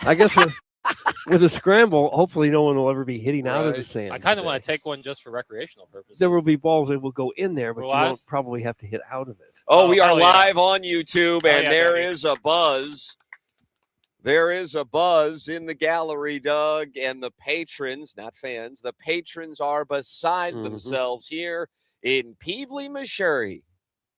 I guess with a scramble, hopefully no one will ever be hitting out of the sand. I kind of want to take one just for recreational purposes. There will be balls that will go in there, but you live? won't probably have to hit out of it. Oh, we are hell yeah. live on YouTube, and there buddy. is a buzz. There is a buzz in the gallery, Doug, and the patrons, not fans, the patrons are beside themselves here in Peevely, Missouri.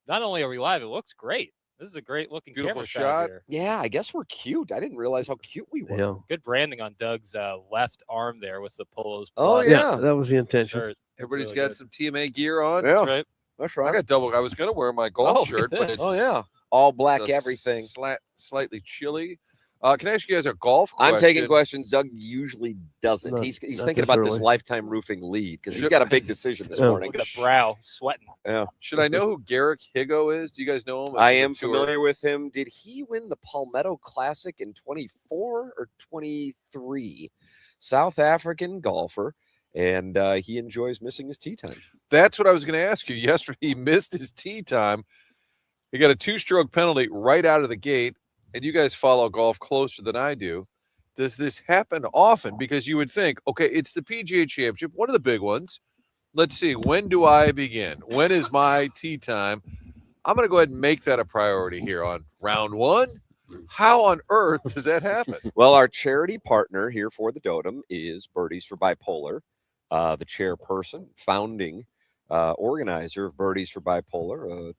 Not only are we live, it looks great. This is a great looking Beautiful camera shot. here. Yeah, I guess we're cute. I didn't realize how cute we were. Yeah. Good branding on Doug's left arm there with the polos. Oh, plus yeah. That was the intention. shirt. Everybody's really got good. some TMA gear on. Yeah, That's right. that's I right. got double. I was going to wear my golf Oh, look shirt, at but this. it's Oh, yeah. All black it's a everything. Slightly chilly. Can I ask you guys a golf question? I'm taking questions. Doug usually doesn't. Not- He's not thinking this about this early. lifetime roofing lead because he's Should- got a big decision this Oh. morning. Look at the brow sweating. Should I know who Garrick Higo is? Do you guys know him? I am familiar with him. Did he win the Palmetto Classic in 24 or 23? South African golfer, and he enjoys missing his tee time. That's what I was going to ask you. Yesterday, he missed his tee time. He got a 2-stroke penalty right out of the gate, and you guys follow golf closer than I do. Does this happen often? Because you would think, okay, it's the PGA Championship, one of the big ones. Let's see, when do I begin? When is my tee time? I'm going to go ahead and make that a priority here on round one. How on earth does that happen? Well, our charity partner here for the Dotem is Birdies for Bipolar. The chairperson, founding organizer of Birdies for Bipolar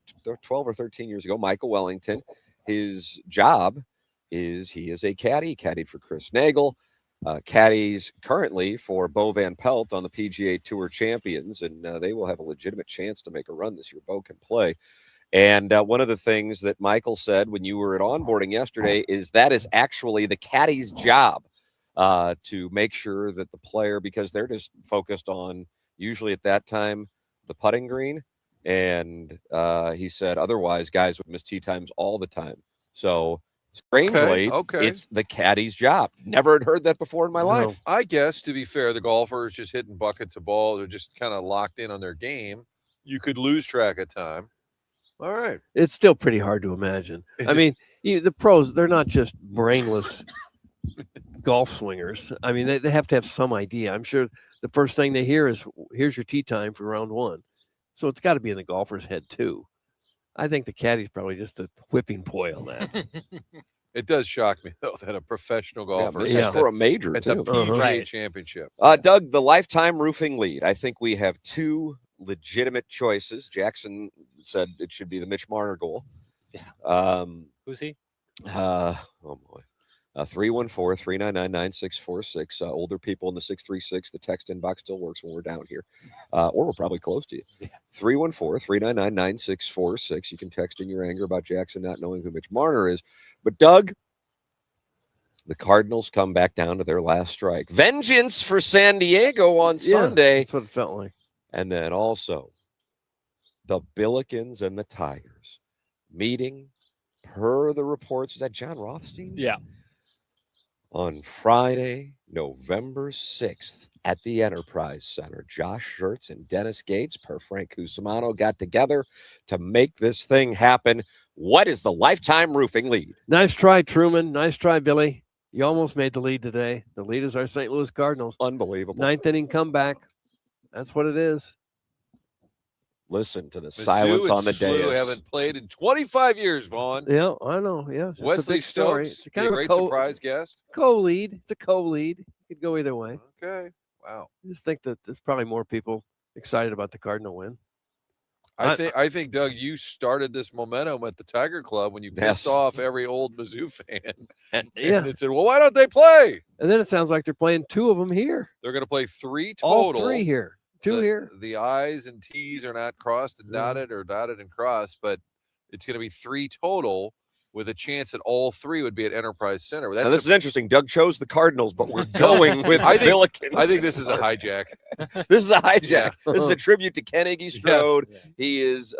12 or 13 years ago, Michael Wellington. His job is he is a caddy, caddied for Chris Nagel, caddies currently for Bo Van Pelt on the PGA Tour Champions, and they will have a legitimate chance to make a run this year. Bo can play. And one of the things that Michael said when you were at onboarding yesterday is that is actually the caddy's job to make sure that the player, because they're just focused on usually at that time the putting green. And he said otherwise guys would miss tee times all the time. So strangely, Okay. it's the caddy's job. Never had heard that before in my life. I guess, to be fair, the golfers just hitting buckets of balls are just kind of locked in on their game. You could lose track of time. All right. It's still pretty hard to imagine. I mean, the pros, they're not just brainless golf swingers. I mean, they have to have some idea. I'm sure the first thing they hear is, here's your tee time for round one. So it's got to be in the golfer's head, too. I think the caddy's probably just a whipping boy on that. It does shock me, though, that a professional golfer this is is for a major, at the too. PGA Right. Championship. Doug, the lifetime roofing lead. I think we have two legitimate choices. Jackson said it should be the Mitch Marner goal. Who's he? Oh boy. 314-399-9646. Older people in the 636, the text inbox still works when we're down here. Or we're probably close to you. 314-399-9646. You can text in your anger about Jackson not knowing who Mitch Marner is. But Doug, the Cardinals come back down to their last strike. Vengeance for San Diego on Sunday. That's what it felt like. And then also the Billikens and the Tigers meeting per the reports. Was that John Rothstein? Yeah. On Friday, November 6th at the Enterprise Center. Josh Schertz and Dennis Gates, per Frank Cusimano, got together to make this thing happen. What is the lifetime roofing lead? Nice try, Truman. Nice try, Billy. You almost made the lead today. The lead is our St. Louis Cardinals. Unbelievable. Ninth inning comeback. That's what it is. Listen to the Mizzou silence and on the Slooh dais. haven't played in 25 years, Vaughn. Yeah, I know. Yeah. It's a Wesley big story. Stokes, It's kind a of great a surprise guest. co-lead. It's a co-lead. Could go either way. Okay. Wow. I just think that there's probably more people excited about the Cardinal win. I think, Doug, you started this momentum at the Tiger Club when you pissed Yes. off every old Mizzou fan. Yeah. And it said, well, why don't they play? And then it sounds like they're playing two of them here. They're going to play 3 All total. three here. Two here. The I's and T's are not crossed and dotted or dotted and crossed, but it's going to be 3 total with a chance that all 3 would be at Enterprise Center. Now, this is interesting. Doug chose the Cardinals, but we're going with I the think- Billikens. I think this is a hijack. This is a hijack. Yeah. This is a tribute to Ken Iggy Strode. Yes. He is,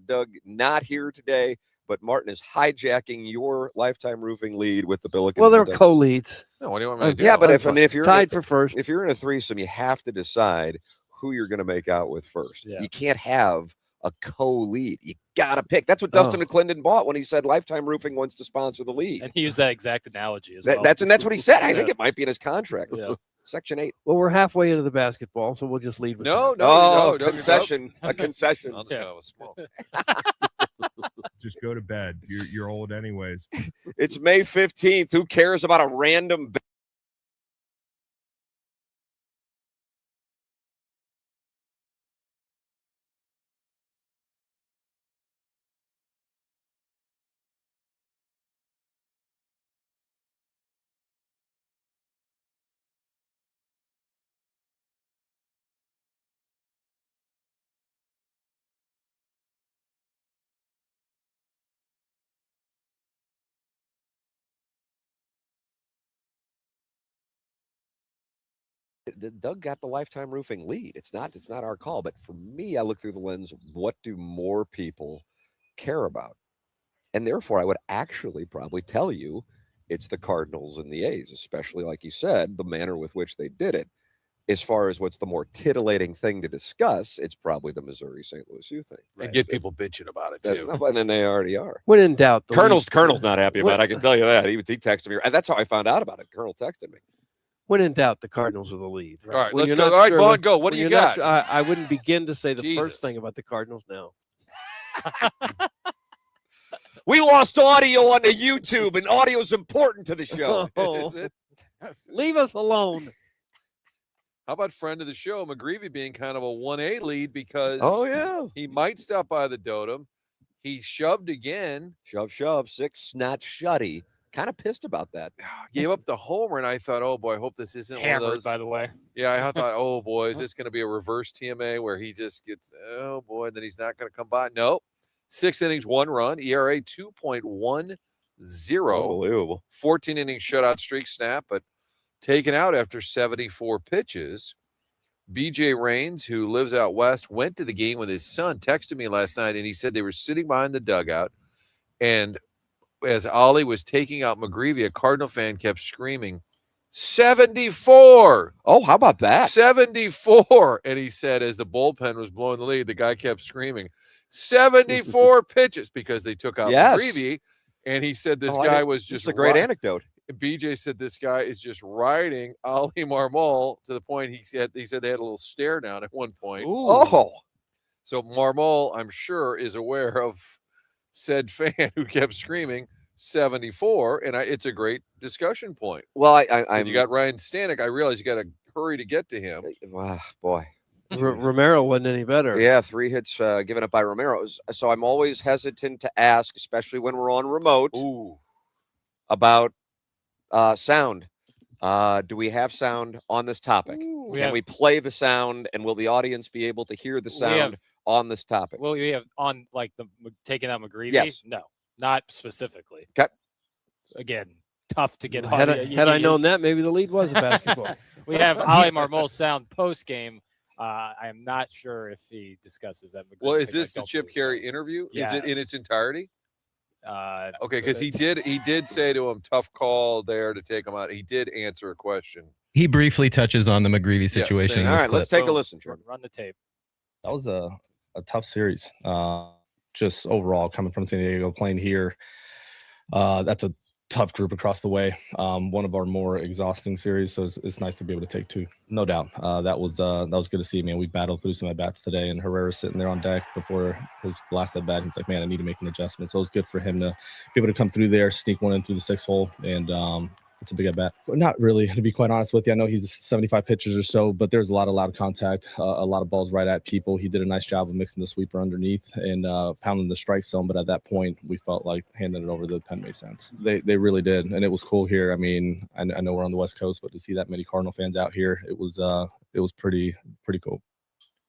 Doug, not here today, but Martin is hijacking your lifetime roofing lead with the Billikens. Well, they're and Doug. co-leads. No, what do you want me to do? Yeah, but I'm if fine. if you're Tied for first. if you're in a threesome, you have to decide who you're going to make out with first. Yeah. You can't have a co-lead. You got to pick. That's what Dustin McClendon bought when he said Lifetime Roofing wants to sponsor the lead. And he used that exact analogy as well. That's what he said. I think it might be in his contract. Yeah. Section 8. Well, we're halfway into the basketball, so we'll just lead with No, that. no, concession. A concession. I'll just go with small. Just go to bed. You're old anyways. It's May 15th. Who cares about a random Doug got the Lifetime Roofing lead. It's not our call. But for me, I look through the lens of what do more people care about? And therefore, I would actually probably tell you it's the Cardinals and the A's, especially like you said, the manner with which they did it. As far as what's the more titillating thing to discuss, it's probably the Missouri-St. Louis thing. And get people bitching about it too. And then they already are. When in doubt, the Colonel's lead- not happy about it. I can tell you that. He texted me. And that's how I found out about it. Colonel texted me. When in doubt, the Cardinals are the lead. All right, When let's you're go. not All right, sure Vaughn, go. What do when you you're not got? sure- I wouldn't begin to say the Jesus. first thing about the Cardinals now. We lost audio on the YouTube, and audio is important to the show. Oh, Is it? leave us alone. How about friend of the show, McGrevy being kind of a 1A lead because Yeah. he might stop by the Dotem. He shoved again. Shove, 6 not shutty. Kind of pissed about that. Gave up the homer, and I thought, oh boy, I hope this isn't one of Hammered, those. by the way. Yeah, I thought, oh boy, is this going to be a reverse TMA where he just gets, oh boy, and then he's not going to come by? Nope. 6 innings, 1 run, ERA 2.10, Unbelievable. 14 inning shutout streak snap, but taken out after 74 pitches. BJ Raines, who lives out west, went to the game with his son, texted me last night, and he said they were sitting behind the dugout, and as Ollie was taking out McGrevy, a Cardinal fan kept screaming, 74. Oh, how about that? 74. And he said, as the bullpen was blowing the lead, the guy kept screaming, 74 pitches because they took out Yes. McGrevy. And he said this Oh, guy was just a great ri- anecdote. BJ said this guy is just riding Ollie Marmol to the point he said they had a little stare down at one point. Oh, So Marmol, I'm sure, is aware of said fan who kept screaming 74, and it's a great discussion point. well, And you got Ryan Stanek. I realize you got to hurry to get to him. boy. Romero wasn't any better. Yeah, 3 hits given up by Romero. So I'm always hesitant to ask, especially when we're on remote, Ooh, about sound. Do we have sound on this topic? Can we play the sound, and will the audience be able to hear the sound on this topic? Well, we have on like the taking out McGrevy. Yes. No, not specifically. Okay. Again, tough to get. Had audio. I known that, maybe the lead was a basketball. We have Ali Marmol sound post game. I am not sure if he discusses that. McGrevy well, is thing. I this the don't Chip believe so. Carey interview? Is it in Yes. its entirety? Okay, because he it's- did say to him, tough call there to take him out. He did answer a question. He briefly touches on the McGrevy situation. thank in All this right, let's clip. take a listen, Jordan. Run the tape. That was a tough series. Just overall, coming from San Diego, playing here, that's a tough group across the way. One of our more exhausting series, so it's nice to be able to take 2. No doubt. That was good to see, man. We battled through some at bats today, and Herrera's sitting there on deck before his last at bat. He's like, man, I need to make an adjustment. So it was good for him to be able to come through there, sneak one in through the 6th hole, and it's a big at bat. Not really, to be quite honest with you. I know he's 75 pitches or so, but there's a lot of loud contact, a lot of balls right at people. He did a nice job of mixing the sweeper underneath and pounding the strike zone. But at that point, we felt like handing it over to the pen made sense. They really did, and it was cool here. I mean, I know we're on the West Coast, but to see that many Cardinal fans out here, it was pretty cool.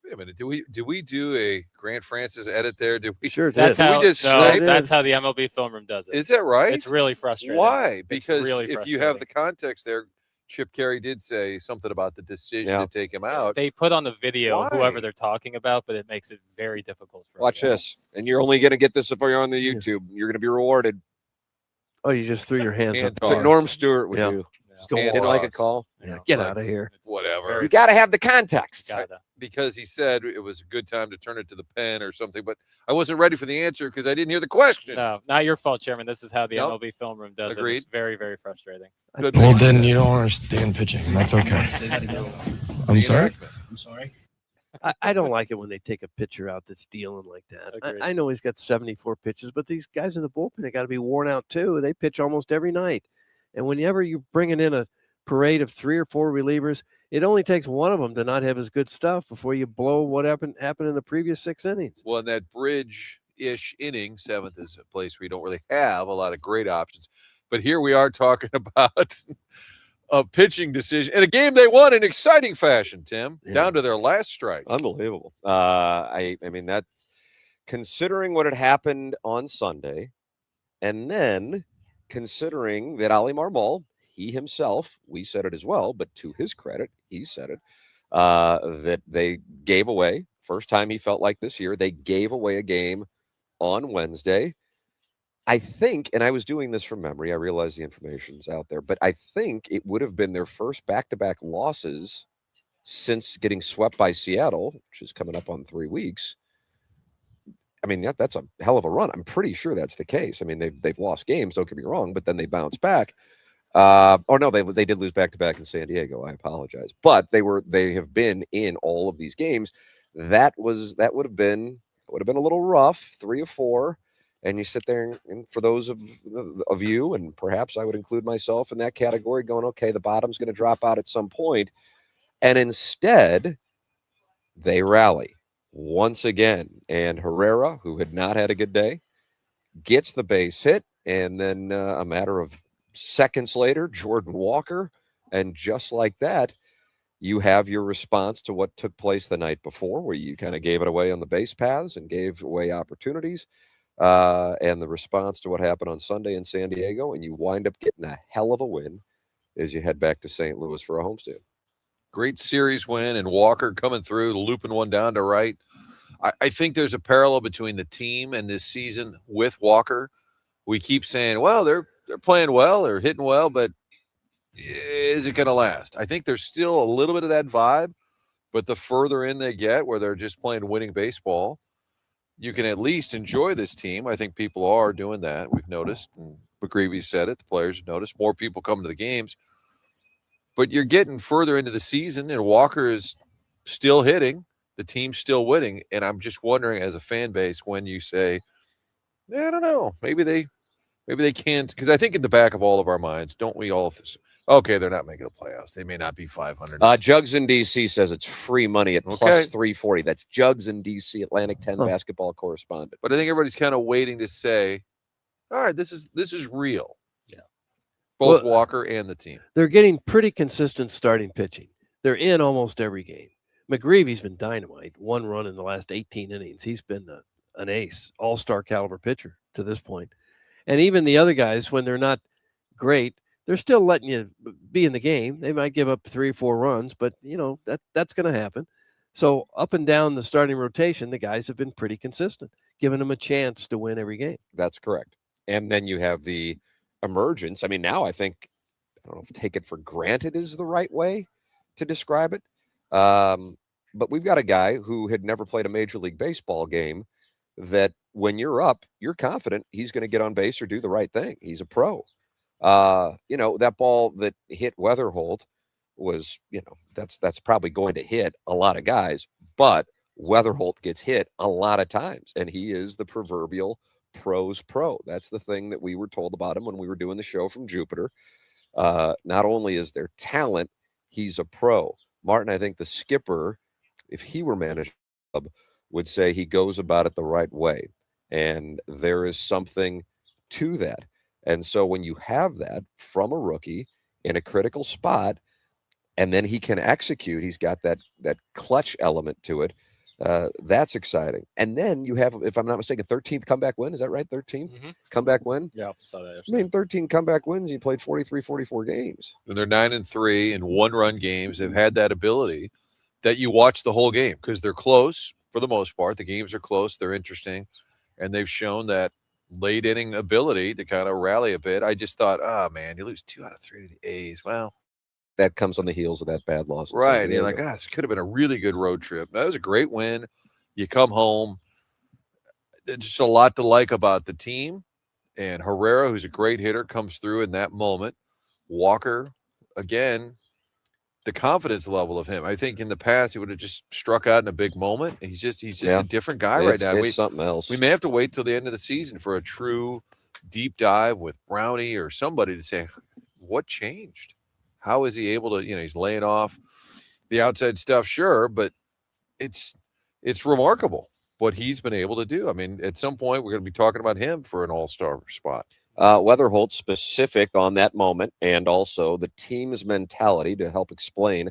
Wait a minute. Do we do a Grant Francis edit there? Did we? Sure did. That's Did we how. just no, snipe? that's how the MLB film room does it. Is that right? It's really frustrating. Why? Because really if you have frustrating. the context there, Chip Carey did say something about the decision Yeah. to take him out. They put on the video Why? whoever they're talking about, but it makes it very difficult for Watch everyone. this. And you're only going to get this if you're on the YouTube. You're going to be rewarded. Oh, you just threw your hands Hand up. It's like toss. Norm Stewart would Yeah. do. Hand Didn't like a toss. call. Yeah, get out of here. Whatever. heard. You got to have the context. Gotta. Because he said it was a good time to turn it to the pen or something, but I wasn't ready for the answer because I didn't hear the question. No, not your fault, Chairman. This is how the Nope. MLB film room does Agreed. it. It's very, very frustrating. Good Well, man. then you don't understand pitching. That's okay. I'm sorry. I'm sorry. I don't like it when they take a pitcher out that's dealing like that. Agreed. I know he's got 74 pitches, but these guys in the bullpen, they got to be worn out too. They pitch almost every night. And whenever you're bringing in a parade of 3 or 4 relievers, it only takes one of them to not have his good stuff before you blow what happened in the previous 6 innings. Well, in that bridge-ish inning, 7th is a place where you don't really have a lot of great options. But here we are talking about a pitching decision in a game they won in exciting fashion, Tim, down to their last strike. Unbelievable. I mean, that considering what had happened on Sunday, and then considering that Ali Marmol, he himself, we said it as well, but to his credit, he said it, that they gave away, first time he felt like this year, they gave away a game on Wednesday. I think, and I was doing this from memory, I realize the information's out there, but I think it would have been their first back-to-back losses since getting swept by Seattle, which is coming up on 3 weeks. I mean, that's a hell of a run. I'm pretty sure that's the case. I mean, they've lost games, don't get me wrong, but then they bounce back. Or no, they did lose back-to-back in San Diego. I apologize. But they have been in all of these games. That would have been a little rough, 3 or 4. And you sit there, and for those of you, and perhaps I would include myself in that category, going, okay, the bottom's going to drop out at some point. And instead, they rally once again. And Herrera, who had not had a good day, gets the base hit. And then a matter of seconds later, Jordan Walker. And just like that, you have your response to what took place the night before, where you kind of gave it away on the base paths and gave away opportunities. And the response to what happened on Sunday in San Diego, and you wind up getting a hell of a win as you head back to St. Louis for a homestand. Great series win, and Walker coming through, looping one down to right. I think there's a parallel between the team and this season with Walker. We keep saying, well, they're playing well, they're hitting well, but is it going to last? I think there's still a little bit of that vibe, but the further in they get where they're just playing winning baseball, you can at least enjoy this team. I think people are doing that. We've noticed, and McGrevy said it, the players have noticed, more people come to the games. But you're getting further into the season, and Walker is still hitting. The team's still winning. And I'm just wondering, as a fan base, when you say, I don't know, maybe they can't. Because I think in the back of all of our minds, don't we all okay, they're not making the playoffs. They may not be 500. Jugs in D.C. says it's free money at plus 340. That's Jugs in D.C., Atlantic 10 basketball correspondent. But I think everybody's kind of waiting to say, all right, this is real. Yeah. Both Walker and the team. They're getting pretty consistent starting pitching. They're in almost every game. McGrevy's been dynamite. 1 run in the last 18 innings. He's been an ace, all-star caliber pitcher to this point. And even the other guys, when they're not great, they're still letting you be in the game. They might give up 3 or 4 runs, but that's going to happen. So up and down the starting rotation, the guys have been pretty consistent, giving them a chance to win every game. That's correct. And then you have the emergence. I mean, now I think, I don't know if take it for granted is the right way to describe it. But we've got a guy who had never played a Major League Baseball game that when you're up, you're confident he's going to get on base or do the right thing. He's a pro. That ball that hit Weatherholt was, that's probably going to hit a lot of guys, but Weatherholt gets hit a lot of times, and he is the proverbial pro's pro. That's the thing that we were told about him when we were doing the show from Jupiter. Not only is there talent, he's a pro. Martin, I think the skipper, if he were managing the club, would say he goes about it the right way. And there is something to that. And so when you have that from a rookie in a critical spot, and then he can execute, he's got that clutch element to it. That's exciting. And then you have, if I'm not mistaken, 13th comeback win. Is that right? 13th comeback win? Yeah, saw that. I mean, 13 comeback wins. You played 43, 44 games. And they're 9-3 in 1-run games. They've had that ability that you watch the whole game because they're close for the most part. The games are close. They're interesting. And they've shown that late inning ability to kind of rally a bit. I just thought, man, you lose 2 out of 3 to the A's. Well, that comes on the heels of that bad loss. in San Right. And you're like, Diego. this could have been a really good road trip. That was a great win. You come home. There's just a lot to like about the team. And Herrera, who's a great hitter, comes through in that moment. Walker, again, the confidence level of him. I think in the past he would have just struck out in a big moment. He's just Yeah. a different guy right now. It's something else. We may have to wait till the end of the season for a true deep dive with Brownie or somebody to say what changed. How is he able to? He's laying off the outside stuff, sure, but it's remarkable what he's been able to do. I mean, at some point we're going to be talking about him for an all-star spot. Weatherholt specific on that moment and also the team's mentality to help explain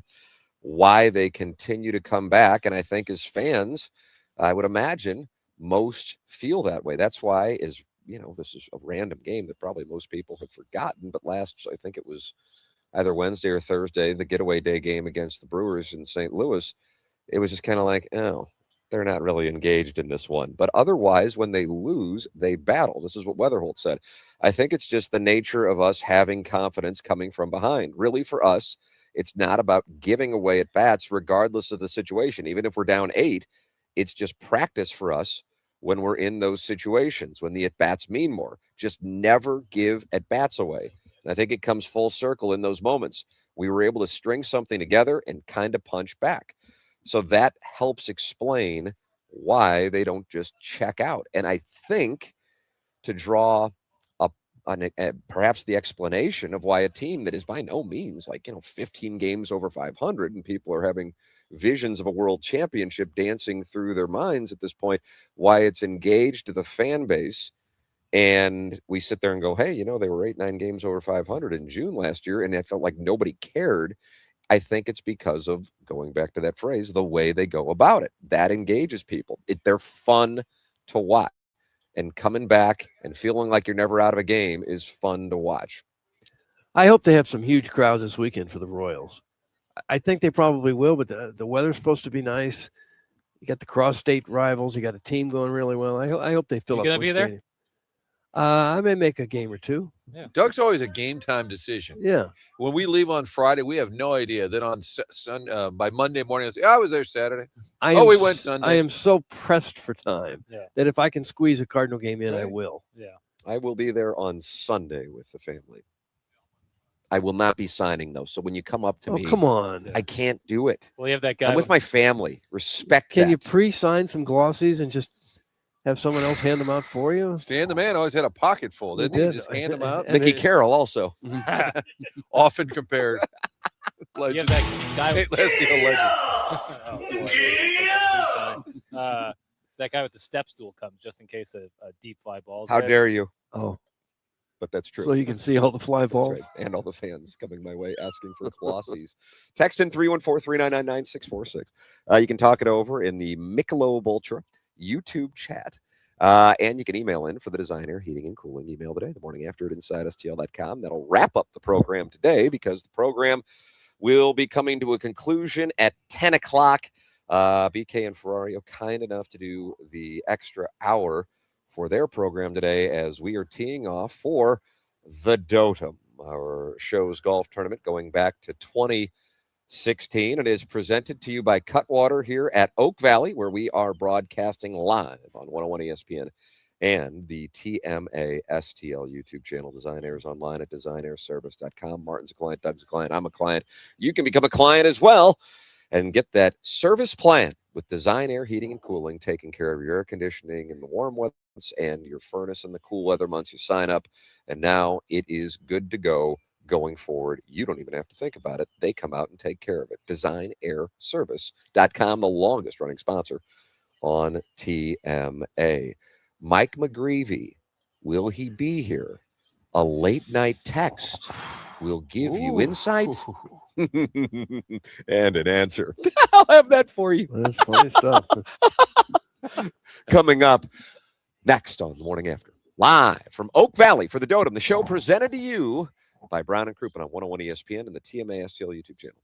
why they continue to come back. And I think as fans, I would imagine most feel that way. That's why this is a random game that probably most people have forgotten. But I think it was either Wednesday or Thursday, the getaway day game against the Brewers in St. Louis, it was just kind of like, oh, they're not really engaged in this one. But otherwise, when they lose, they battle. This is what Weatherholt said. I think it's just the nature of us having confidence coming from behind. Really, for us, it's not about giving away at bats, regardless of the situation. Even if we're down 8, it's just practice for us when we're in those situations, when the at bats mean more. Just never give at bats away. And I think it comes full circle in those moments. We were able to string something together and kind of punch back. So that helps explain why they don't just check out. And I think to draw perhaps the explanation of why a team that is by no means 15 games over 500 and people are having visions of a world championship dancing through their minds at this point, why it's engaged the fan base. And we sit there and go, hey, they were 8-9 games over 500 in June last year, and it felt like nobody cared. I think it's because of, going back to that phrase, the way they go about it. That engages people. They're fun to watch. And coming back and feeling like you're never out of a game is fun to watch. I hope they have some huge crowds this weekend for the Royals. I think they probably will, but the weather's supposed to be nice. You got the cross-state rivals. You got a team going really well. I hope they fill up. You gonna be there? Stadium. I may make a game or two. Yeah. Doug's always a game time decision. Yeah. When we leave on Friday, we have no idea. Then on by Monday morning, I was there Saturday. We went Sunday. I am so pressed for time that if I can squeeze a Cardinal game in, I will. Yeah. I will be there on Sunday with the family. I will not be signing, though. So when you come up to me, come on. I can't do it. Well, you have that guy. I'm with my family. Respect Can that. you pre-sign some glossies and just have someone else hand them out for you? Stan the man always had a pocket full, didn't he? did. Just hand them out. Mickey Carroll also. Often compared. You have that guy St. with that guy with the step stool comes just in case a deep fly ball. How dare you? Oh, but that's true. So you can see all the fly balls. Right. And all the fans coming my way asking for glossies. Text in 314-399-9646. You can talk it over in the Michelob Ultra YouTube chat. And you can email in for the Design Air Heating and Cooling email today, the morning after at InsideSTL.com. That'll wrap up the program today because the program will be coming to a conclusion at 10 o'clock. BK and Ferrario kind enough to do the extra hour for their program today as we are teeing off for the Dotem, our show's golf tournament going back to 2016. It is presented to you by Cutwater here at Oak Valley, where we are broadcasting live on 101 ESPN and the TMA STL YouTube channel. Design Air is online at designairservice.com. Martin's a client, Doug's a client, I'm a client. You can become a client as well and get that service plan with Design Air Heating and Cooling, taking care of your air conditioning in the warm weather months and your furnace in the cool weather months. You sign up, and now it is good to go going forward. You don't even have to think about it. They come out and take care of it. DesignAirService.com, the longest running sponsor on TMA. Mike McGrevy, will he be here? A late night text will give you insight and an answer. I'll have that for you. That's funny stuff. Coming up next on the morning after, live from Oak Valley for the Dotem, the show presented to you by Brown and Crouppen on 101 ESPN and the TMA STL YouTube channel.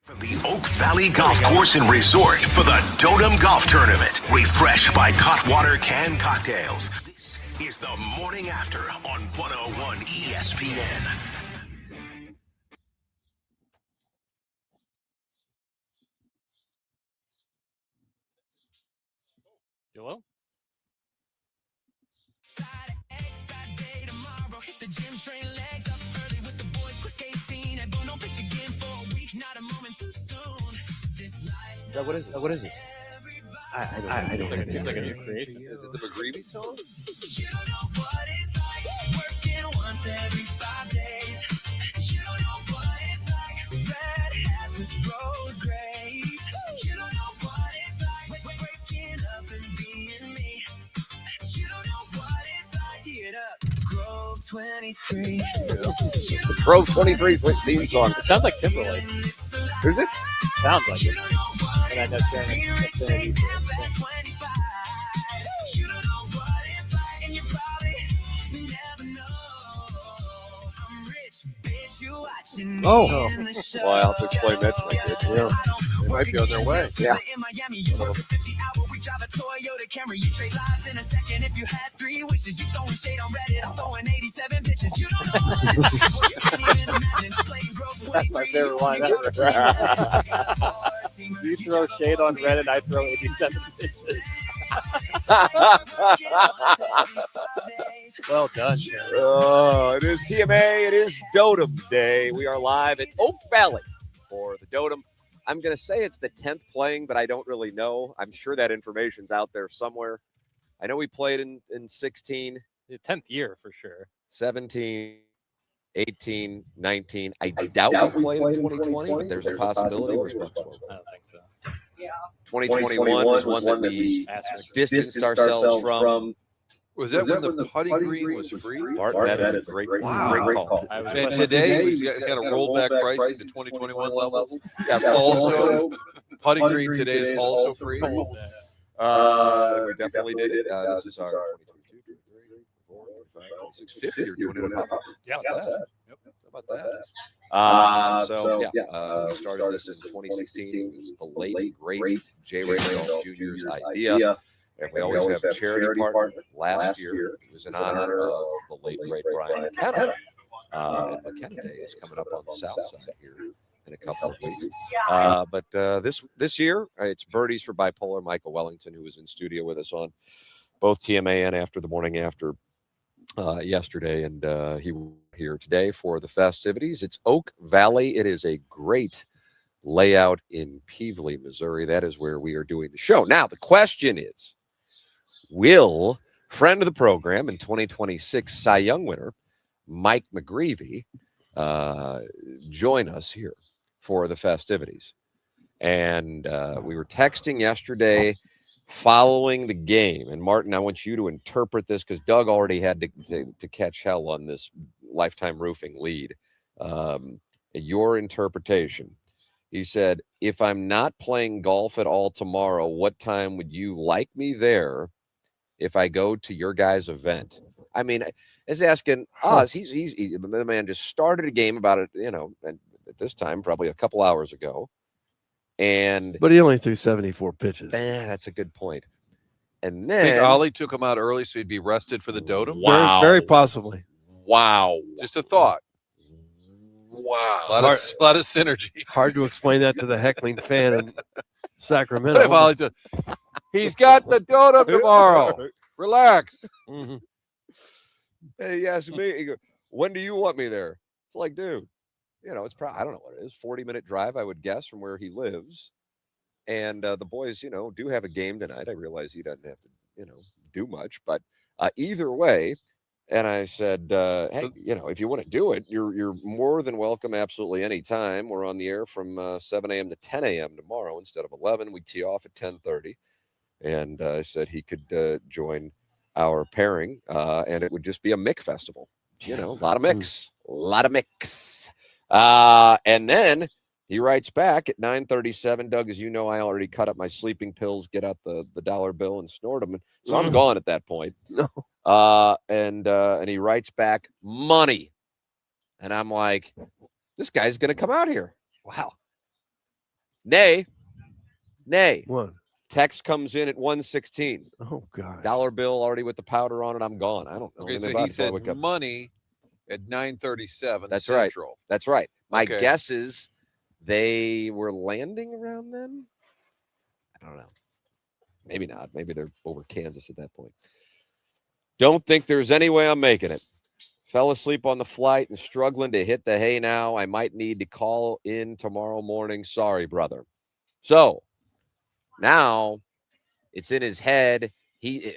From the Oak Valley Golf Course and Resort for the Dotem Golf Tournament. Refreshed by Cutwater Canned Cocktails. This is the Morning After on 101 ESPN. Hello? What is it? What is it? I don't It know. seems like a new creation. Is it the McGrevy song? You don't know what it's like working once every 5 days. You don't know what it's like red hats with road grace. You don't know what it's like waking up and being me. You don't know what it's like. Tee it up, Grove 23. The Grove 23 theme song. It sounds like Timberlake. Is it? Sounds like it. And I know Shannon. You don't know what it's like, and you probably never know. I'm rich, bitch, you watching me in the show. Well, I'll have to explain that to my kids. Yeah. They might be on their way. Yeah. In Miami, you work a 50-hour, we drive a Toyota Camry. You trade lives in a second if you had 3 wishes. You throwing shade on Reddit, I'm throwing 87 pitches. You don't know what it's like. Boy, you can't even imagine playing Grove 23. That's my favorite line ever. You throw shade on Reddit, I throw 87 pitches. Well done, Shannon. Oh, it is TMA. It is Dotem Day. We are live at Oak Valley for the Dotem. I'm going to say it's the 10th playing, but I don't really know. I'm sure that information's out there somewhere. I know we played in 16, The 10th year for sure. 17, 18, 19. I doubt we played in 2020, but there's a possibility we're supposed to. I don't think so. 2021 was one that we distanced ourselves from. Was that when the putting green was free? Art, that is a great call. And today we've got a rollback pricing to 2021 levels. Also, putting green today is also free. We definitely did it. This is our 22, 23, 24, 25, 26, 50. You're doing it. Yeah. How about that? We started this in 2016. It was the late, great J. Ray Randolph Jr.'s idea. And we always have a charity partner. Last year, it was in honor of the late, great Brian McKenna. And McKenna Day is coming up on the south side here in a couple of weeks. But this year, it's Birdies for Bipolar. Michael Wellington, who was in studio with us on both TMA and After the Morning After yesterday. And he was here today for the festivities. It's Oak Valley. It is a great layout in Peevely, Missouri. That is where we are doing the show. Now, the question is, will friend of the program and 2026 Cy Young winner, Mike McGrevy, join us here for the festivities? And we were texting yesterday following the game. And Martin, I want you to interpret this because Doug already had to catch hell on this Lifetime Roofing lead. Your interpretation. He said, if I'm not playing golf at all tomorrow, what time would you like me there if I go to your guys' event? I mean, is asking us. The man just started a game about it, and at this time, probably a couple hours ago. But he only threw 74 pitches. That's a good point. And I think then Ollie took him out early so he'd be rested for the Dotem. Wow. Very possibly. Wow. Just a thought. Wow. A lot of synergy. Hard to explain that to the heckling fan in Sacramento. Ollie he's got the Dotem tomorrow. Relax. Mm-hmm. Hey, he asked me, he goes, when do you want me there? It's like, dude, it's probably, I don't know what it is, 40-minute drive, I would guess, from where he lives. And the boys, do have a game tonight. I realize he doesn't have to, do much. But either way, and I said, hey, if you want to do it, you're more than welcome absolutely any time. We're on the air from 7 a.m. to 10 a.m. tomorrow instead of 11. We tee off at 10:30. And I said he could join our pairing, and it would just be a Mick festival. A lot of mix. And then he writes back at 9:37. Doug, as you know, I already cut up my sleeping pills, get out the dollar bill and snort them. So I'm gone at that point. No. And he writes back money. And I'm like, this guy's going to come out here. Wow. Nay. What? Text comes in at 116. Oh God. Dollar bill already with the powder on it. I'm gone. I don't know. Okay, anything so about he it. So I said woke up. money at 9:37. That's right. Central. That's right. My Okay. guess is they were landing around then. I don't know. Maybe not. Maybe they're over Kansas at that point. Don't think there's any way I'm making it. Fell asleep on the flight and struggling to hit the hay now. I might need to call in tomorrow morning. Sorry, brother. So now it's in his head. He's,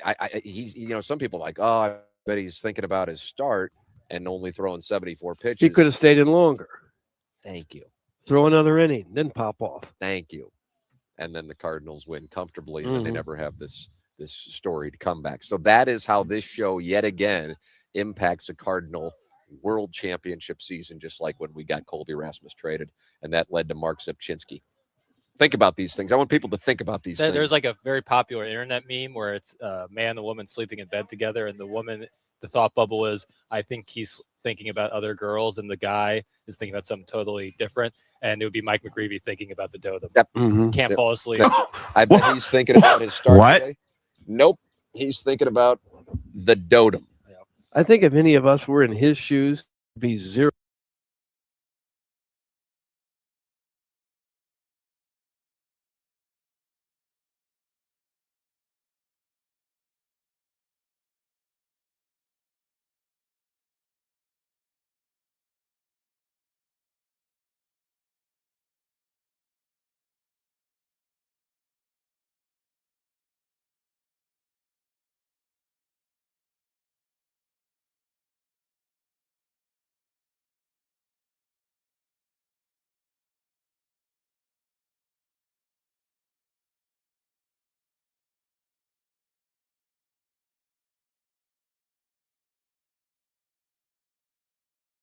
some people are like, oh, I bet he's thinking about his start and only throwing 74 pitches. He could have stayed in longer. Thank you. Throw another inning, then pop off. Thank you. And then the Cardinals win comfortably, and then they never have this storied comeback. So that is how this show yet again impacts a Cardinal World Championship season, just like when we got Colby Rasmus traded, and that led to Mark Zepchinski. Think about these things. I want people to think about these things. There's like a very popular internet meme where it's a man and a woman sleeping in bed together, and the woman, the thought bubble is, I think he's thinking about other girls, and the guy is thinking about something totally different. And it would be Mike McGrevy thinking about the Dotem. Yep. Can't fall asleep. I bet he's thinking about his start today. Nope. He's thinking about the Dotem. I think if any of us were in his shoes, it'd be zero.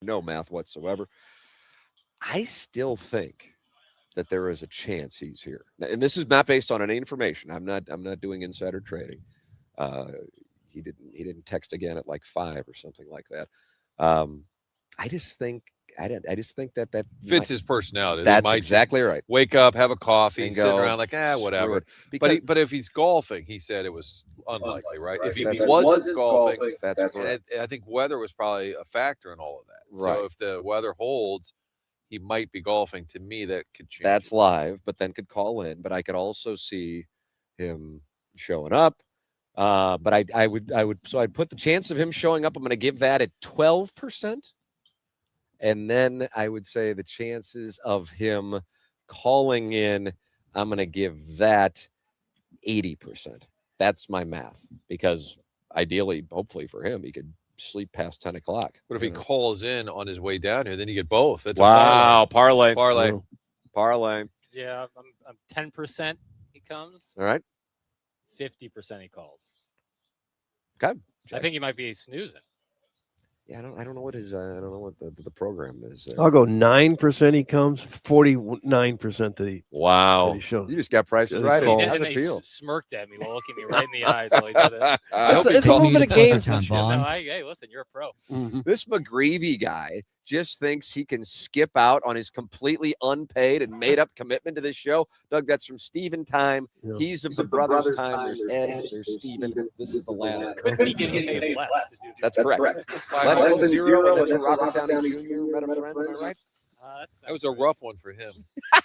No math whatsoever. I still think that there is a chance he's here, and this is not based on any information. I'm not doing insider trading. He didn't text again at like 5 or something like that. I just think that fits his personality. That's exactly right. Wake up, have a coffee, And sitting go, around like, whatever. Because, But if he's golfing, he said it was unlikely, right? If he That's wasn't golfing, that's correct. I think weather was probably a factor in all of that. Right. So if the weather holds, he might be golfing. To me, that could change. That's live, but then could call in. But I could also see him showing up. But I would so I'd put the chance of him showing up. I'm going to give that at 12%. And then I would say the chances of him calling in, I'm going to give that 80%. That's my math, because ideally, hopefully for him, he could sleep past 10 o'clock. But if he calls in on his way down here, then you get both. That's wow, parlay. Yeah, I'm 10% he comes. All right. 50% he calls. Okay. I think he might be snoozing. Yeah, I don't know what his I don't know what the program is there. I'll go 9% he comes, 49% that he Wow. that he shows. You just got prices That he right. calls. How's And it he feel? smirked at me while looking me right in the eyes while he did it. It's a little bit of game. Hey, listen, you're a pro. This McGrevy guy just thinks he can skip out on his completely unpaid and made up commitment to this show. Doug, that's from Steven Time. Yeah. He's of the brothers time. There's Ed, there's Steven. This is the ladder. Couldn't be getting paid less. That's correct. Less than zero, and that's a Robert Downey Jr. met a friend, am I right? That was a rough one for him. He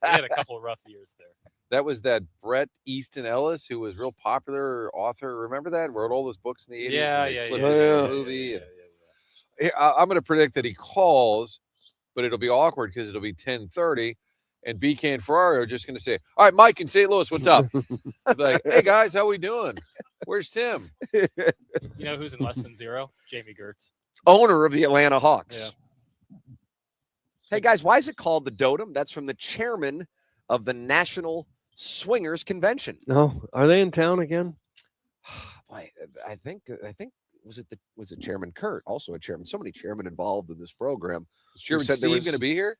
had a couple of rough years there. That was that Bret Easton Ellis, who was real popular author. Remember that? Wrote all those books in the 80s. Yeah, and they yeah, flipped yeah, it yeah, into a yeah, movie. yeah, and- I'm going to predict that he calls, but it'll be awkward because it'll be 10:30, and BK and Ferrari are just going to say, "All right, Mike in St. Louis, what's up?" Like, "Hey guys, how we doing? Where's Tim?" You know who's in less than zero? Jamie Gertz. Owner of the Atlanta Hawks. Yeah. Hey guys, why is it called the Dotem? That's from the chairman of the National Swingers Convention. No, are they in town again? Boy, I think was it Chairman Kurt, also a chairman? So many chairmen involved in this program. Is Chairman said there Steve was- going to be here?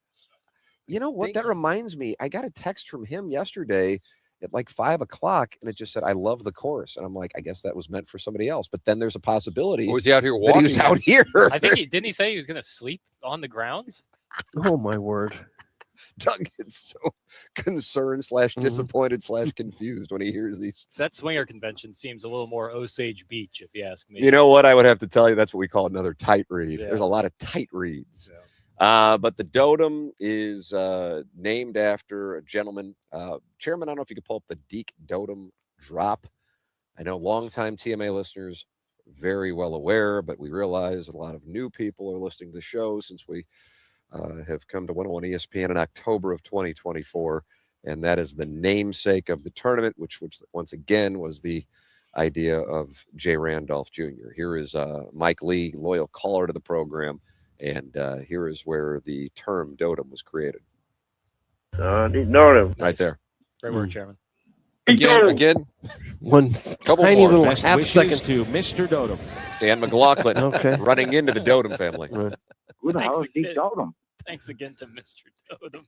You know what? That reminds me. I got a text from him yesterday at like 5 o'clock, and it just said, "I love the course," and I'm like, I guess that was meant for somebody else. But then there's a possibility. Or was he out here that walking? he was out here. I think didn't he say he was going to sleep on the grounds? Oh my word! Doug gets so concerned / disappointed / confused when he hears these. That swinger convention seems a little more Osage Beach, if you ask me. You know what? I would have to tell you that's what we call another tight read. Yeah. There's a lot of tight reads. Yeah. But the Dotem is named after a gentleman. Chairman, I don't know if you could pull up the Deke Dotem drop. I know longtime TMA listeners very well aware, but we realize a lot of new people are listening to the show since we have come to 101 ESPN in October of 2024. And that is the namesake of the tournament, which once again was the idea of Jay Randolph Jr. Here is Mike Lee, loyal caller to the program. And here is where the term Dotem was created. Dotem. Right there. Great work, Chairman. Again. One couple tiny more. little Best half wishes second. to Mr. Dotem. Dan McLaughlin Okay. running into the Dotem family. Right. Who the Thanks hell is Deke again. Dotem? Thanks again to Mr. Totem.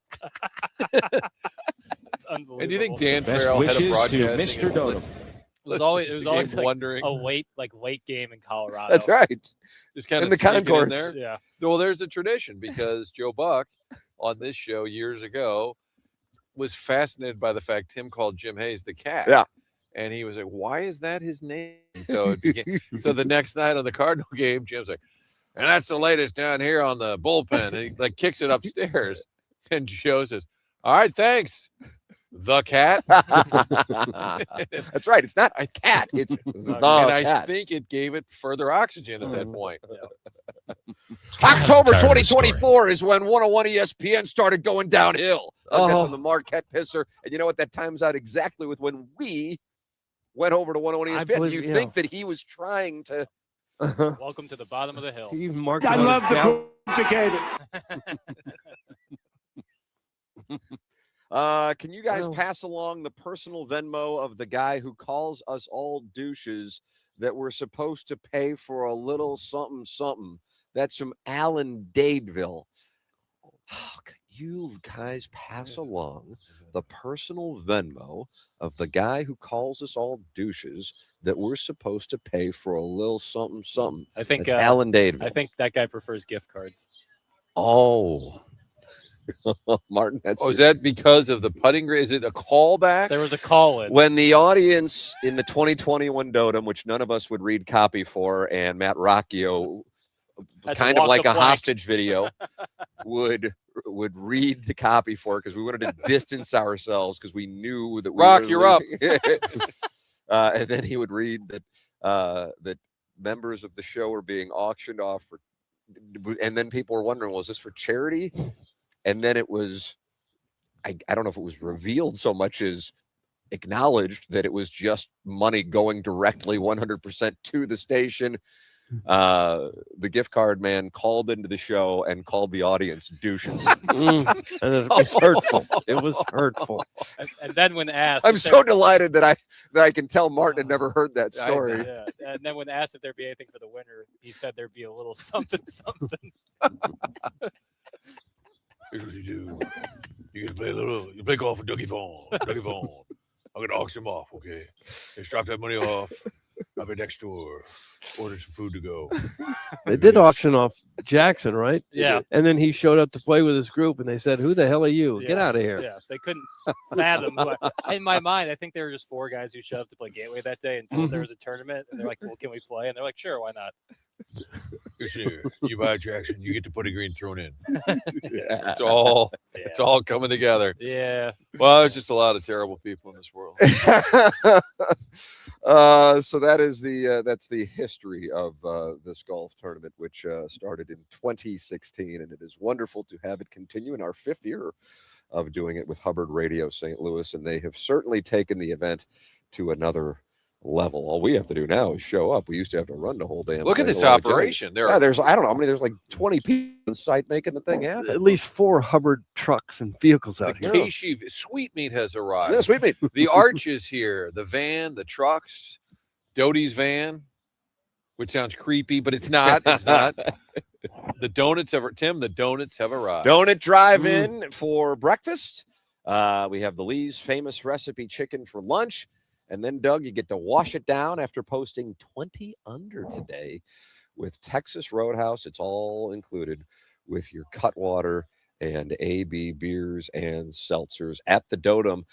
It's unbelievable. And do you think Dan Best Farrell, head of wishes to broadcasting, Mr. is Dotem. listening? It was always like wondering. a late game in Colorado. That's right. Just kind In of the sneaking concourse. there. Yeah. Well, there's a tradition because Joe Buck on this show years ago was fascinated by the fact Tim called Jim Hayes the cat. Yeah. And he was like, why is that his name? So it became, so the next night on the Cardinal game, Jim's like, and that's the latest down here on the bullpen. And he like kicks it upstairs. And Joe says, all right, thanks. The cat. That's right. It's not a cat. It's the And I cat. think it gave it further oxygen at that point. October Tired of this 2024 is when 101 ESPN started going downhill. That's Oh. on the Marquette Pisser. And you know what? That times out exactly with when we went over to 101 I ESPN. Do believe- you yeah. think that he was trying to? Welcome to the bottom of the hill. Even Mark. I love the Educated. Can you guys Well- pass along the personal Venmo of the guy who calls us all douches that we're supposed to pay for a little something something? That's from Alan Dadeville. Can you guys pass along the personal Venmo of the guy who calls us all douches that we're supposed to pay for a little something something? I think That's Alan Dadeville. I think that guy prefers gift cards. Oh, Martin, that's Oh, is that because of the putting green? Is it a callback? There was a call in. when the audience in the 2021 Dotem, which none of us would read copy for, and Matt Rocchio, Had to kind of walk like the a plank. hostage video, would read the copy for because we wanted to distance ourselves because we knew that we Rock, were you're up. And then he would read that that members of the show were being auctioned off for, and then people were wondering, was this for charity? And then it was, I don't know if it was revealed so much as acknowledged that it was just money going directly 100% to the station. The gift card man called into the show and called the audience douches. And it was hurtful. It was hurtful. And then when asked, I'm if so delighted that I can tell Martin had never heard that I- story. yeah. And then when asked if there'd be anything for the winner, he said there'd be a little something. Here's what you do. You get to play a little. You play golf with Dougie Vaughn. Dougie Vaughn. I'm gonna auction him off. Okay. Just drop that money off. I'll be next door. Order some food to go. They did auction off Jackson, right? Yeah. And then he showed up to play with his group, and they said, "Who the hell are you? Get Yeah. out of here!" Yeah, they couldn't fathom. In my mind, I think there were just 4 guys who showed up to play Gateway that day and told there was a tournament. And they're like, "Well, can we play?" And they're like, "Sure, why not?" Sure. You buy a Jackson, you get to put a green thrown in. It's all it's all coming together. Yeah. Well, there's just a lot of terrible people in this world. So that is that's the history of this golf tournament, which started in 2016, and it is wonderful to have it continue in our 5th year of doing it with Hubbard Radio St. Louis, and they have certainly taken the event to another level. All we have to do now is show up. We used to have to run the whole damn Look at thing this a lot of times. operation. There Yeah, are there's I don't know how many. There's like 20 people on site making the thing happen. At least 4 Hubbard trucks and vehicles the out here. Casey Sweetmeat has arrived. Yeah, sweet meat. The arch is here. The van, the trucks, Doty's van, which sounds creepy, but it's not. It's not. The donuts have Tim. The donuts have arrived. Donut drive-in for breakfast. We have the Lee's famous recipe chicken for lunch. And then, Doug, you get to wash it down after posting 20 under today with Texas Roadhouse. It's all included with your Cutwater and AB Beers and Seltzers at the Dotem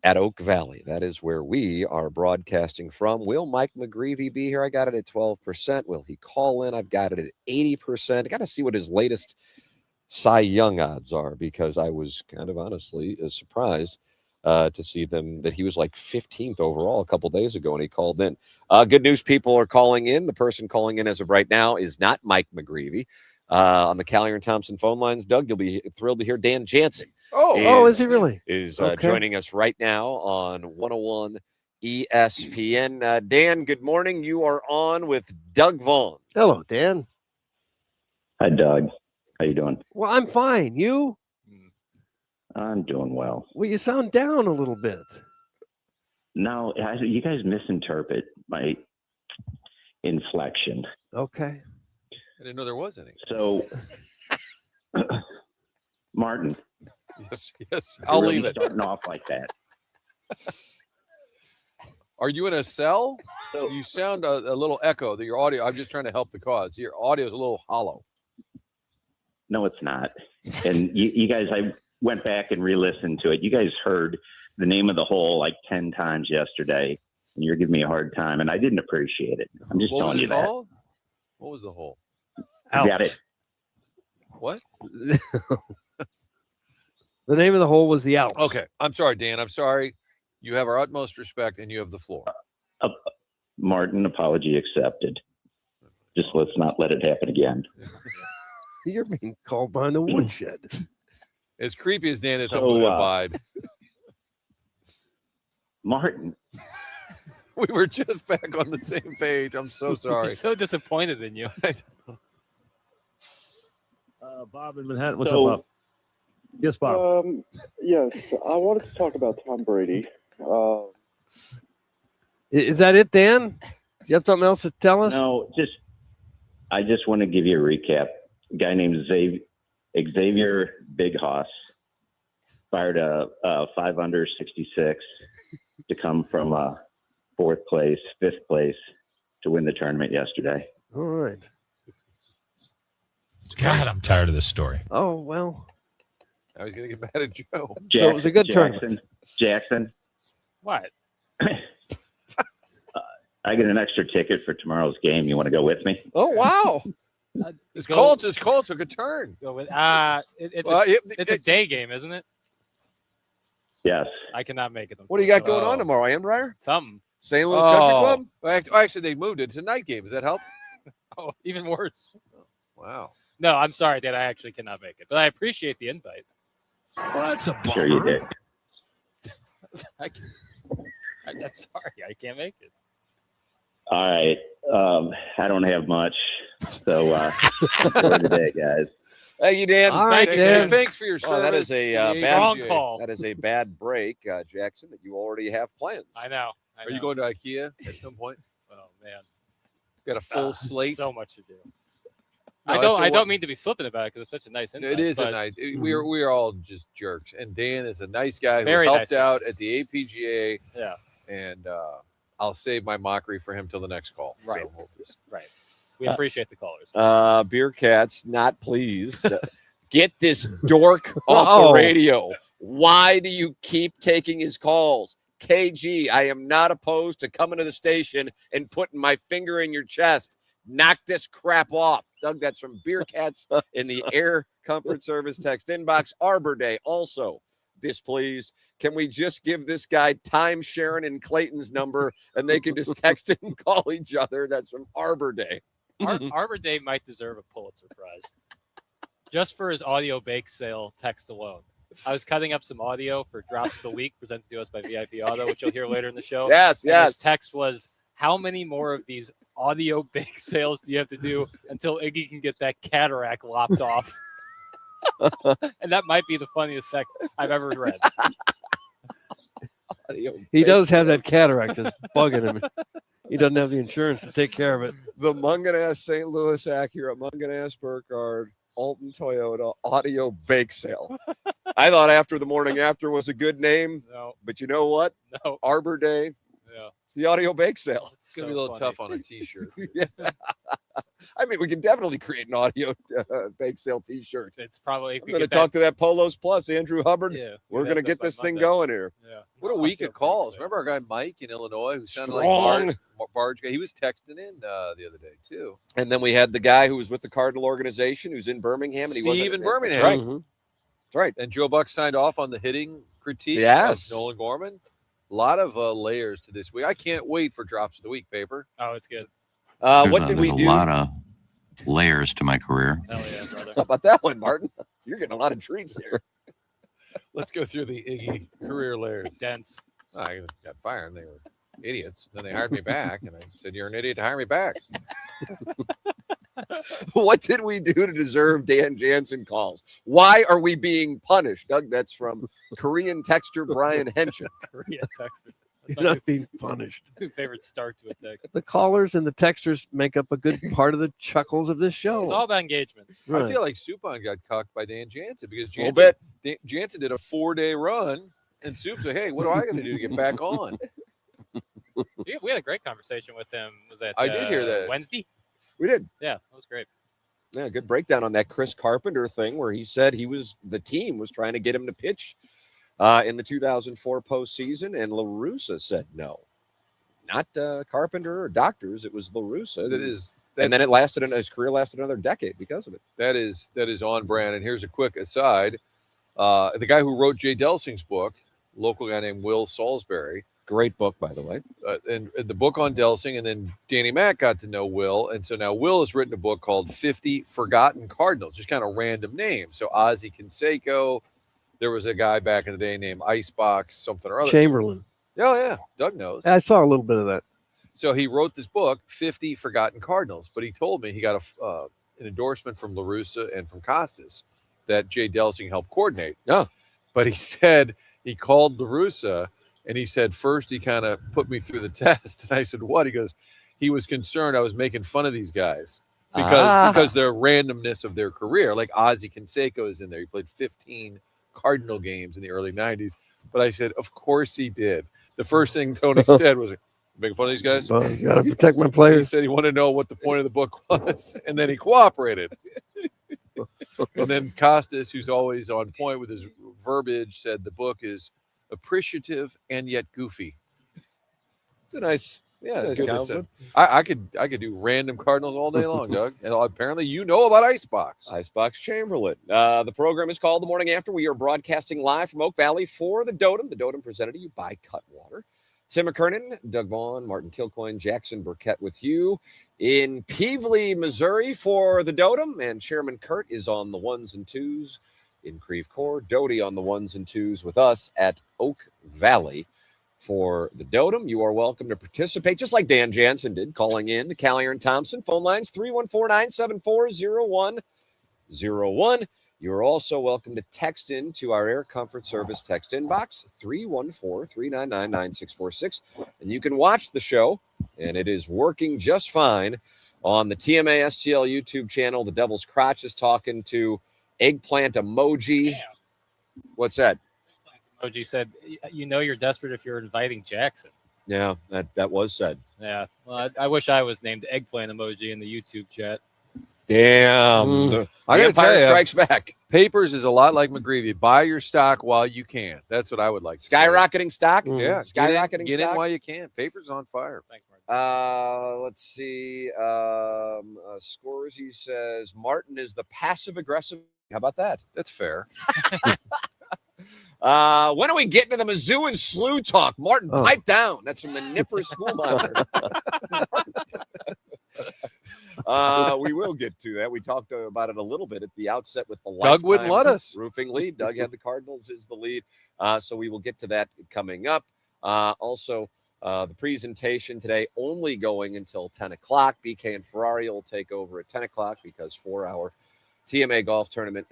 at Oak Valley. That is where we are broadcasting from. Will Mike McGrevy be here? I got it at 12%. Will he call in? I've got it at 80%. I got to see what his latest Cy Young odds are, because I was kind of honestly surprised to see them that he was like 15th overall a couple days ago, and he called in. Good news, people are calling in. The person calling in as of right now is not Mike McGrevy. On the Callier and Thompson phone lines, Doug, you'll be thrilled to hear Dan Jansen. Is he really? Is Okay. joining us right now on 101 ESPN. Dan, good morning. You are on with Doug Vaughn. Hello, Dan. Hi, Doug. How you doing? Well, I'm fine. You? I'm doing well. Well, you sound down a little bit. No, you guys misinterpret my inflection. Okay. I didn't know there was any. So, Martin. Yes, I'll really leave it. Starting off like that. Are you in a cell? So, You sound a little echo. That your audio. I'm just trying to help the cause. Your audio is a little hollow. no, it's not. And you guys, I went back and re-listened to it. You guys heard the name of the hole like 10 times yesterday, and you're giving me a hard time, and I didn't appreciate it. I'm just What was telling you it that. called? What was the hole? You got it. What? The name of the hole was the Alps. Okay. I'm sorry, Dan. I'm sorry. You have our utmost respect, and you have the floor. Martin, apology accepted. Just let's not let it happen again. You're being called behind the woodshed. As creepy as Dan is, I'm So, going to abide. Martin, We were just back on the same page. I'm so sorry. He's so disappointed in you. Bob in Manhattan. What's So- up, Bob? Yes, Bob. Yes, I wanted to talk about Tom Brady. Is that it, Dan? Do you have something else to tell us? no, I just want to give you a recap. A guy named Xavier Big Hoss fired a 5 under 66 to come from fourth place, fifth place to win the tournament yesterday. All right. God, I'm tired of this story. Oh, well. I was going to get mad at Joe. So it was a good tournament. Jackson, What? I get an extra ticket for tomorrow's game. You want to go with me? Oh, wow. His call took a turn. Go with it's a day game, isn't it? Yes. I cannot make it. What do you got going Oh. on tomorrow, Ambrier? Something. St. Louis Country Club? Well, actually, they moved it. It's a night game. Does that help? Oh, even worse. Wow. No, I'm sorry, Dad. I actually cannot make it, but I appreciate the invite. Well, that's a bummer. Sure you did. I'm sorry, I can't make it. All right. I don't have much. So enjoy the day, guys. Thank you, Dan. All right, Thank Dan. you. Thanks for your service. Oh, that is a Wrong bad call. That is a bad break, Jackson, that you already have plans. I know. Are you going to IKEA at some point? Oh man, Got a full slate. so much to do. No, I it's a don't mean to be flippant about it because it's such a nice invite. It is a but nice. We are all just jerks, and Dan is a nice guy who Very helped nice out at the APGA. Yeah. And I'll save my mockery for him till the next call. Right. So we'll just- Right. We appreciate the callers. Beer Cat's not pleased. Get this dork off Uh-oh. the radio. Why do you keep taking his calls? KG, I am not opposed to coming to the station and putting my finger in your chest. Knock this crap off. Doug, that's from Beer Cats in the Air Comfort Service text inbox. Arbor Day also displeased. Can we just give this guy Time Sharon and Clayton's number and they can just text and call each other? That's from Arbor Day. Arbor Day might deserve a Pulitzer Prize just for his audio bake sale text alone. I was cutting up some audio for Drops of the Week presented to us by VIP Auto, which you'll hear later in the show. Yes, And yes. his text was, how many more of these audio bake sales do you have to do until Iggy can get that cataract lopped off? And that might be the funniest text I've ever read. He does have that cataract that's bugging him. He doesn't have the insurance to take care of it. The Munganass St. Louis Acura, Munganass Burkhardt, Alton Toyota audio bake sale. I thought After the Morning After was a good name, No, but you know what? no. Arbor Day, Yeah. It's the audio bake sale. It's going to be a little tough on a T-shirt. Yeah. I mean, we can definitely create an audio bake sale T-shirt. It's probably. I'm going to talk to that Polos Plus, Andrew Hubbard. Yeah, we're going to get this thing going here. Yeah. What a week of calls. Remember our guy Mike in Illinois who sounded Strong. like Barge guy? He was texting in the other day, too. And then we had the guy who was with the Cardinal organization who's in Birmingham. And he wasn't Steve in Birmingham. That's right. Mm-hmm. That's right. And Joe Buck signed off on the hitting critique Yes. of Nolan Gorman. A lot of layers to this week. I can't wait for Drops of the Week, Paper. Oh, it's good. What did we do? A lot of layers to my career. Hell yeah, brother. How about that one, Martin? You're getting a lot of treats here. Let's go through the Iggy career layers. Dense. I got fired and they were idiots. Then they hired me back and I said, "You're an idiot to hire me back." What did we do to deserve Dan Jansen calls? Why are we being punished? Doug, that's from Korean texter Brian Henshin. Korean texter. You're not being punished. Two favorite start to a text. The callers and the texters make up a good part of the chuckles of this show. It's all about engagement. Right. I feel like Supon got cucked by Dan Jansen because A little bit. Jansen did a 4-day run and Soup said, "Hey, what do I got to do to get back on?" We had a great conversation with him. Was that I did hear that. Wednesday? We did. Yeah, that was great. Yeah, good breakdown on that Chris Carpenter thing where he said the team was trying to get him to pitch in the 2004 postseason, and La Russa said no. Not Carpenter or doctors. It was La Russa. And then his career lasted another decade because of it. That is on brand. And here's a quick aside. The guy who wrote Jay Delsing's book, local guy named Will Salisbury. Great book, by the way. And the book on Delsing, and then Danny Mack got to know Will. And so now Will has written a book called 50 Forgotten Cardinals, just kind of random names. So Ozzie Canseco. There was a guy back in the day named Icebox, something or other. Chamberlain. Oh, yeah. Doug knows. I saw a little bit of that. So he wrote this book, 50 Forgotten Cardinals. But he told me he got an endorsement from La Russa and from Costas that Jay Delsing helped coordinate. Yeah. But he said he called La Russa and he said, first he kind of put me through the test. And I said, what? He goes, he was concerned I was making fun of these guys because their randomness of their career. Like Ozzie Canseco is in there. He played 15 Cardinal games in the early 90s. But I said, of course he did. The first thing Tony said was, making fun of these guys? Well, you got to protect my He players. said he wanted to know what the point of the book was. And then he cooperated. And then Costas, who's always on point with his verbiage, said the book is appreciative and yet goofy. It's a nice, good compliment. listen. I could do random Cardinals all day long, Doug. And apparently you know about Icebox. Icebox Chamberlain. The program is called The Morning After. We are broadcasting live from Oak Valley for the Dotem. The Dotem presented to you by Cutwater. Tim McKernan, Doug Vaughn, Martin Kilcoyne, Jackson Burkett with you in Peevely, Missouri for the Dotem. And Chairman Kurt is on the ones and twos in Creve Coeur. Doty on the ones and twos with us at Oak Valley for the Dotem. You are welcome to participate, just like Dan Jansen did, calling in to Callier and Thompson. Phone lines 314-974-0101. You're also welcome to text in to our Air Comfort Service text inbox, 314-399-9646. And you can watch the show, and it is working just fine on the TMA STL YouTube channel. The Devil's Crotch is talking to Eggplant Emoji. Damn. What's that? Emoji said, you know you're desperate if you're inviting Jackson. Yeah, that was said. Yeah. Well, I wish I was named Eggplant Emoji in the YouTube chat. Damn. The I gotta Empire tell ya, Strikes Back. Papers is a lot like McGrevy. Buy your stock while you can. That's what I would like to say. Skyrocketing stock? Yeah. Skyrocketing Get stock? in while you can. Papers on fire. Thanks, Martin. Let's see. Scorsy says Martin is the passive aggressive. How about that? That's fair. When are we getting to the Mizzou and Slooh talk? Martin, pipe down. That's from the Nipper School Monitor. We will get to that. We talked about it a little bit at the outset with the Doug wouldn't Lifetime let us. roofing lead. Doug had the Cardinals as the lead. So we will get to that coming up. Also, the presentation today only going until 10 o'clock. BK and Ferrari will take over at 10 o'clock because for our TMA golf tournament,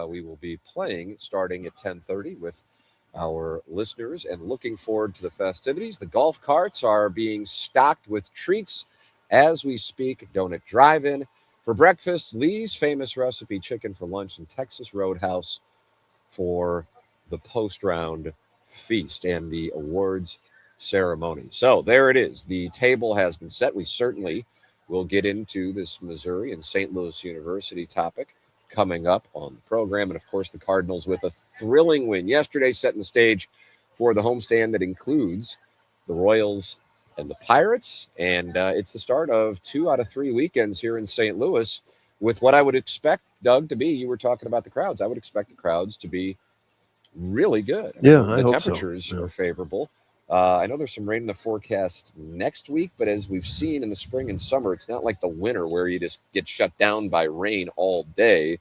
we will be playing starting at 10:30 with our listeners and looking forward to the festivities. The golf carts are being stocked with treats as we speak. Donut Drive-In for breakfast. Lee's famous recipe chicken for lunch, and Texas Roadhouse for the post-round feast. And the awards ceremony. So there it is. The table has been set. We certainly will get into this Missouri and St. Louis University topic coming up on the program. And of course, the Cardinals with a thrilling win yesterday, setting the stage for the homestand that includes the Royals and the Pirates. And it's the start of 2 out of 3 weekends here in St. Louis with what I would expect, Doug, to be. You were talking about the crowds. I would expect the crowds to be really good. I the hope so. temperatures Yeah. are favorable. I know there's some rain in the forecast next week, but as we've seen in the spring and summer, it's not like the winter where you just get shut down by rain all day.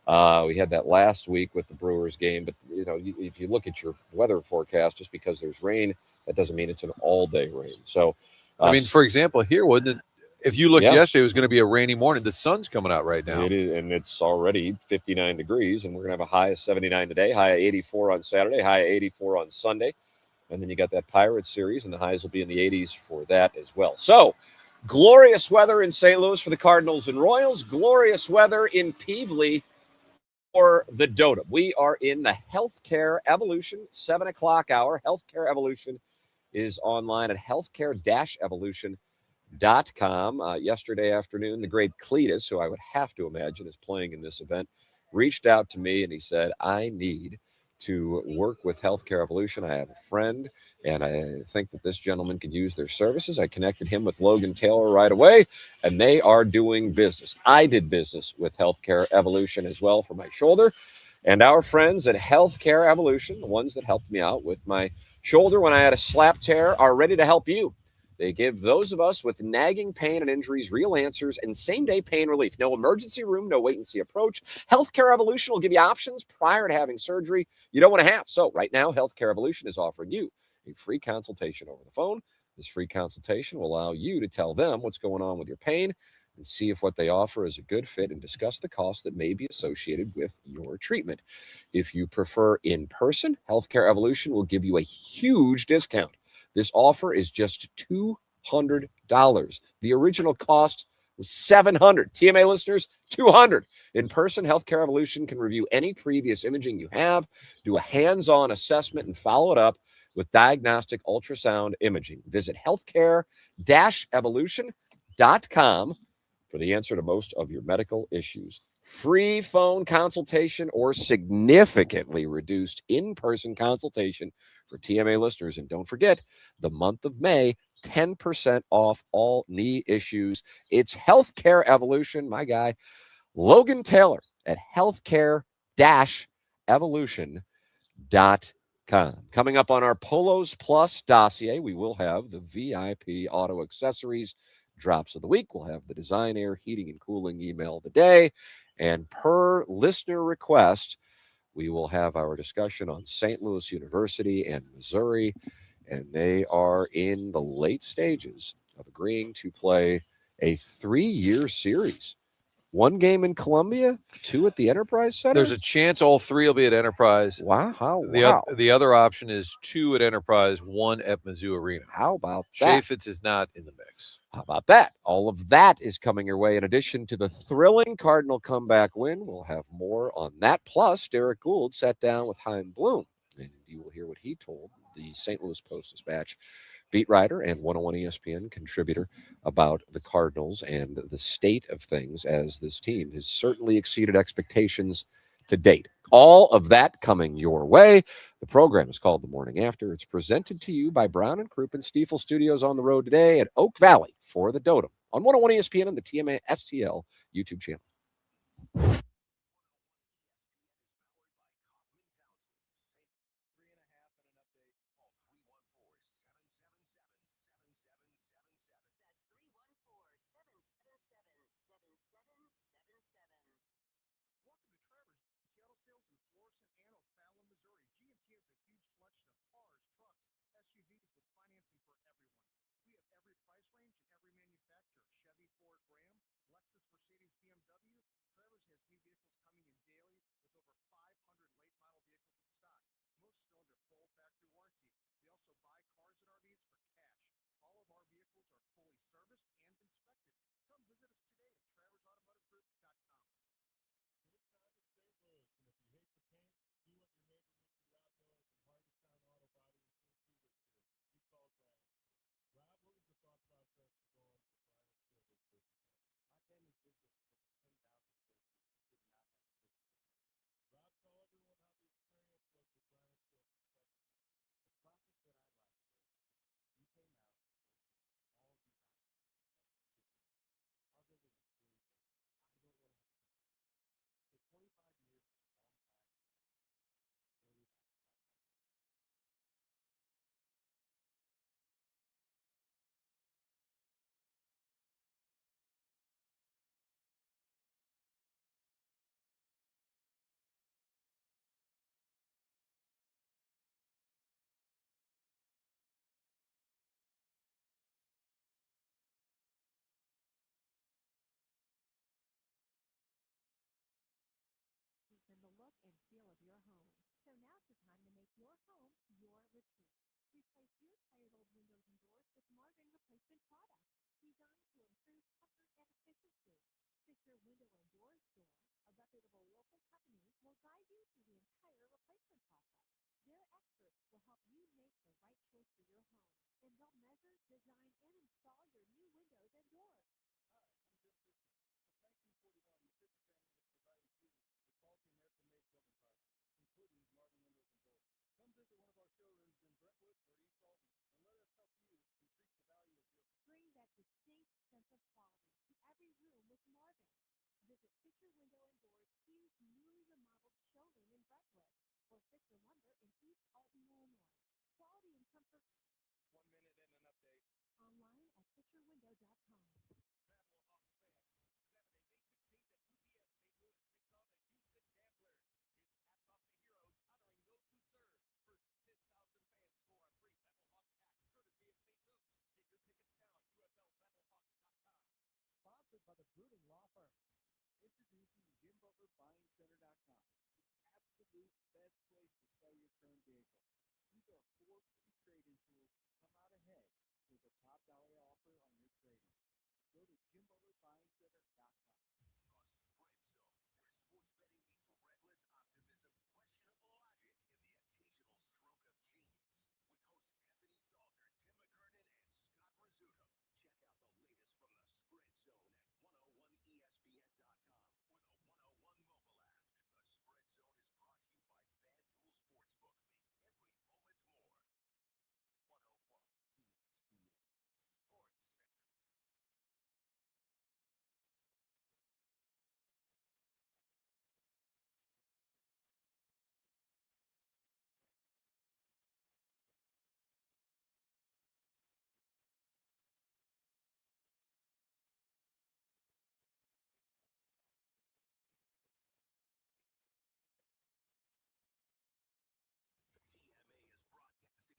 We had that last week with the Brewers game, but if you look at your weather forecast, just because there's rain, that doesn't mean it's an all-day rain. So, I mean, for example, here, wouldn't it? If you looked yesterday, it was going to be a rainy morning. The sun's coming out right now. It is, and it's already 59 degrees, and we're going to have a high of 79 today, high of 84 on Saturday, high of 84 on Sunday. And then you got that Pirates series, and the highs will be in the 80s for that as well. So, glorious weather in St. Louis for the Cardinals and Royals. Glorious weather in Peevely for the Dotem. We are in the Healthcare Evolution 7 o'clock hour. Healthcare Evolution is online at healthcare-evolution.com. Yesterday afternoon, the great Cletus, who I would have to imagine is playing in this event, reached out to me and he said, I need to work with Healthcare Evolution. I have a friend, and I think that this gentleman could use their services. I connected him with Logan Taylor right away, and they are doing business. I did business with Healthcare Evolution as well for my shoulder, and our friends at Healthcare Evolution, the ones that helped me out with my shoulder when I had a slap tear, are ready to help you. They give those of us with nagging pain and injuries real answers and same-day pain relief. No emergency room, no wait-and-see approach. Healthcare Evolution will give you options prior to having surgery you don't want to have. So right now, Healthcare Evolution is offering you a free consultation over the phone. This free consultation will allow you to tell them what's going on with your pain and see if what they offer is a good fit and discuss the costs that may be associated with your treatment. If you prefer in-person, Healthcare Evolution will give you a huge discount. This offer is just $200. The original cost was $700. TMA listeners, $200. In person, Healthcare Evolution can review any previous imaging you have, do a hands-on assessment, and follow it up with diagnostic ultrasound imaging. Visit healthcare-evolution.com for the answer to most of your medical issues. Free phone consultation or significantly reduced in-person consultation for TMA listeners. And don't forget, the month of May, 10% off all knee issues. It's Healthcare Evolution. My guy, Logan Taylor at healthcare-evolution.com. Coming up on our Polos Plus dossier, we will have the VIP auto accessories drops of the week. We'll have the Design Air Heating and Cooling email of the day. And per listener request, we will have our discussion on St. Louis University and Missouri. And they are in the late stages of agreeing to play a 3-year series. 1 game in Columbia, 2 at the Enterprise Center. There's a chance all 3 will be at Enterprise. Wow. The other option is 2 at Enterprise, 1 at Mizzou Arena. How about that? Chaffetz is not in the mix. How about that? All of that is coming your way. In addition to the thrilling Cardinal comeback win, we'll have more on that. Plus, Derek Gould sat down with Chaim Bloom, and you will hear what he told the St. Louis Post-Dispatch beat writer and 101 ESPN contributor about the Cardinals and the state of things, as this team has certainly exceeded expectations to date. All of that coming your way. The program is called The Morning After. It's presented to you by Brown and Crouppen Stiefel Studios on the road today at Oak Valley for the Dotem on 101 ESPN and the TMA STL YouTube channel.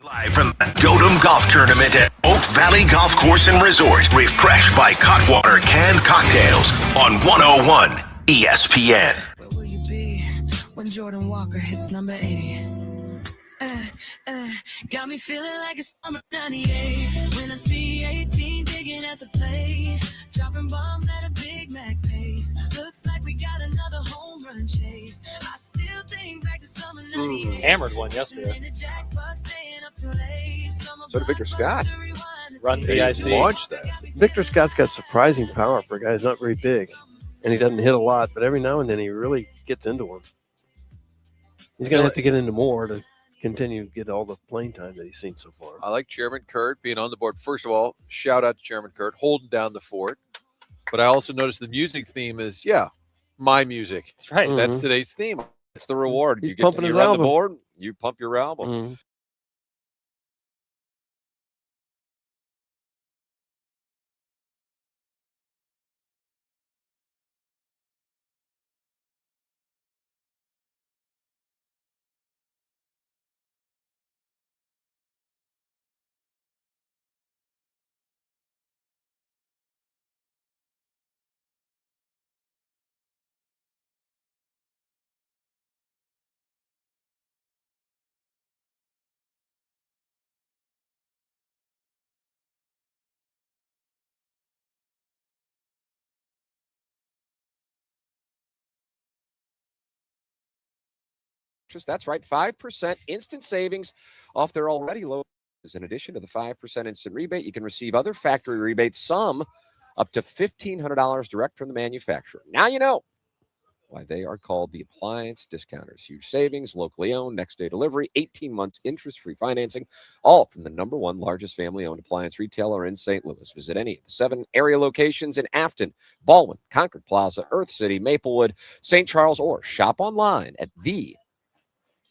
Live from the Dotem Golf Tournament at Oak Valley Golf Course and Resort. Refreshed by Cutwater Canned Cocktails on 101 ESPN. Where will you be when Jordan Walker hits number 80? Got me feeling like it's summer 98. When I see 18 digging at the plate, dropping bombs at a Big Mac pace. Looks like we got another home run chase. I still think back to summer 98. Hammered one yesterday. So did Victor Scott. Run VIC. Launched that. Victor Scott's got surprising power for a guy who's not very big, and he doesn't hit a lot, but every now and then he really gets into them. He's going to have to get into more to continue to get all the playing time that he's seen so far. I like Chairman Kurt being on the board. First of all, shout out to Chairman Kurt holding down the fort. But I also noticed the music theme is, my music. That's right. That's today's theme. It's the reward. He's You get pumping to his run the album. board, you pump your album. Mhm. That's right, 5% instant savings off their already low. In addition to the 5% instant rebate, you can receive other factory rebates, some up to $1,500 direct from the manufacturer. Now you know why they are called the appliance discounters. Huge savings, locally owned, next day delivery, 18 months interest-free financing, all from the #1 largest family-owned appliance retailer in St. Louis. Visit any of the 7 area locations in Afton, Baldwin, Concord Plaza, Earth City, Maplewood, St. Charles, or shop online at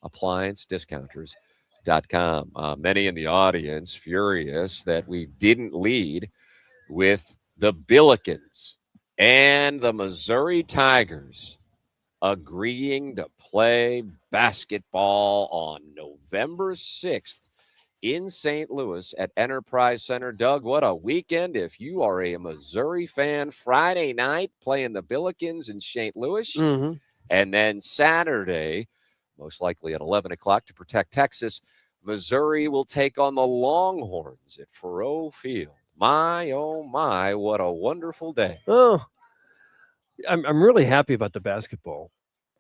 appliancediscounters.com. Many in the audience furious that we didn't lead with the Billikens and the Missouri Tigers agreeing to play basketball on November 6th in St. Louis at Enterprise Center. Doug, what a weekend if you are a Missouri fan. Friday night playing the Billikens in St. Louis. Mhm. And then Saturday, most likely at 11 o'clock to protect Texas. Missouri will take on the Longhorns at Faurot Field. My, oh my, what a wonderful day. Oh, I'm really happy about the basketball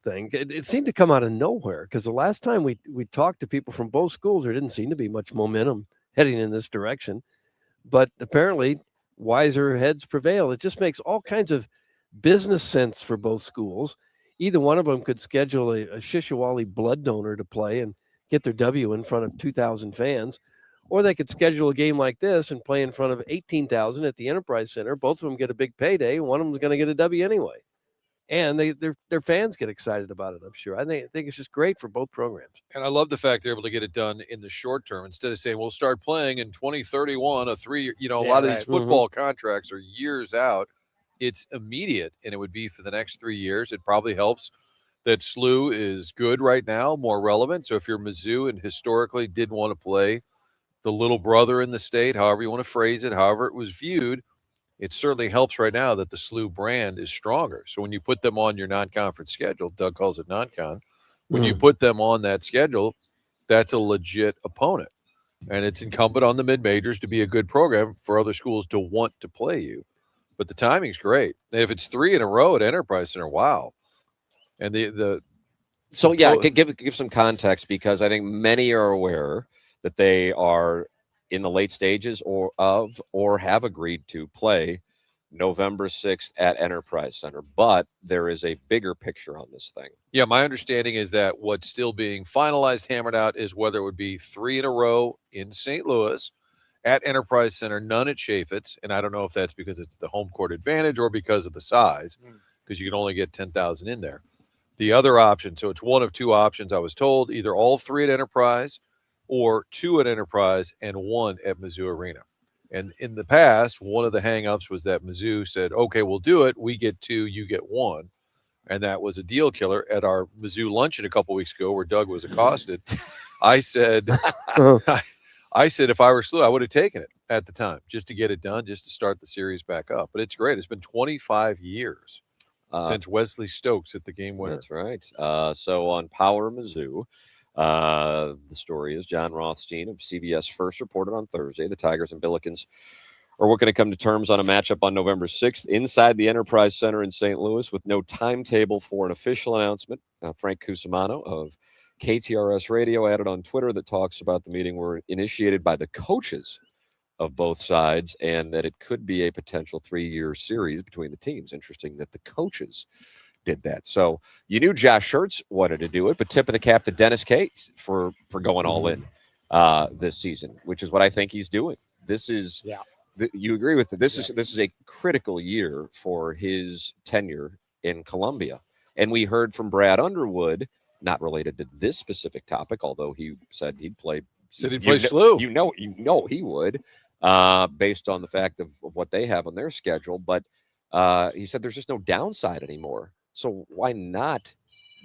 thing. It seemed to come out of nowhere because the last time we talked to people from both schools, there didn't seem to be much momentum heading in this direction. But apparently, wiser heads prevail. It just makes all kinds of business sense for both schools. Either one of them could schedule a Shishawali blood donor to play and get their W in front of 2,000 fans, or they could schedule a game like this and play in front of 18,000 at the Enterprise Center. Both of them get a big payday. One of them is going to get a W anyway. And their fans get excited about it, I'm sure. I think it's just great for both programs. And I love the fact they're able to get it done in the short term instead of saying we'll start playing in 2031, a 3-year, a lot of these football contracts are years out. It's immediate, and it would be for the next 3 years. It probably helps that Slooh is good right now, more relevant. So if you're Mizzou and historically did want to play the little brother in the state, however you want to phrase it, however it was viewed, it certainly helps right now that the Slooh brand is stronger. So when you put them on your non-conference schedule, Doug calls it non-con, when you put them on that schedule, that's a legit opponent. And it's incumbent on the mid-majors to be a good program for other schools to want to play you. But the timing's great. And if it's 3 in a row at Enterprise Center, wow. And So yeah, give some context, because I think many are aware that they are in the late stages or have agreed to play November 6th at Enterprise Center. But there is a bigger picture on this thing. Yeah, my understanding is that what's still being finalized, hammered out, is whether it would be 3 in a row in St. Louis at Enterprise Center, none at Chaffetz. And I don't know if that's because it's the home court advantage or because of the size, because you can only get 10,000 in there. The other option, so it's one of two options, I was told, either all 3 at Enterprise or 2 at Enterprise and 1 at Mizzou Arena. And in the past, one of the hangups was that Mizzou said, okay, we'll do it. We get 2, you get 1. And that was a deal killer. At our Mizzou luncheon a couple weeks ago where Doug was accosted, I said, I said if I were Slooh, I would have taken it at the time just to get it done, just to start the series back up. But it's great. It's been 25 years since Wesley Stokes hit the game winner. That's right. So on Power Mizzou, the story is John Rothstein of CBS First reported on Thursday the Tigers and Billikens are working to come to terms on a matchup on November 6th inside the Enterprise Center in St. Louis with no timetable for an official announcement. Frank Cusimano of KTRS Radio added on Twitter that talks about the meeting were initiated by the coaches of both sides and that it could be a potential 3-year series between the teams. Interesting that the coaches did that. So you knew Josh Schertz wanted to do it, but tip of the cap to Dennis Cates for going all in this season, which is what I think he's doing. This is you agree with it. This is a critical year for his tenure in Columbia. And we heard from Brad Underwood, not related to this specific topic, although he said he'd play. Said he'd play Slooh. You know he would, based on the fact of what they have on their schedule. But he said there's just no downside anymore. So why not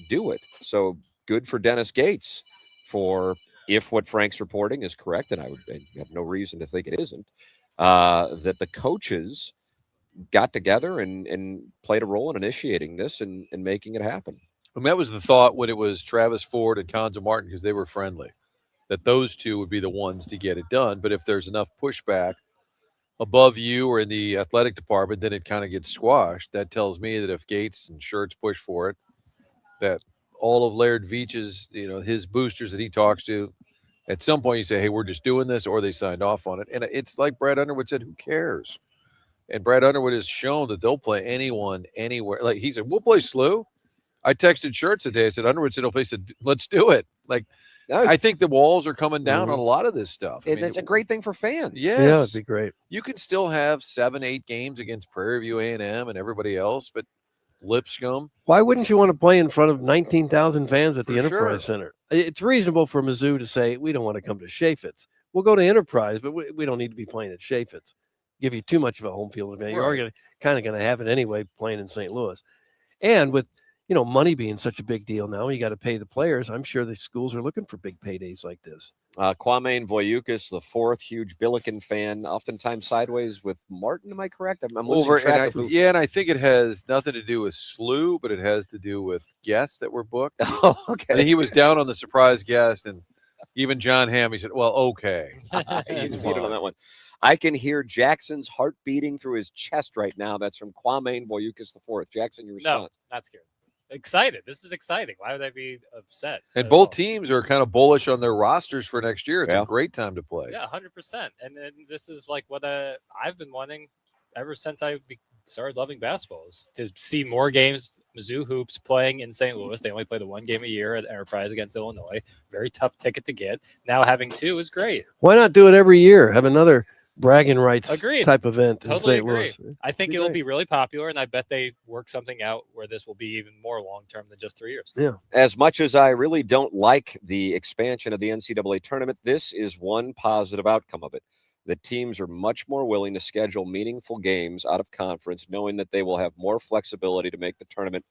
do it? So good for Dennis Gates for, if what Frank's reporting is correct, and I have no reason to think it isn't, that the coaches got together and played a role in initiating this and making it happen. I mean, that was the thought when it was Travis Ford and Konza Martin, because they were friendly, that those two would be the ones to get it done. But if there's enough pushback above you or in the athletic department, then it kind of gets squashed. That tells me that if Gates and Schertz push for it, that all of Laird Veach's, his boosters that he talks to, at some point you say, hey, we're just doing this, or they signed off on it. And it's like Brad Underwood said, who cares? And Brad Underwood has shown that they'll play anyone, anywhere. Like he said, we'll play Slooh. I texted Schertz today. I said, Underwood said, he said, let's do it. Like, I think the walls are coming down on a lot of this stuff. And that's a great thing for fans. Yes. Yeah, it'd be great. You can still have 7-8 games against Prairie View A&M and everybody else, but Lipscomb. Why wouldn't you want to play in front of 19,000 fans at the For Enterprise sure. Center? It's reasonable for Mizzou to say, we don't want to come to Chaffetz. We'll go to Enterprise, but we don't need to be playing at Chaffetz. Give you too much of a home field advantage. You are Right. kind of going to have it anyway playing in St. Louis. And with money being such a big deal now, you got to pay the players. I'm sure the schools are looking for big paydays like this. Kwame Voyukis, the fourth, huge Billiken fan, oftentimes sideways with Martin. Am I correct? I'm losing track of who. Yeah, and I think it has nothing to do with Slooh, but it has to do with guests that were booked. Oh, okay. I think he was down on the surprise guest, and even John Hamm, he said, well, okay. He's beat him on that one. I can hear Jackson's heart beating through his chest right now. That's from Kwame Voyukis the fourth. Jackson, your response? No, not scared. Excited. This is exciting. Why would I be upset? And both teams are kind of bullish on their rosters for next year. It's Yeah. a great time to play. Yeah, 100%. And this is like what I've been wanting ever since I started loving basketball, is to see more games. Mizzou hoops playing in St. Louis. They only play the one game a year at Enterprise against Illinois. Very tough ticket to get. Now having two is great. Why not do it every year? Have another bragging rights Agreed. type event in Totally St. agree. Louis. I think Be it will great. be really popular, and I bet they work something out where this will be even more long-term than just 3 years. Yeah. As much as I really don't like the expansion of the NCAA tournament, this is one positive outcome of it. The teams are much more willing to schedule meaningful games out of conference, knowing that they will have more flexibility to make the tournament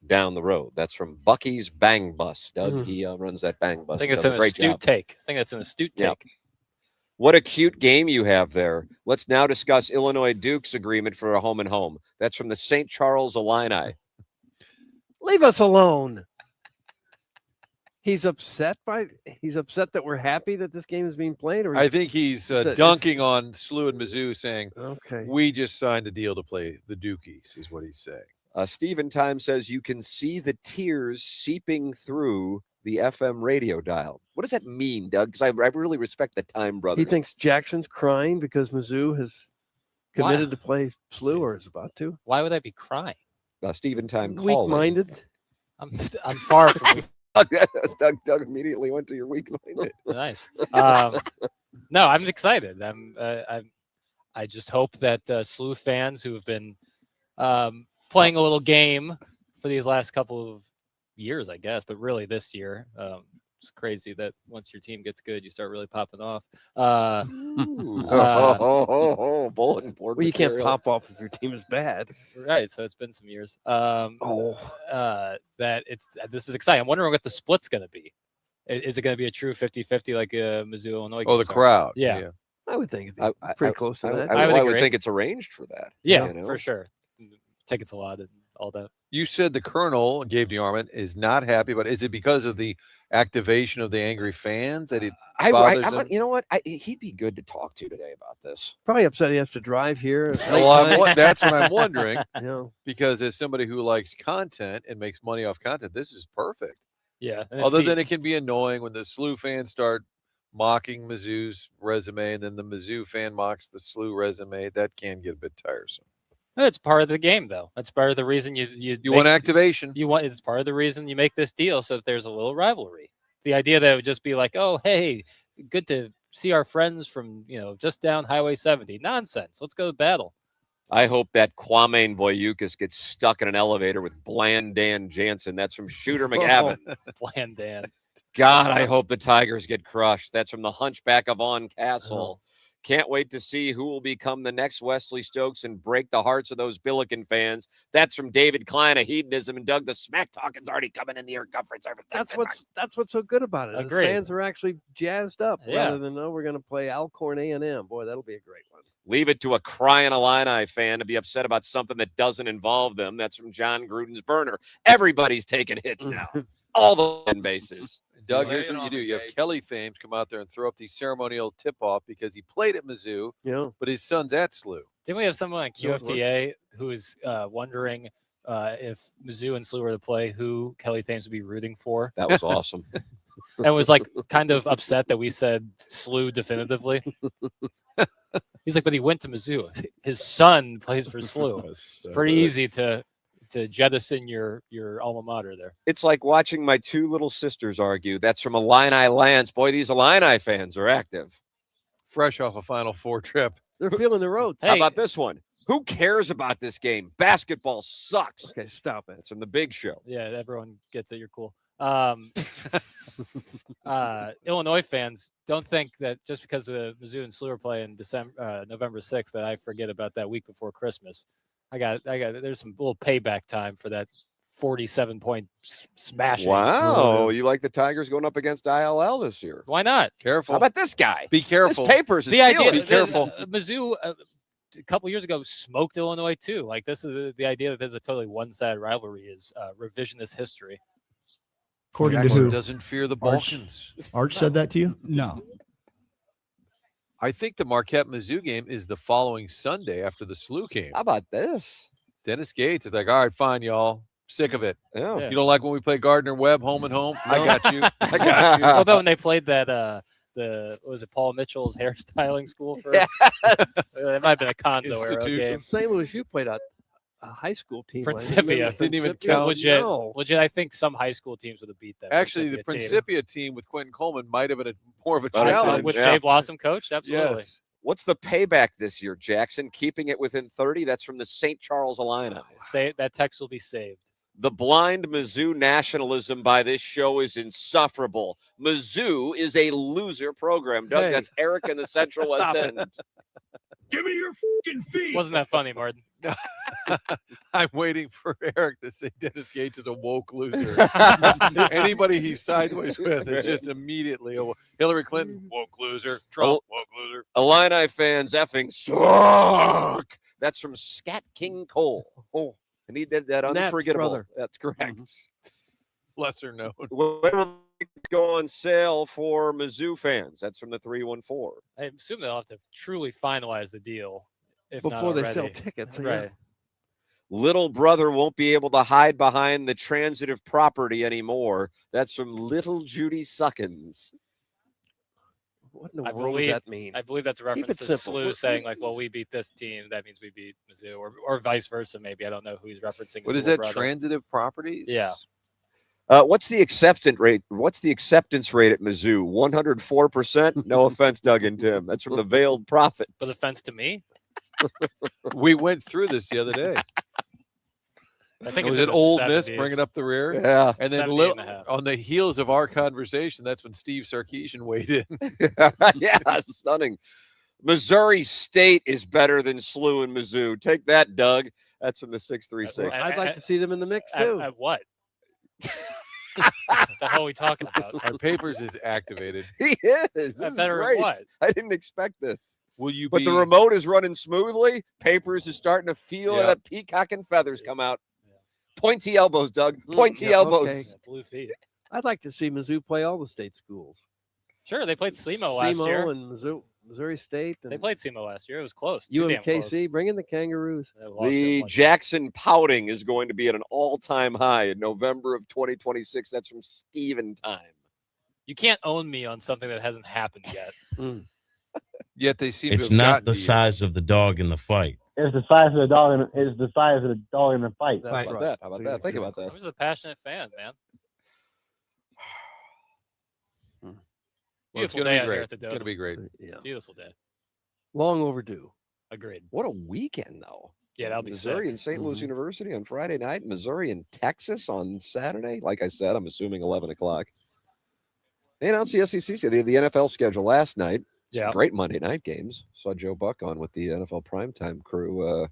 down the road. That's from Bucky's Bang Bus. Doug, he runs that Bang Bus. I think He it's does an a great astute job. take. I think that's an astute Yeah. take. What a cute game you have there. Let's now discuss Illinois Duke's agreement for a home and home. That's from the St. Charles Illini. Leave us alone. He's upset that we're happy that this game is being played. Or I think he's dunking on Slooh and Mizzou, saying, okay, we just signed a deal to play the Dukies, is what he's saying. Stephen Time says you can see the tears seeping through the FM radio dial. What does that mean, Doug? Because I really respect the Time brothers. he thinks Jackson's crying because Mizzou has committed to play Slooh or is about to. Why would I be crying? Stephen Time calling. Weak-minded. I'm far from Doug immediately went to your weak-minded. Nice. No, I'm excited. I just hope that Slooh fans who have been playing a little game for these last couple of years, I guess, but really this year, it's crazy that once your team gets good, you start really popping off. Bulletin board. Well, you can't material. pop off if your team is bad. Right, so it's been some years. That this is exciting. I'm wondering what the split's going to be. Is it going to be a true 50-50 like Mizzou Illinois? Oh, the games are? crowd. Yeah. I would think it'd be pretty close to that. I would think it's arranged for that. Yeah, you know? for sure. Tickets a lot and all that. You said the Colonel, Gabe DeArman, is not happy, but is it because of the activation of the angry fans that it bothers him? You know what? He'd be good to talk to today about this. Probably upset he has to drive here. Well, that's what I'm wondering. Yeah. Because as somebody who likes content and makes money off content, this is perfect. Yeah. Other than it can be annoying when the Slooh fans start mocking Mizzou's resume, and then the Mizzou fan mocks the Slooh resume. That can get a bit tiresome. It's part of the game, though. That's part of the reason you want activation. It's part of the reason you make this deal so that there's a little rivalry. The idea that it would just be like, oh, hey, good to see our friends from just down Highway 70. Nonsense. Let's go to battle. I hope that Kwame Voyukis gets stuck in an elevator with Bland Dan Jansen. That's from Shooter McGavin. Bland Dan. God, I hope the Tigers get crushed. That's from the Hunchback of On Castle. Can't wait to see who will become the next Wesley Stokes and break the hearts of those Billiken fans. That's from David Klein of Hedonism. And Doug, the smack talking's already coming in the air conference. That's what's so good about it. The Agreed. fans are actually jazzed up Yeah. rather than we're going to play Alcorn A&M. Boy, that'll be a great one. Leave it to a crying Illini fan to be upset about something that doesn't involve them. That's from John Gruden's burner. Everybody's taking hits now. All the fan bases. Doug, here's what you do. You have Kelly Thames come out there and throw up the ceremonial tip-off because he played at Mizzou, but his son's at Slooh. Didn't we have someone on QFTA who is wondering if Mizzou and Slooh were to play, who Kelly Thames would be rooting for? That was awesome. And was like kind of upset that we said Slooh definitively. He's like, but he went to Mizzou. His son plays for Slooh. It's pretty easy to jettison your alma mater there. It's like watching my two little sisters argue. That's from Illini Lance. Boy, these Illini fans are active. Fresh off a Final Four trip. They're feeling the road. How about this one? Who cares about this game? Basketball sucks. Okay, stop it. It's from the Big Show. Yeah, everyone gets it. You're cool. Illinois fans, don't think that just because Mizzou and Slooh are playing November 6th that I forget about that week before Christmas. I got there's some little payback time for that 47-point smashing. Wow, you like the Tigers going up against ILL this year? Why not? Careful. How about this guy? Be careful. This Papers is The idea, stealing. Be careful. Mizzou a couple years ago smoked Illinois too. Like this is the idea that there's a totally one-sided rivalry is revisionist history. According to Jackson who? doesn't fear the Arch? Balkans. Arch said that to you? No. I think the Marquette Mizzou game is the following Sunday after the Slooh game. How about this? Dennis Gates is like, all right, fine, y'all. Sick of it. Yeah. You don't like when we play Gardner Webb home and home? I No. got you. I got you. What about when they played that what was it, Paul Mitchell's hairstyling school for Yes. it might have been a Conzo era Institute. game. St. Louis, you played a high school team. Principia Didn't even Principia? count. Legit, No. legit. I think some high school teams would have beat them. Actually, the Principia team. Principia team with Quentin Coleman might have been more of a Better challenge. with Yeah. Jay Blossom coached, absolutely. Yes. What's the payback this year, Jackson? Keeping it within 30? That's from the St. Charles Illini. Say that text will be saved. The blind Mizzou nationalism by this show is insufferable. Mizzou is a loser program. Doug, Hey. that's Eric in the Central West Stop it. End. Give me your fucking feet. Wasn't that funny, Martin? I'm waiting for Eric to say Dennis Gates is a woke loser. Anybody he's sideways with is just immediately a Hillary Clinton, woke loser. Trump, woke loser. Illini fans effing suck. That's from Scat King Cole. Oh, and he did that Nat's unforgettable. brother. That's correct. Lesser known. When will it go on sale for Mizzou fans? That's from the 314. I assume they'll have to truly finalize the deal if not Before they sell already. tickets. Right. Little brother won't be able to hide behind the transitive property anymore. That's from Little Judy Suckins. What in the I world believe, does that mean? I believe that's a Keep reference it to simple. Slooh saying like, well, we beat this team. That means we beat Mizzou or vice versa. Maybe. I don't know who he's referencing. What his is little that? brother. Transitive properties? Yeah. What's the acceptance rate? What's the acceptance rate at Mizzou? 104%. No offense, Doug and Tim. That's from the Veiled Prophet. With offense to me, We went through this the other day. I think Was it's it in the Old Miss 70s. bringing up the rear? Yeah. And then 70 and a half. on the heels of our conversation, that's when Steve Sarkisian weighed in. Yeah, stunning. Missouri State is better than Slooh and Mizzou. Take that, Doug. That's from the 636. I'd like to see them in the mix too. At what? What the hell are we talking about? Our papers is activated. He is. This I is better great. what? I didn't expect this. Will you But be the remote is running smoothly. Papers is starting to feel Yeah. that peacock and feathers come out. Pointy elbows, Doug. Pointy yeah, elbows. okay. Blue feet. I'd like to see Mizzou play all the state schools. Sure, they played SEMO last SEMO year. and Missouri State. And They played SEMO last year. It was close. Too damn close. UMKC. Bring in the Kangaroos. They lost The it once. Jackson pouting is going to be at an all-time high in November of 2026. That's from Steven Time. You can't own me on something that hasn't happened yet. yet they seem to It's have not gotten the to you. size of the dog in the fight. It's the size of the dog. It's the size of the dog in the fight. That's How about right. that? How about That's that? Think about I that. was a passionate fan, man. Well, it's Beautiful gonna day be out here great. at the It's gonna Dotem. be great. Yeah. Beautiful day. Long overdue. Agreed. What a weekend, though. Yeah, that'll be Missouri sick. and St. Louis Mhm. University on Friday night, Missouri and Texas on Saturday. Like I said, I'm assuming 11 o'clock. They announced the SEC, the NFL schedule last night. Some Yeah. great Monday night games. Saw Joe Buck on with the NFL primetime crew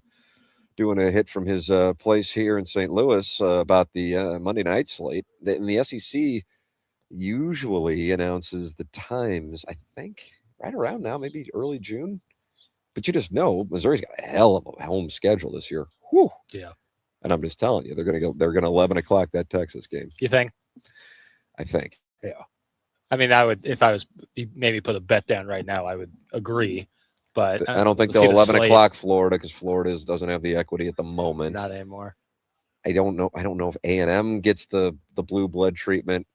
doing a hit from his place here in St. Louis about the Monday night slate. And the SEC usually announces the times, I think, right around now, maybe early June. But you just know Missouri's got a hell of a home schedule this year. Whew. Yeah. And I'm just telling you, they're gonna 11 o'clock that Texas game. You think? I think. Yeah. I mean, I would, if I was maybe put a bet down right now, I would agree. But I don't think we'll see they'll the 11 slate. o'clock Florida because Florida doesn't have the equity at the moment. Not anymore. I don't know if A&M gets the blue blood treatment.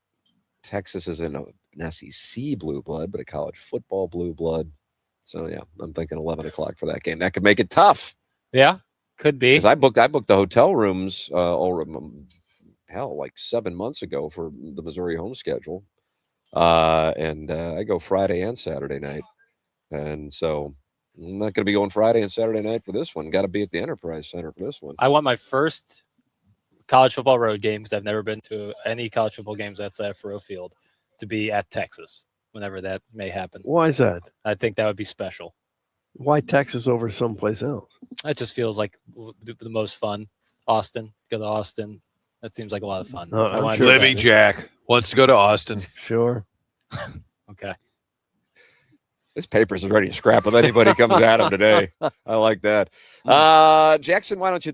Texas is in an SEC blue blood, but a college football blue blood. So yeah, I'm thinking 11 o'clock for that game. That could make it tough. Yeah, could be. Because I booked the hotel rooms like 7 months ago for the Missouri home schedule. And I go Friday and Saturday night. And so I'm not going to be going Friday and Saturday night for this one. Got to be at the Enterprise Center for this one. I want my first college football road game because I've never been to any college football games outside of Fairfield Field to be at Texas whenever that may happen. Why is that? I think that would be special. Why Texas over someplace else? It just feels like the most fun. Austin, go to Austin. That seems like a lot of fun. I'm I wanna sure do Living that. Jack wants to go to Austin. Sure. Okay. This paper's ready to scrap with anybody comes at him today. I like that. Jackson, why don't you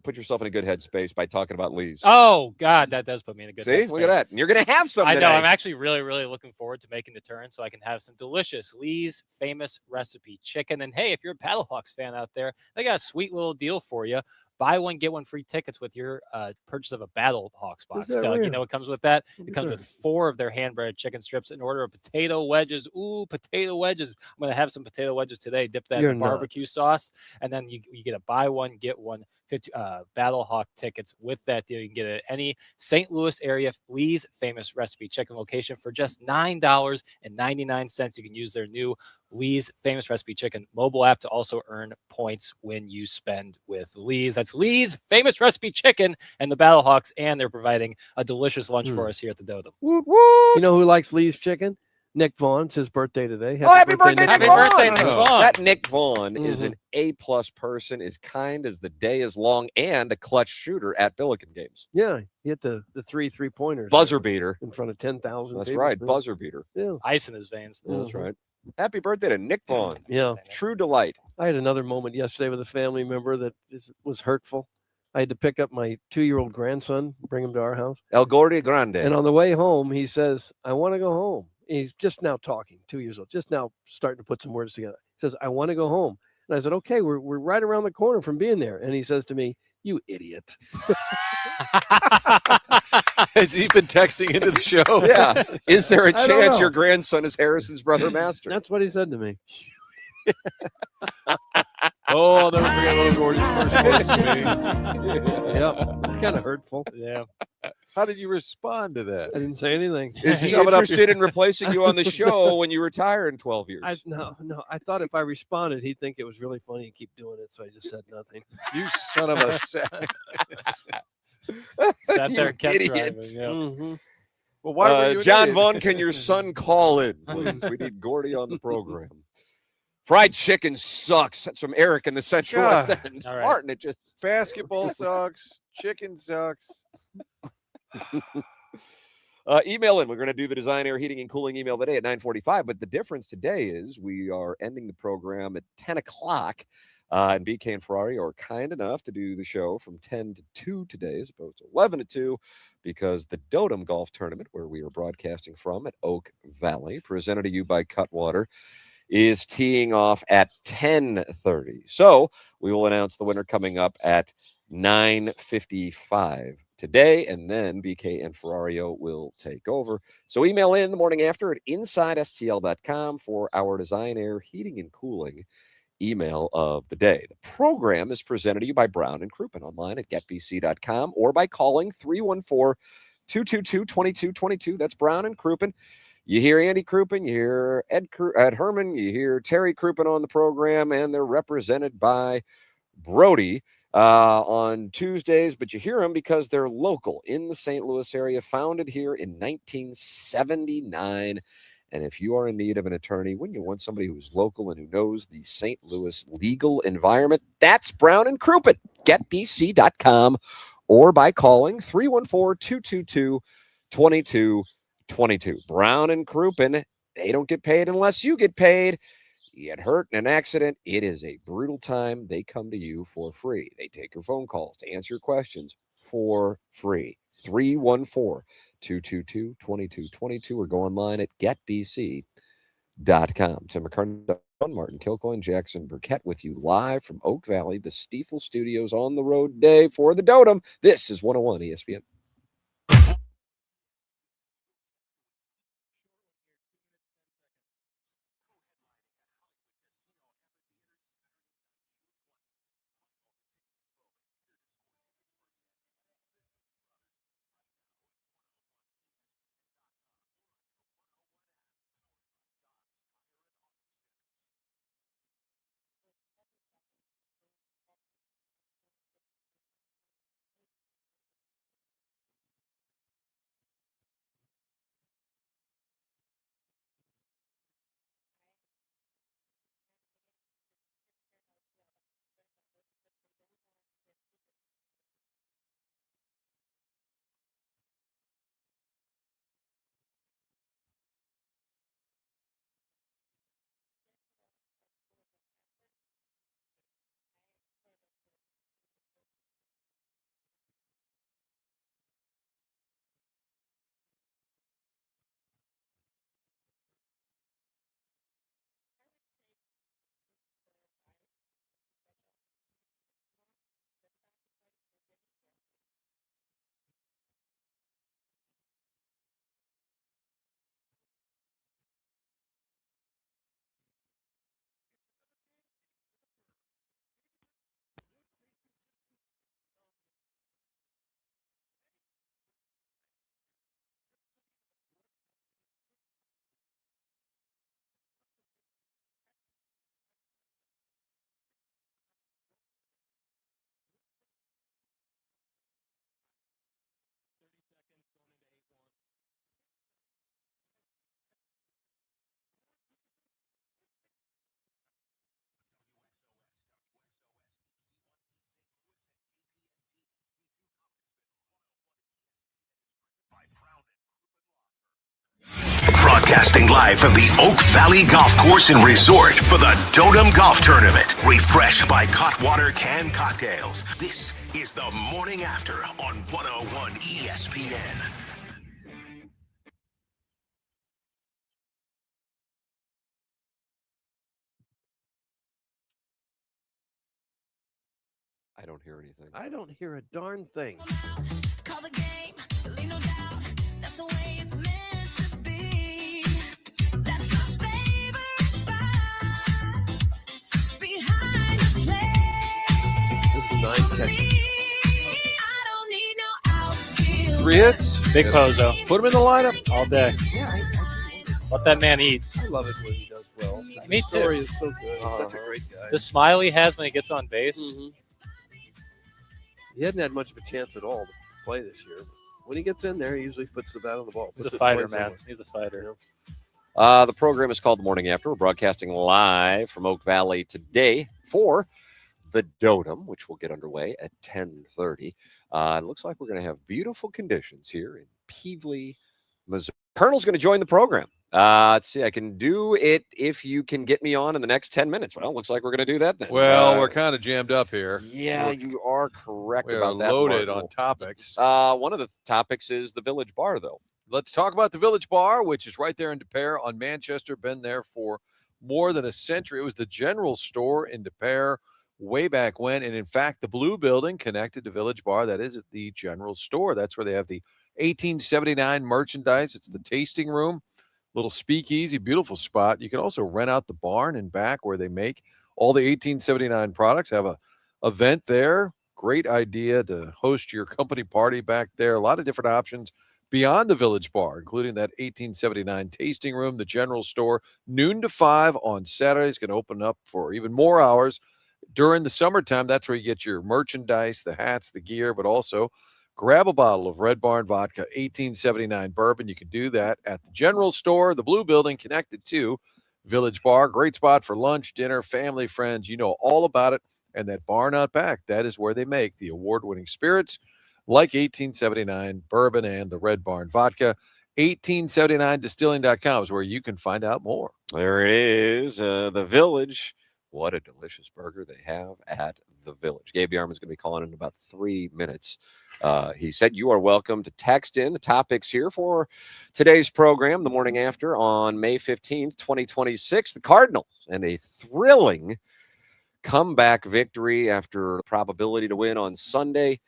put yourself in a good headspace by talking about Lee's? Oh God, that does put me in a good. See, look at that. And you're gonna have some. I know. today. I'm actually really, really looking forward to making the turn so I can have some delicious Lee's famous recipe chicken. And hey, if you're a Battlehawks fan out there, they got a sweet little deal for you. Buy one, get one free tickets with your purchase of a Battlehawks box. that Doug, real? you know what comes with that? What It is comes that? with 4 of their hand-breaded chicken strips in order of potato wedges. Ooh, potato wedges. I'm going to have some potato wedges today. Dip that You're in not. barbecue sauce. And then you get a buy one, get one 50 Battlehawk tickets with that deal. You can get it at any St. Louis area Lee's famous recipe chicken location for just $9.99. You can use their new Lee's famous recipe chicken mobile app to also earn points when you spend with Lee's. That's Lee's famous recipe chicken and the Battlehawks, and they're providing a delicious lunch for us here at the Dotem. You know who likes Lee's chicken? Nick Vaughn. It's his birthday today. Happy birthday, Nick Vaughn! birthday, Nick Vaughn. That Nick Vaughn is an A-plus person, as kind as the day is long, and a clutch shooter at Billiken games. Yeah, he hit the 3-3-pointers. Buzzer beater. In front of 10,000 That's people. right, buzzer beater. Yeah. Ice in his veins. That's right. Happy birthday to Nick Vaughn. Yeah. True delight. I had another moment yesterday with a family member that was hurtful. I had to pick up my 2-year-old grandson, bring him to our house. El Gordi Grande. And on the way home, he says, I want to go home. He's just now talking, 2 years old, just now starting to put some words together. He says, I want to go home. And I said, okay, we're right around the corner from being there. And he says to me, you idiot. Has he been texting into the show? Yeah. Is there a I don't chance know. your grandson is Harrison's brother master? That's what he said to me. Oh, I'll never forget little Gordy's first words to me. Yep. It's kind of hurtful. Yeah. How did you respond to that? I didn't say anything. Is he Shove it up interested in replacing you on the show when you retire in 12 years? No. I thought if I responded, he'd think it was really funny and keep doing it. So I just said nothing. You son of a sack. Sat there and kept idiot. driving. Yeah. Well, why were you an John idiot? Vaughn, can your son call in, please? We need Gordy on the program. Fried chicken sucks. That's from Eric in the Central God. West End. All right. Martin, it just Basketball sucks. Chicken sucks. email in. We're going to do the Design Air Heating and Cooling email today at 9:45. But the difference today is we are ending the program at 10 o'clock. And BK and Ferrari are kind enough to do the show from 10 to 2 today as opposed to 11 to 2 because the Dotem Golf Tournament, where we are broadcasting from at Oak Valley, presented to you by Cutwater, is teeing off at 10:30. So we will announce the winner coming up at 9:55 today, and then BK and Ferrario will take over. So email in the morning after at InsideSTL.com for our Design Air Heating and Cooling email of the day. The program is presented to you by Brown and Crouppen online at getbc.com or by calling 314-222-2222. That's Brown and Crouppen. You hear Andy Crouppen, you hear Ed Herman, you hear Terry Crouppen on the program, and they're represented by Brody on Tuesdays, but you hear them because they're local in the St. Louis area, founded here in 1979. And if you are in need of an attorney, when you want somebody who's local and who knows the St. Louis legal environment, that's Brown and Crouppen. GetBC.com or by calling 314-222-2222. Brown and Crouppen, they don't get paid unless you get paid. You get hurt in an accident, it is a brutal time. They come to you for free. They take your phone calls to answer your questions for free. 314-222-2222 or go online at getbc.com. Tim McCartney, Martin Kilcoyne, Jackson Burkett with you live from Oak Valley, the Stiefel Studios on the road day for the Dotem. This is 101 ESPN. Broadcasting live from the Oak Valley Golf Course and Resort for the Dotem Golf Tournament. Refreshed by Cutwater Canned Cocktails. This is the Morning After on 101 ESPN. I don't hear anything. I don't hear a darn thing. Call the game, leave no doubt. That's the way it's meant to be. That's my favorite spot. Behind the play. This is 9 catches. I don't need no outfield. 3 hits. Big Pozo. Put him in the lineup. All day. Let that man eat. I love it when he does well. Me His story too. is so good. He's such a great guy. The smile he has when he gets on base. Mhm. He hadn't had much of a chance at all to play this year. When he gets in there, he usually puts the bat on the ball. He's puts a it fighter, twice man. over. He's a fighter. The program is called The Morning After. We're broadcasting live from Oak Valley today for the Dotem, which will get underway at 10:30. It looks like we're going to have beautiful conditions here in Peevely, Missouri. Colonel's going to join the program. Let's see. I can do it if you can get me on in the next 10 minutes. Well, looks like we're going to do that then. Well, we're kind of jammed up here. Yeah, you are correct We are about that. loaded Martin. on topics. One of the topics is the Village Bar, though. Let's talk about the Village Bar, which is right there in DePere on Manchester. Been there for more than a century. It was the general store in DePere way back when. And in fact, the blue building connected to Village Bar, that is at the general store. That's where they have the 1879 merchandise. It's the tasting room, little speakeasy, beautiful spot. You can also rent out the barn and back where they make all the 1879 products. Have a event there. Great idea to host your company party back there. A lot of different options beyond the Village Bar, including that 1879 tasting room, the general store, noon to 5 on Saturdays. Going to open up for even more hours during the summertime. That's where you get your merchandise, the hats, the gear, but also grab a bottle of Red Barn Vodka 1879 bourbon. You can do that at the general store, the blue building connected to Village Bar. Great spot for lunch, dinner, family, friends. You know all about it. And that bar out back, that is where they make the award-winning spirits like 1879 bourbon and the Red Barn Vodka. 1879distilling.com is where you can find out more. There it is, the Village. What a delicious burger they have at the Village. Gabe DeArman is going to be calling in about 3 minutes. He said you are welcome to text in the topics here for today's program, the morning after, on May 15th, 2026. The Cardinals and a thrilling comeback victory after probability to win on Sunday.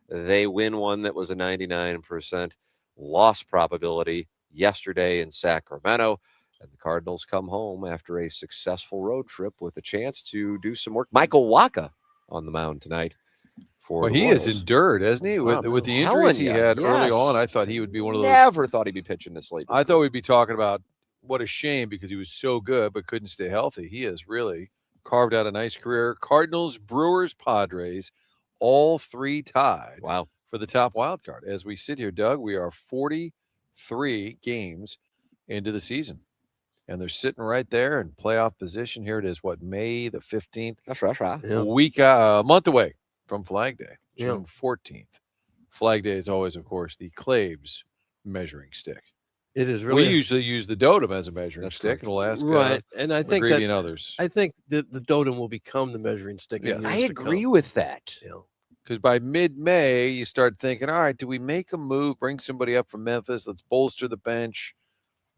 They win one that was a 99% loss probability yesterday in Sacramento. And the Cardinals come home after a successful road trip with a chance to do some work. Michael Wacha on the mound tonight. Well, he has endured, hasn't he? With the injuries he had early on, I thought he would be one of those. Never thought he'd be pitching this late. I thought we'd be talking about what a shame because he was so good but couldn't stay healthy. He has really carved out a nice career. Cardinals, Brewers, Padres, all three tied. Wow. For the top wild card. As we sit here, Doug, we are 43 games into the season. And they're sitting right there in playoff position. Here it is, May the 15th? That's right. A month away from Flag Day, Yeah. June 14th. Flag Day is always, of course, the Claves measuring stick. It is really. We usually use the Dotem as a measuring stick, and we'll ask right. And I think McGrevy that and others. I think that the Dotem will become the measuring stick. in Yes. years I to agree come. with that. You know, Because by mid-May, you start thinking, all right, do we make a move, bring somebody up from Memphis? Let's bolster the bench.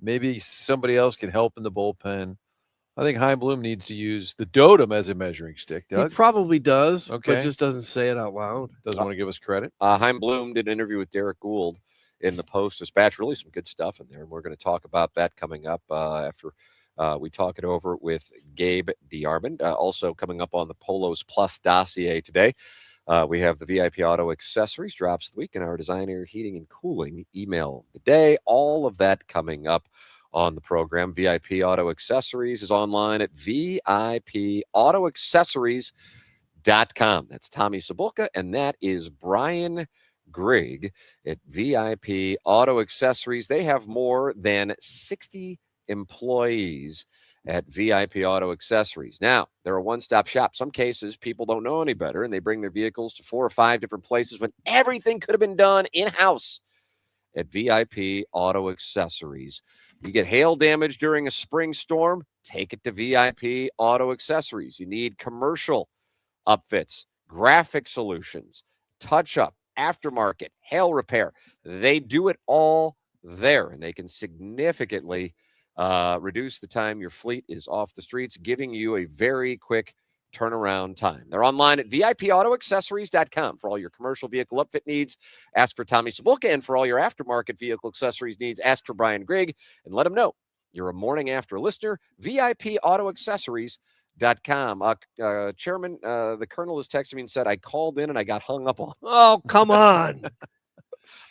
Maybe somebody else can help in the bullpen. I think Chaim Bloom needs to use the Dotem as a measuring stick, he Doug. probably does, Okay. but just doesn't say it out loud. Doesn't want to give us credit. Chaim Bloom did an interview with Derek Gould in the Post-Dispatch. Really some good stuff in there, and we're going to talk about that coming up after we talk it over with Gabe DeArman. Also coming up on the Polos Plus dossier today, we have the VIP Auto Accessories drops of the week and our designer heating and cooling email of the day. All of that coming up on the program. VIP Auto Accessories is online at VIPAutoaccessories.com. That's Tommy Sabulka, and that is Brian Grigg at VIP Auto Accessories. They have more than 60 employees at VIP Auto Accessories. Now, they're a one-stop shop. Some cases, people don't know any better, and they bring their vehicles to 4 or 5 different places when everything could have been done in-house at VIP Auto Accessories. You get hail damage during a spring storm, take it to VIP Auto Accessories. You need commercial upfits, graphic solutions, touch-up, aftermarket, hail repair. They do it all there, and they can significantly reduce the time your fleet is off the streets, giving you a very quick turnaround time. They're online at VIPAutoAccessories.com for all your commercial vehicle upfit needs. Ask for Tommy Sabulka, and for all your aftermarket vehicle accessories needs, ask for Brian Grigg and let them know you're a Morning After listener. VIPAutoAccessories.com. Chairman, the Colonel has texted me and said, I called in and I got hung up on. Oh, come on.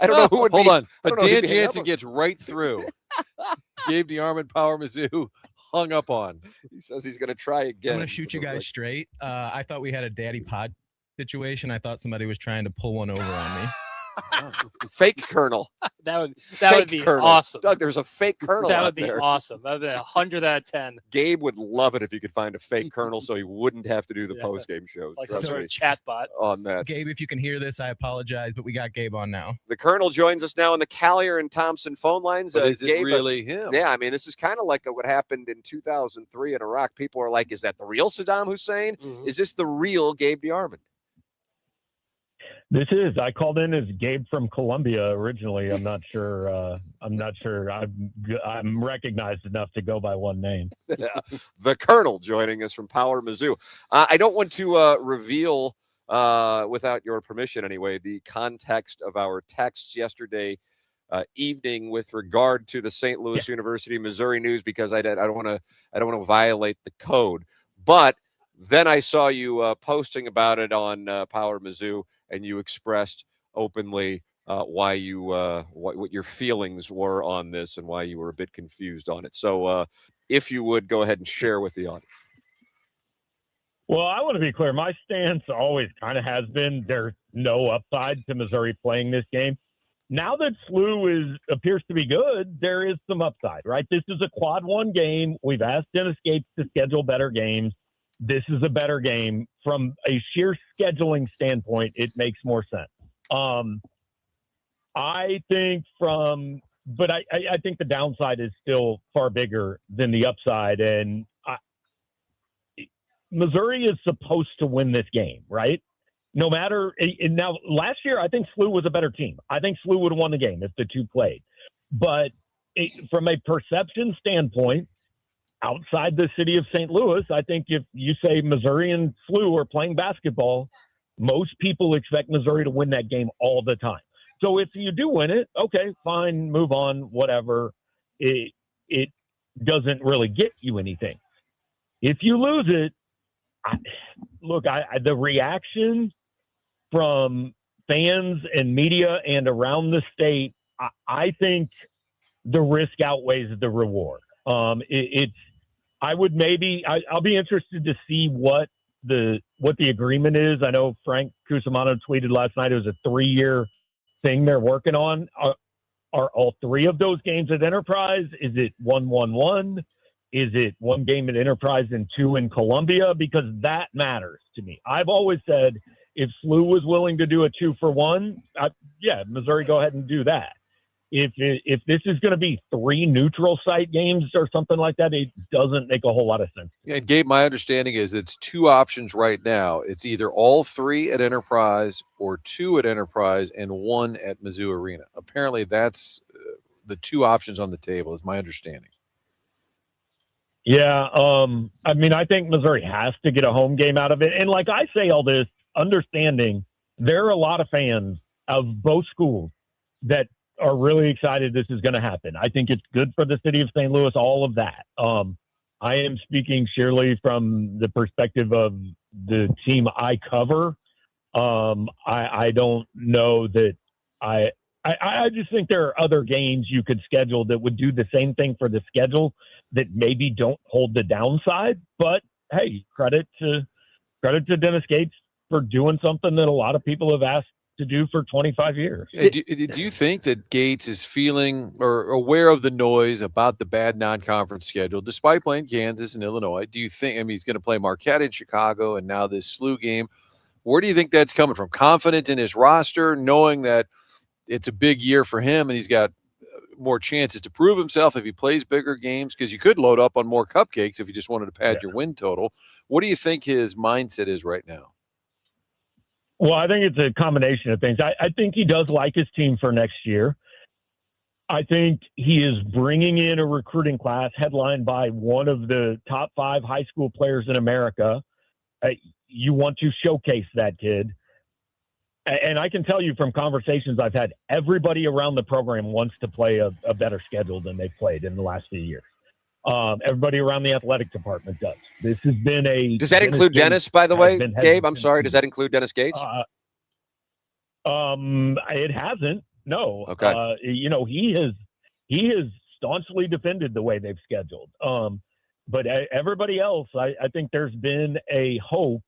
I don't know who would Hold be. on. I But don't know who'd Dan be hanging up Jansen on. gets right through. Gabe DeArman, Power Mizzou, hung up on. He says he's going to try again. I'm gonna shoot you guys straight. I thought we had a daddy pod situation. I thought somebody was trying to pull one over on me. Fake Colonel. That would Fake be Colonel. awesome. Doug, there's a fake Colonel That out would be there. awesome. That would be 100 out of 10. Gabe would love it if you could find a fake Colonel so he wouldn't have to do the Yeah. post-game show. Like Trust some sort me. of chatbot. On that. Gabe, if you can hear this, I apologize, but we got Gabe on now. The Colonel joins us now on the Callier and Thompson phone lines. But is it Gabe, really him? Yeah, I mean, this is kind of like what happened in 2003 in Iraq. People are like, is that the real Saddam Hussein? Mhm. Is this the real Gabe DeArman? This is. I called in as Gabe from Columbia originally. I'm not sure. I'm recognized enough to go by one name. The Colonel joining us from Power Mizzou. I don't want to reveal, without your permission anyway, the context of our texts yesterday evening with regard to the St. Louis University, Missouri news, because I don't want to violate the code. But then I saw you posting about it on Power Mizzou, and you expressed openly why you what your feelings were on this and why you were a bit confused on it. So if you would go ahead and share with the audience. Well, I want to be clear. My stance always kind of has been there's no upside to Missouri playing this game. Now that Slooh appears to be good, there is some upside, right? This is a quad one game. We've asked Dennis Gates to schedule better games. This is a better game. From a sheer scheduling standpoint, it makes more sense. I think but I think the downside is still far bigger than the upside. And Missouri is supposed to win this game, right? No matter. And now, last year, I think Slooh was a better team. I think Slooh would have won the game if the two played. But from a perception standpoint, outside the city of St. Louis, I think if you say Missouri and Slooh are playing basketball, most people expect Missouri to win that game all the time. So if you do win it, okay, fine, move on, whatever. It doesn't really get you anything. If you lose it, the reaction from fans and media and around the state, I think the risk outweighs the reward. I'll be interested to see what the agreement is. I know Frank Cusimano tweeted last night it was a 3-year thing they're working on. Are all three of those games at Enterprise? Is it 1-1-1? Is it one game at Enterprise and 2 in Columbia? Because that matters to me. I've always said if Slooh was willing to do a 2-for-1, Missouri, go ahead and do that. If this is going to be 3 neutral site games or something like that, it doesn't make a whole lot of sense. Yeah, and Gabe, my understanding is it's 2 options right now. It's either all 3 at Enterprise or 2 at Enterprise and 1 at Mizzou Arena. Apparently, that's the 2 options on the table, is my understanding. Yeah, I mean, I think Missouri has to get a home game out of it. And like I say all this, understanding there are a lot of fans of both schools that are really excited this is going to happen. I think it's good for the city of St. Louis, all of that. I am speaking sheerly from the perspective of the team I cover. I don't know that I just think there are other games you could schedule that would do the same thing for the schedule that maybe don't hold the downside. But hey, credit to Dennis Gates for doing something that a lot of people have asked to do for 25 years. Do you think that Gates is feeling or aware of the noise about the bad non-conference schedule, despite playing Kansas and Illinois? Do you think, I mean, he's going to play Marquette in Chicago and now this Slooh game. Where do you think that's coming from? Confident in his roster, knowing that it's a big year for him, and he's got more chances to prove himself if he plays bigger games, because you could load up on more cupcakes if you just wanted to pad your win total. What do you think his mindset is right now? Well, I think it's a combination of things. I think he does like his team for next year. I think he is bringing in a recruiting class headlined by one of the top 5 high school players in America. You want to showcase that kid. And I can tell you from conversations I've had, everybody around the program wants to play a better schedule than they've played in the last few years. Everybody around the athletic department does. This has been a. Does that include Dennis, by the way, Gabe? I'm sorry. Does that include Dennis Gates? It hasn't. No. Okay. He has staunchly defended the way they've scheduled. But everybody else, I think there's been a hope,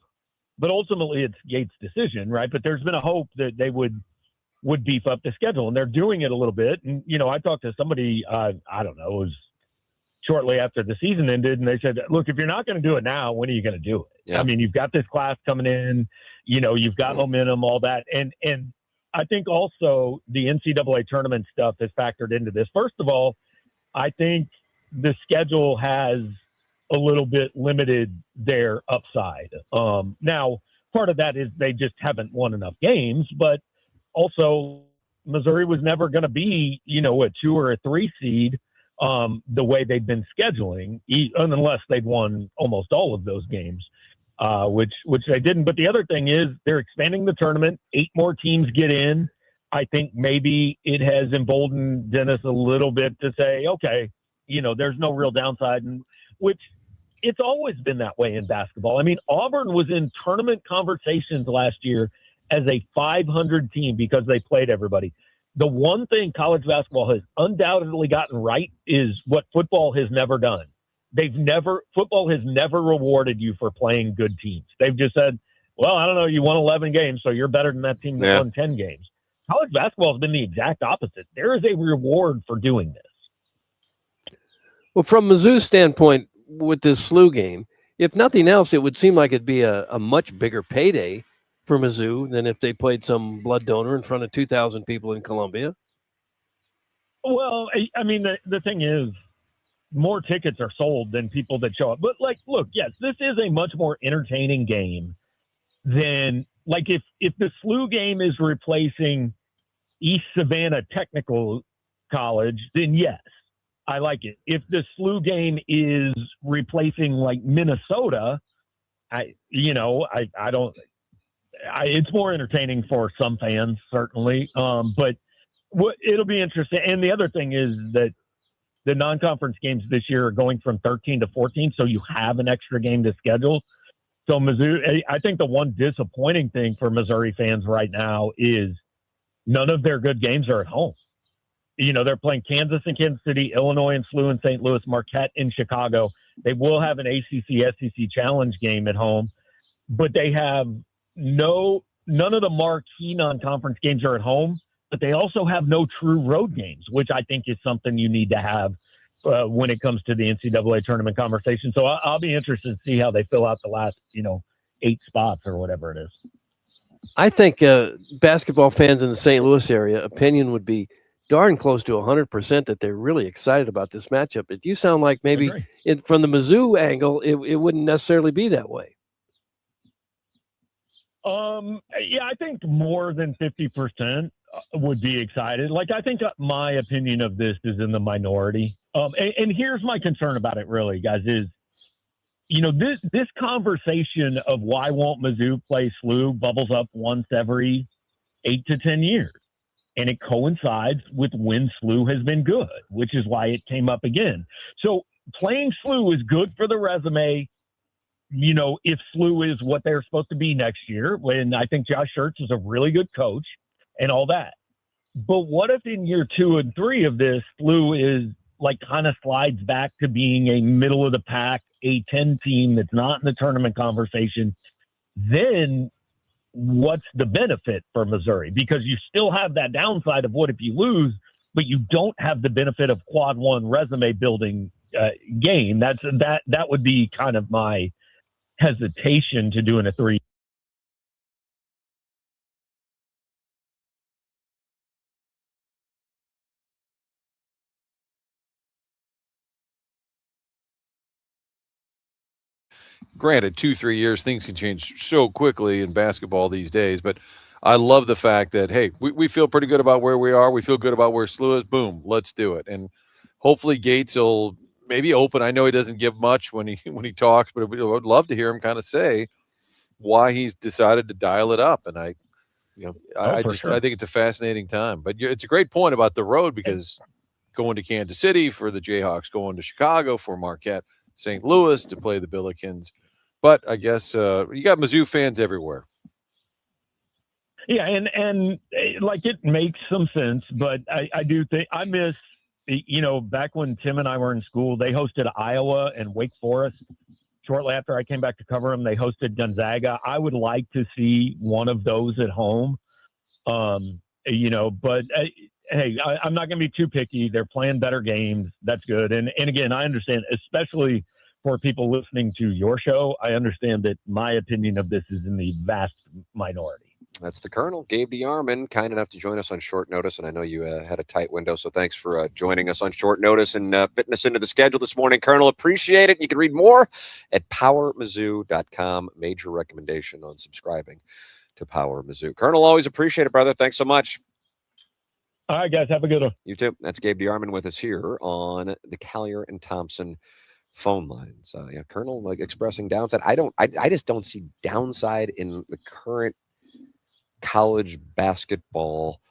but ultimately it's Gates' decision, right? But there's been a hope that they would beef up the schedule, and they're doing it a little bit. And I talked to somebody, I don't know, it was shortly after the season ended, and they said, look, if you're not going to do it now, when are you going to do it? Yeah. I mean, you've got this class coming in, you've got momentum, all that. And I think also the NCAA tournament stuff has factored into this. First of all, I think the schedule has a little bit limited their upside. Now, part of that is they just haven't won enough games, but also Missouri was never going to be, a 2 or a 3 seed the way they've been scheduling, unless they'd won almost all of those games. Which they didn't. But the other thing is they're expanding the tournament. 8 more teams get in. I think maybe it has emboldened Dennis a little bit to say, okay, there's no real downside, and which it's always been that way in basketball. I mean, Auburn was in tournament conversations last year as a 500 team because they played everybody. The one thing college basketball has undoubtedly gotten right is what football has never done. Football has never rewarded you for playing good teams. They've just said, well, I don't know, you won 11 games, so you're better than that team that won 10 games. College basketball has been the exact opposite. There is a reward for doing this. Well, from Mizzou's standpoint with this Slooh game, if nothing else, it would seem like it'd be a much bigger payday for Mizzou than if they played some blood donor in front of 2,000 people in Columbia. Well, I mean, the thing is, more tickets are sold than people that show up. But, look, yes, this is a much more entertaining game than, if the Slooh game is replacing East Savannah Technical College, then yes, I like it. If the Slooh game is replacing, Minnesota, it's more entertaining for some fans, certainly. But it'll be interesting. And the other thing is that the non-conference games this year are going from 13 to 14, so you have an extra game to schedule. So Mizzou, I think the one disappointing thing for Missouri fans right now is none of their good games are at home. They're playing Kansas and Kansas City, Illinois and Slooh and St. Louis, Marquette in Chicago. They will have an ACC-SEC challenge game at home, but they have none of the marquee non-conference games are at home. But they also have no true road games, which I think is something you need to have when it comes to the NCAA tournament conversation. So I'll be interested to see how they fill out the last, 8 spots or whatever it is. I think basketball fans in the St. Louis area opinion would be darn close to 100% that they're really excited about this matchup. But you sound like maybe from the Mizzou angle, it wouldn't necessarily be that way. Yeah, I think more than 50% would be excited. I think my opinion of this is in the minority. And here's my concern about it, really, guys, is, this conversation of why won't Mizzou play Slooh bubbles up once every 8 to 10 years. And it coincides with when Slooh has been good, which is why it came up again. So playing Slooh is good for the resume. If Slooh is what they're supposed to be next year, when I think Josh Schertz is a really good coach and all that. But what if in year 2 and 3 of this, Slooh is kind of slides back to being a middle of the pack A-10 team that's not in the tournament conversation? Then what's the benefit for Missouri? Because you still have that downside of what if you lose, but you don't have the benefit of quad 1 resume building game. That would be kind of my hesitation to doing a 3 granted, 2-3 years, things can change so quickly in basketball these days. But I love the fact that, hey, we feel pretty good about where we are. We feel good about where Slooh is. Boom, let's do it. And hopefully Gates will maybe open. I know he doesn't give much when he talks, but I would love to hear him kind of say why he's decided to dial it up. And I think it's a fascinating time. But it's a great point about the road, because going to Kansas City for the Jayhawks, going to Chicago for Marquette, St. Louis to play the Billikens. But I guess you got Mizzou fans everywhere. Yeah, and like it makes some sense, but I do think I miss, back when Tim and I were in school, they hosted Iowa and Wake Forest. Shortly after I came back to cover them, they hosted Gonzaga. I would like to see one of those at home, but hey, I'm not going to be too picky. They're playing better games. That's good. And again, I understand, especially for people listening to your show, I understand that my opinion of this is in the vast minority. That's the Colonel, Gabe DeArman, kind enough to join us on short notice. And I know you had a tight window, so thanks for joining us on short notice and fitting us into the schedule this morning. Colonel, appreciate it. You can read more at powermizzou.com. Major recommendation on subscribing to Power Mizzou. Colonel, always appreciate it, brother. Thanks so much. All right, guys, have a good one. You too. That's Gabe DeArman with us here on the Collier and Thompson phone lines. Colonel, like, expressing downside. I just don't see downside in the current college basketball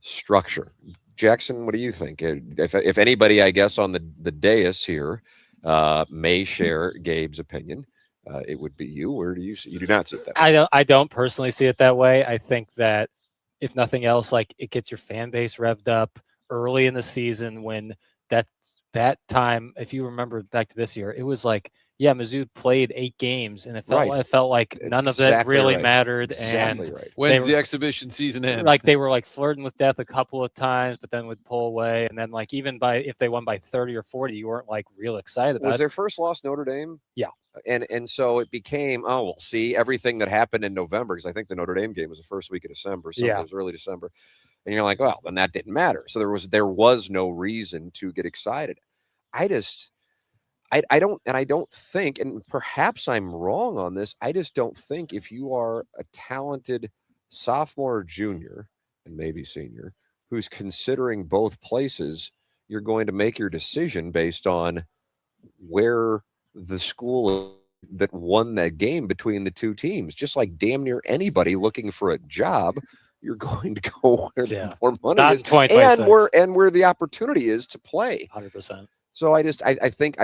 structure. Jackson, what do you think? If anybody, I guess, on the dais here may share Gabe's opinion, it would be you. Where do you see? You do not see it that way. I don't personally see it that way. I think that if nothing else, like, it gets your fan base revved up early in the season when that time, if you remember back to this year, it was like, yeah, Mizzou played 8 games, and it felt like none of it really mattered. Exactly and right. When's the exhibition season end? Like, they were like flirting with death a couple of times, but then would pull away. And then, like, even if they won by 30 or 40, you weren't like real excited about it. Was their first loss Notre Dame? Yeah. And so it became, we'll see everything that happened in November, because I think the Notre Dame game was the first week of December. So it was early December. And you're like, well, then that didn't matter. So there was no reason to get excited. I don't think, and perhaps I'm wrong on this, I just don't think if you are a talented sophomore or junior, and maybe senior, who's considering both places, you're going to make your decision based on where the school that won that game between the two teams. Just like damn near anybody looking for a job, you're going to go where the more money Not is, in and where the opportunity is to play. 100%. So I think,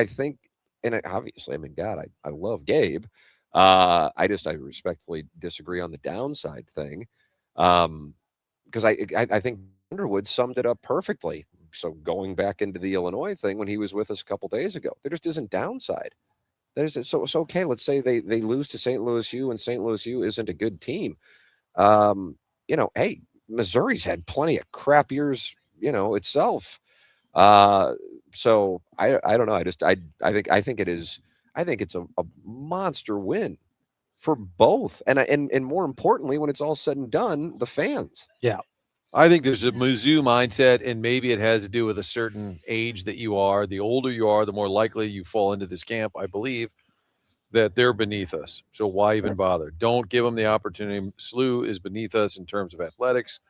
and obviously, I mean, God, I love Gabe. I respectfully disagree on the downside thing, because I think Underwood summed it up perfectly. So going back into the Illinois thing when he was with us a couple days ago, there just isn't downside. So it's okay. Let's say they lose to St. Louis U, and St. Louis U isn't a good team. Hey, Missouri's had plenty of crap years, itself. So I don't know. I think it's a monster win for both. And more importantly, when it's all said and done, the fans. Yeah. I think there's a Mizzou mindset, and maybe it has to do with a certain age that you are. The older you are, the more likely you fall into this camp, I believe, that they're beneath us. So why even bother? Don't give them the opportunity. Slooh is beneath us in terms of athletics.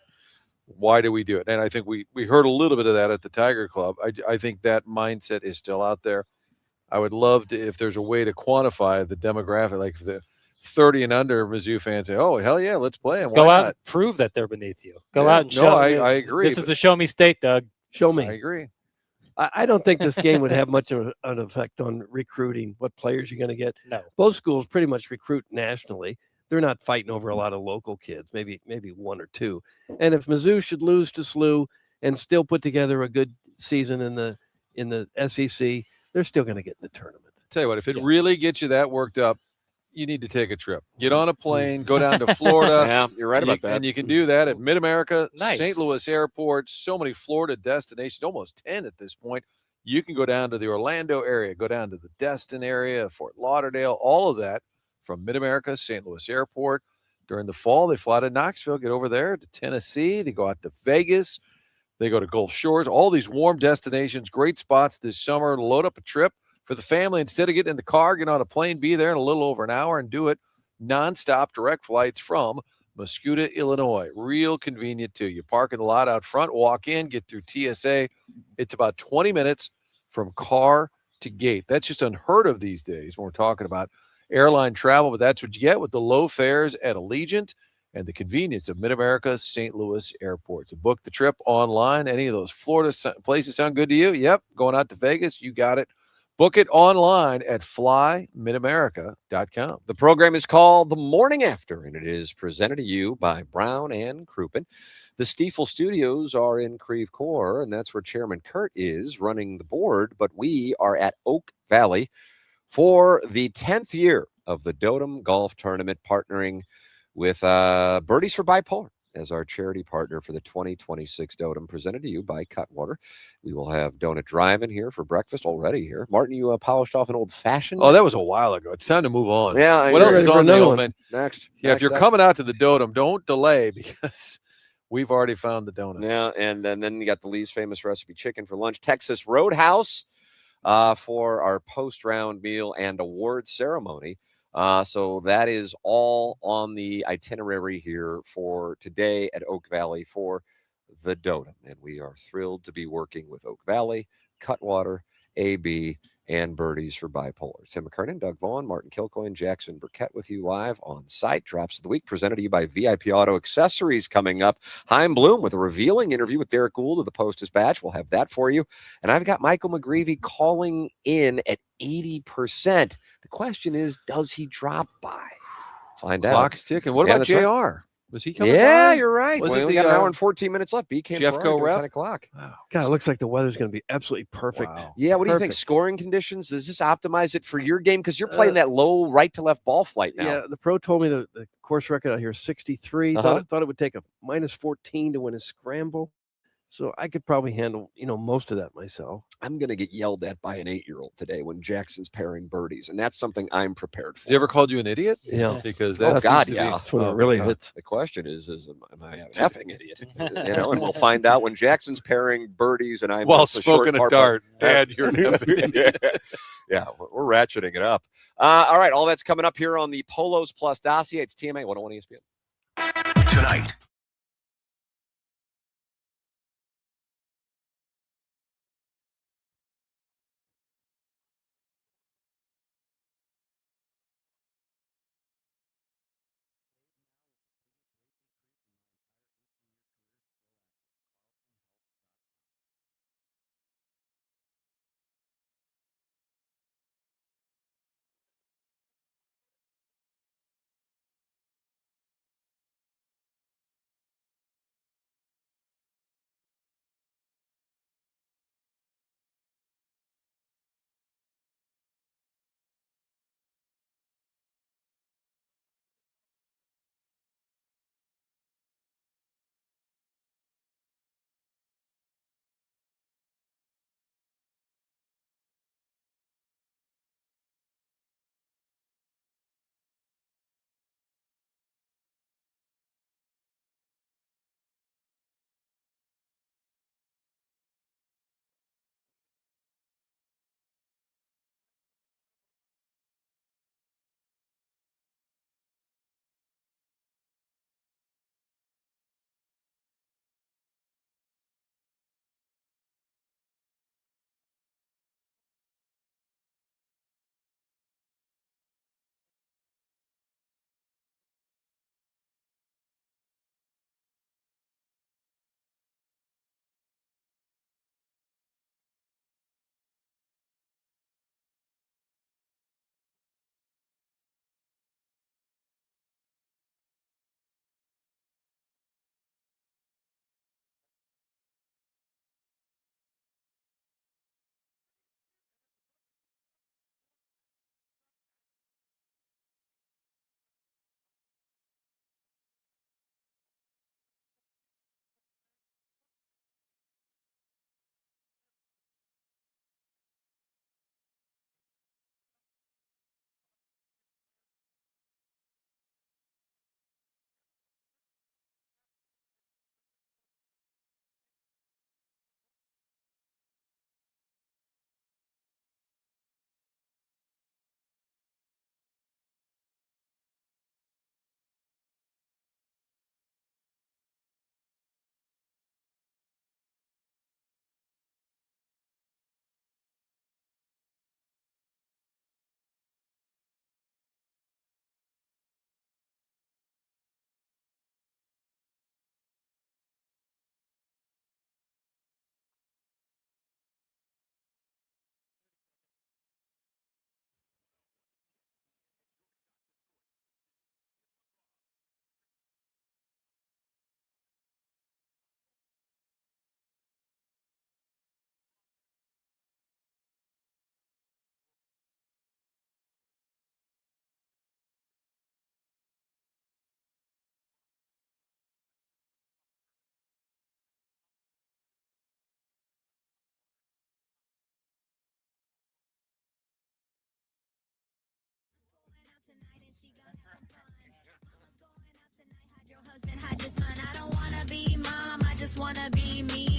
Why do we do it? And I think we heard a little bit of that at the Tiger Club. I think that mindset is still out there. I would love to, if there's a way to quantify the demographic, like the 30 and under Mizzou fans say, oh, hell yeah, let's play them. Go out and prove that they're beneath you. Go out and show me. I agree. This is the show me state, Doug. Show me. I agree. I don't think this game would have much of an effect on recruiting, what players you're going to get. No. Both schools pretty much recruit nationally. They're not fighting over a lot of local kids, maybe one or two. And if Mizzou should lose to Slooh and still put together a good season in the SEC, they're still going to get in the tournament. Tell you what, if it really gets you that worked up, you need to take a trip. Get on a plane, go down to Florida. Yeah, you're right about that. And you can do that at Mid-America, Nice. St. Louis Airport, so many Florida destinations, almost 10 at this point. You can go down to the Orlando area, go down to the Destin area, Fort Lauderdale, all of that from Mid-America, St. Louis Airport. During the fall, they fly to Knoxville, get over there to Tennessee. They go out to Vegas. They go to Gulf Shores, all these warm destinations, great spots this summer. Load up a trip. for the family. Instead of getting in the car, get on a plane, be there in a little over an hour, and do it nonstop direct flights from Muscuda, Illinois. Real convenient, too. You park in the lot out front, walk in, get through TSA. It's about 20 minutes from car to gate. That's just unheard of these days when we're talking about airline travel, but that's what you get with the low fares at Allegiant and the convenience of Mid-America St. Louis Airport. To book the trip online, any of those Florida places sound good to you? Yep, going out to Vegas, you got it. Book it online at flymidamerica.com. The program is called The Morning After, and it is presented to you by Brown and Crouppen. The Stiefel Studios are in Creve Coeur, and that's where Chairman Kurt is running the board, but we are at Oak Valley for the 10th year of the Dotem Golf Tournament, partnering with Birdies for Bipolar as our charity partner for the 2026 Dotem, presented to you by Cutwater. We will have Donut Drive-In here for breakfast already here. Martin, you polished off an old-fashioned? Oh, that was a while ago. It's time to move on. Yeah. What else is on the old man? Next. Yeah, if you're coming out to the Dotem, don't delay because we've already found the donuts. Yeah, and then you got the Lee's Famous Recipe Chicken for lunch. Texas Roadhouse for our post-round meal and award ceremony. So that is all on the itinerary here for today at Oak Valley for the Dotem. And we are thrilled to be working with Oak Valley, Cutwater, AB, and Birdies for Bipolar. Tim McKernan, Doug Vaughn, Martin Kilcoyne, Jackson Burkett with you live on site. Drops of the week presented to you by VIP Auto Accessories coming up. Heim Bloom with a revealing interview with Derek Gould of the Post-Dispatch. We'll have that for you. And I've got Michael McGrevy calling in at 80%. The question is, does he drop by? Find out. Clock's ticking. What about JR? Right. Was he coming Yeah, by? you're right. Was We it only got an hour and 14 minutes left. B came Jeffco rep? 10 o'clock. God, it looks like the weather's going to be absolutely perfect. Wow. Yeah, what do you think? Perfect. Scoring conditions? Does this optimize it for your game? Because you're playing that low right to left ball flight now. Yeah, the pro told me the course record out here is 63. Thought it would take a minus 14 to win a scramble. So I could probably handle, most of that myself. I'm going to get yelled at by an 8-year-old today when Jackson's pairing birdies, and that's something I'm prepared for. Has he ever called you an idiot? Yeah. Because Oh, that God, seems to be- yeah. That's when it really hits. The question is am I an effing idiot? And we'll find out when Jackson's pairing birdies and I'm While just short smoking a par dart, putt. and you're an effing idiot. Yeah, we're ratcheting it up. All right, all that's coming up here on the Polos Plus dossier. It's TMA 101 ESPN. Tonight,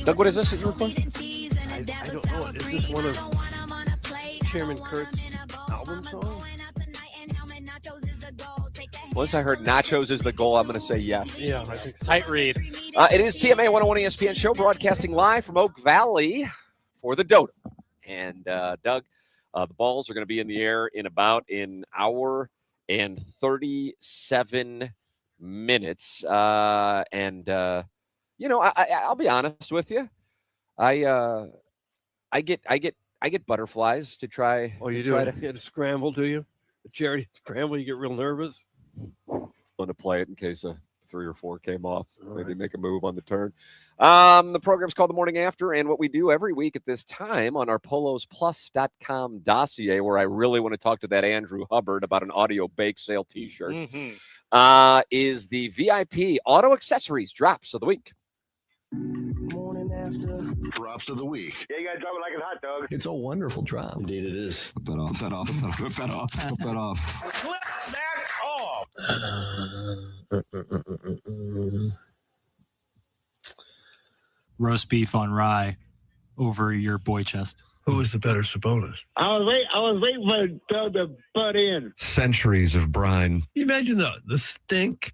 Doug, what is this that you were playing? I don't know. Is this one of Chairman Kurt's album songs? Once I heard nachos is the goal, I'm going to say yes. Yeah, I think so. Tight read. It is TMA 101 ESPN show broadcasting live from Oak Valley for the Dotem. And Doug, the balls are going to be in the air in about an hour and 37 minutes. I'll be honest with you. I get butterflies to try. Oh, you to do try it? You had to scramble, do you? The charity scramble, you get real nervous? Want to play it in case 3 or 4 came off. All Maybe right. make a move on the turn. The program's called The Morning After, and what we do every week at this time on our polosplus.com dossier, where I really want to talk to that Andrew Hubbard about an audio bake sale t-shirt, is the VIP auto accessories drops of the week. Drops of the week. Yeah, you gotta drop it like a hot dog. It's a wonderful drop. Indeed, it is. Rip that off. Rip that off. Rip that off. Rip that off. Flip that off. Roast beef on rye over your boy chest. Who was the better Sabonis? I was waiting for Doug to butt in. Centuries of brine. You imagine the stink.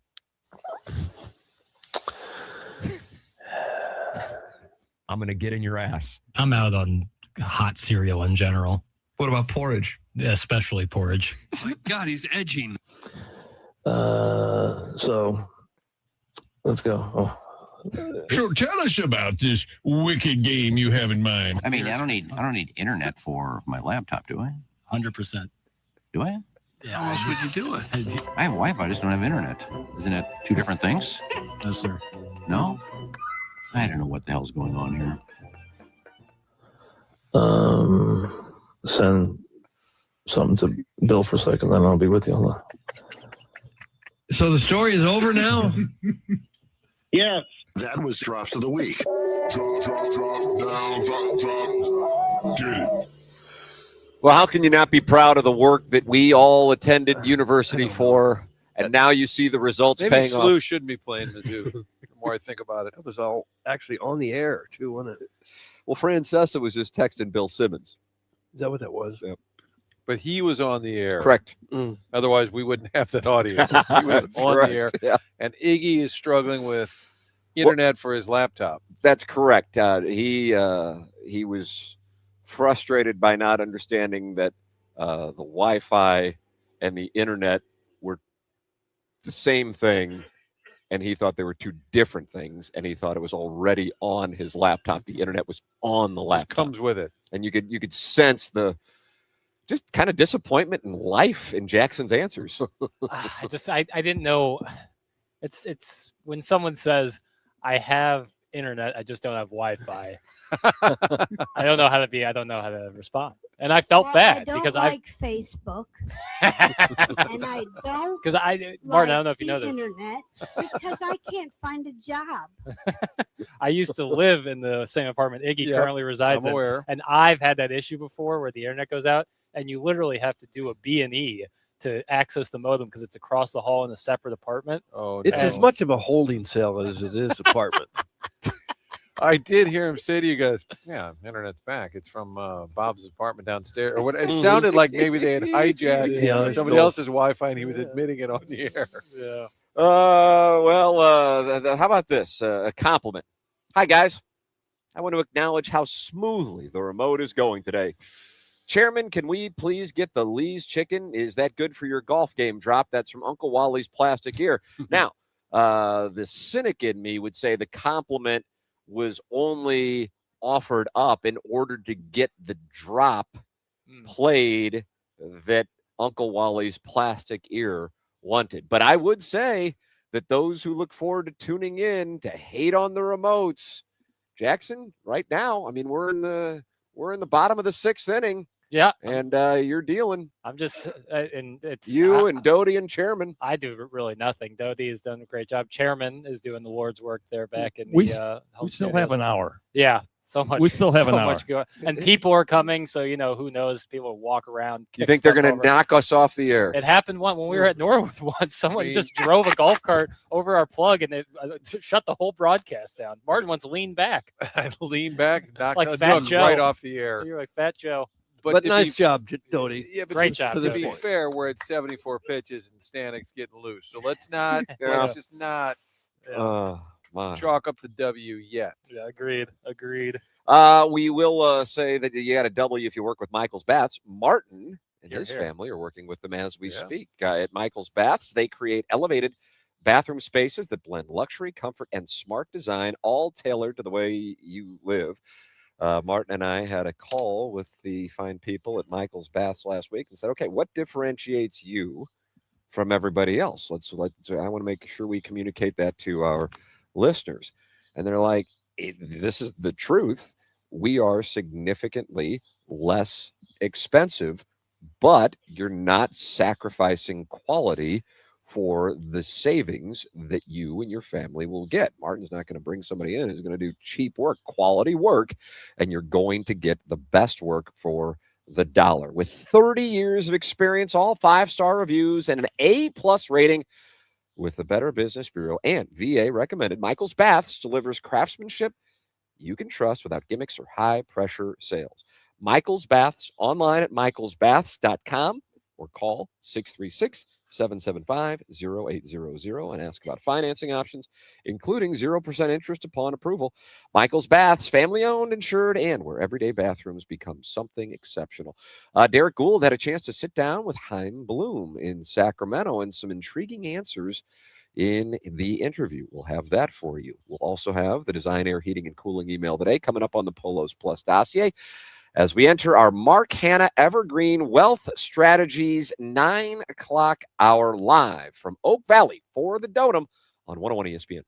I'm gonna get in your ass. I'm out on hot cereal in general. What about porridge? Especially porridge. Oh my God, he's edging. So let's go. Oh. So tell us about this wicked game you have in mind. I mean, I don't need internet for my laptop, do I? 100%. Do I? Yeah. How else would you do it? I have Wi-Fi, I just don't have internet. Isn't it 2 different things? No, sir. No? I don't know what the hell's going on here. Send something to Bill for a second, then I'll be with you. Hold on. So the story is over now? Yes. That was drops of the week. Drop, down, drop. Get it. Well, how can you not be proud of the work that we all attended university for, and now you see the results Maybe paying Slooh off? shouldn't be playing Mizzou. The more I think about it. That was all actually on the air, too, wasn't it? Well, Francesa was just texting Bill Simmons. Is that what that was? Yep. But he was on the air. Correct. Otherwise, we wouldn't have that audio. He was That's on correct, the air. yeah. And Iggy is struggling with internet for his laptop. That's correct. He was frustrated by not understanding that the Wi-Fi and the internet were the same thing, and he thought they were 2 different things, and he thought it was already on his laptop. The internet was on the laptop. It comes with it. And you could sense the just kind of disappointment in life in Jackson's answers. I didn't know. It's when someone says, I have internet, I just don't have Wi-Fi. I don't know how to respond. And I felt bad because I like Facebook. And I don't because Martin, I don't know if you know the this. internet because I can't find a job. I used to live in the same apartment Iggy Yep, currently resides I'm in. aware. And I've had that issue before where the internet goes out and you literally have to do a B&E to access the modem because it's across the hall in a separate apartment. Oh, It's no. as much of a holding cell as it is apartment. I did hear him say to you guys, yeah, internet's back. It's from Bob's apartment downstairs. Or what? It sounded like maybe they had hijacked Yeah, they somebody stole- else's Wi-Fi and he was admitting it on the air. Yeah. How about this? A compliment. Hi, guys. I want to acknowledge how smoothly the remote is going today. Chairman, can we please get the Lee's chicken? Is that good for your golf game drop? That's from Uncle Wally's Plastic Ear. Now, the cynic in me would say the compliment was only offered up in order to get the drop played that Uncle Wally's Plastic Ear wanted. But I would say that those who look forward to tuning in to hate on the remotes, Jackson, right now, I mean, we're in the bottom of the 6th inning. Yeah. And you're dealing. I'm just, and it's You and Doty and Chairman. I do really nothing. Doty has done a great job. Chairman is doing the Lord's work there back in We the home still have studios. an hour. Yeah, so much. We still have an so hour. much going, and people are coming. So who knows? People walk around. You kick think they're stuff going to over. knock us off the air? It happened when we were at Norwood once. Someone just drove a golf cart over our plug and it shut the whole broadcast down. Martin wants to lean back. I lean back, knock like a Fat Doug Joe. right off the air. You're like Fat Joe. But to nice be- job, Doty. Yeah, but Great to, job, To Doty. be fair, we're at 74 pitches and Stanek's getting loose. So let's not, Yeah. let's just not My. chalk up the W yet. Yeah, agreed. We will say that you got a W if you work with Michael's Baths. Martin and Here, his here. family are working with them as we Yeah. speak. At Michael's Baths, they create elevated bathroom spaces that blend luxury, comfort, and smart design, all tailored to the way you live. Martin and I had a call with the fine people at Michael's Baths last week and said, okay, what differentiates you from everybody else? I want to make sure we communicate that to our listeners. And they're like, this is the truth. We are significantly less expensive, but you're not sacrificing quality for the savings that you and your family will get. Martin's not going to bring somebody in who's going to do cheap work, quality work, and you're going to get the best work for the dollar. With 30 years of experience, all 5-star reviews, and an A+ rating with the Better Business Bureau and VA recommended, Michael's Baths delivers craftsmanship you can trust without gimmicks or high-pressure sales. Michael's Baths, online at michaelsbaths.com or call 636-775-0800 and ask about financing options, including 0% interest upon approval. Michael's Baths, family-owned, insured, and where everyday bathrooms become something exceptional. Derek Gould had a chance to sit down with Chaim Bloom in Sacramento and some intriguing answers in the interview. We'll have that for you. We'll also have the Design, Air, Heating, and Cooling email today coming up on the Polos Plus dossier as we enter our Mark Hanna Evergreen Wealth Strategies 9 o'clock hour live from Oak Valley for the Dotem on 101 ESPN.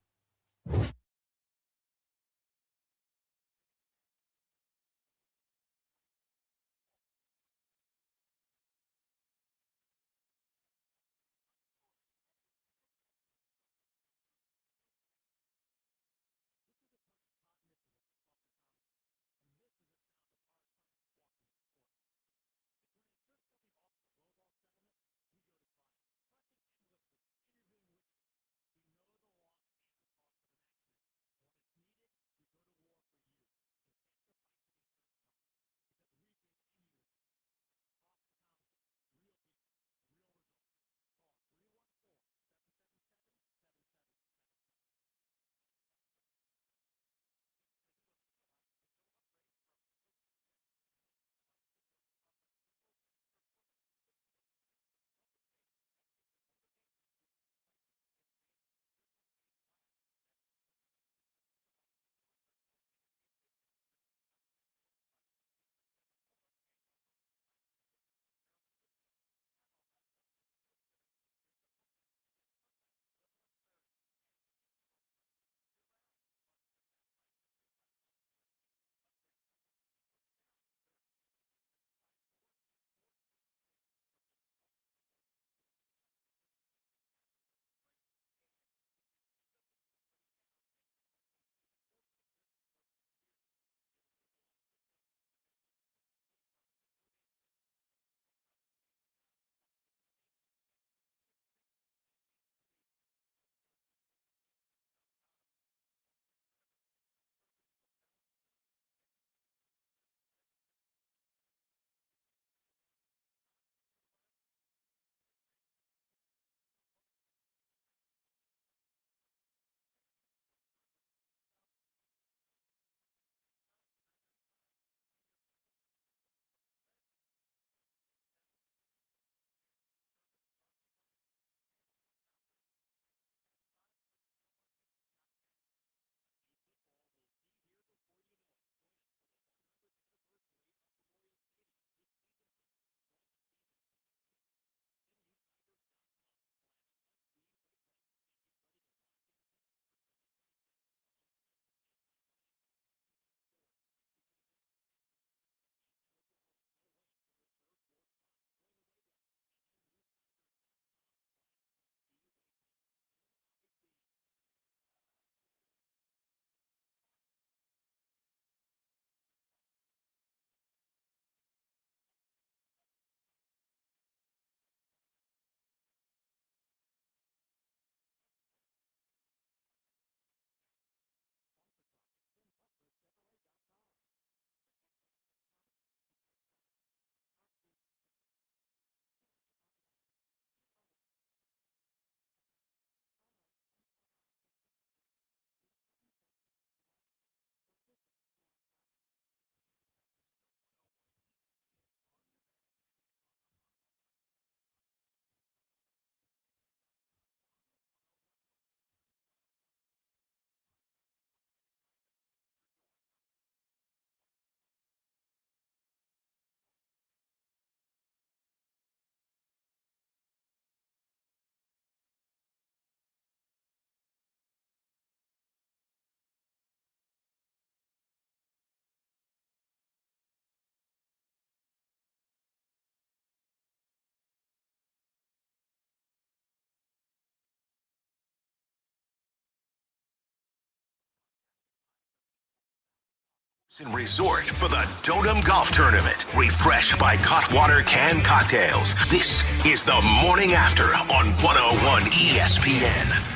Resort for the Dotem Golf Tournament. Refreshed by Cutwater Canned Cocktails. This is the Morning After on 101 ESPN.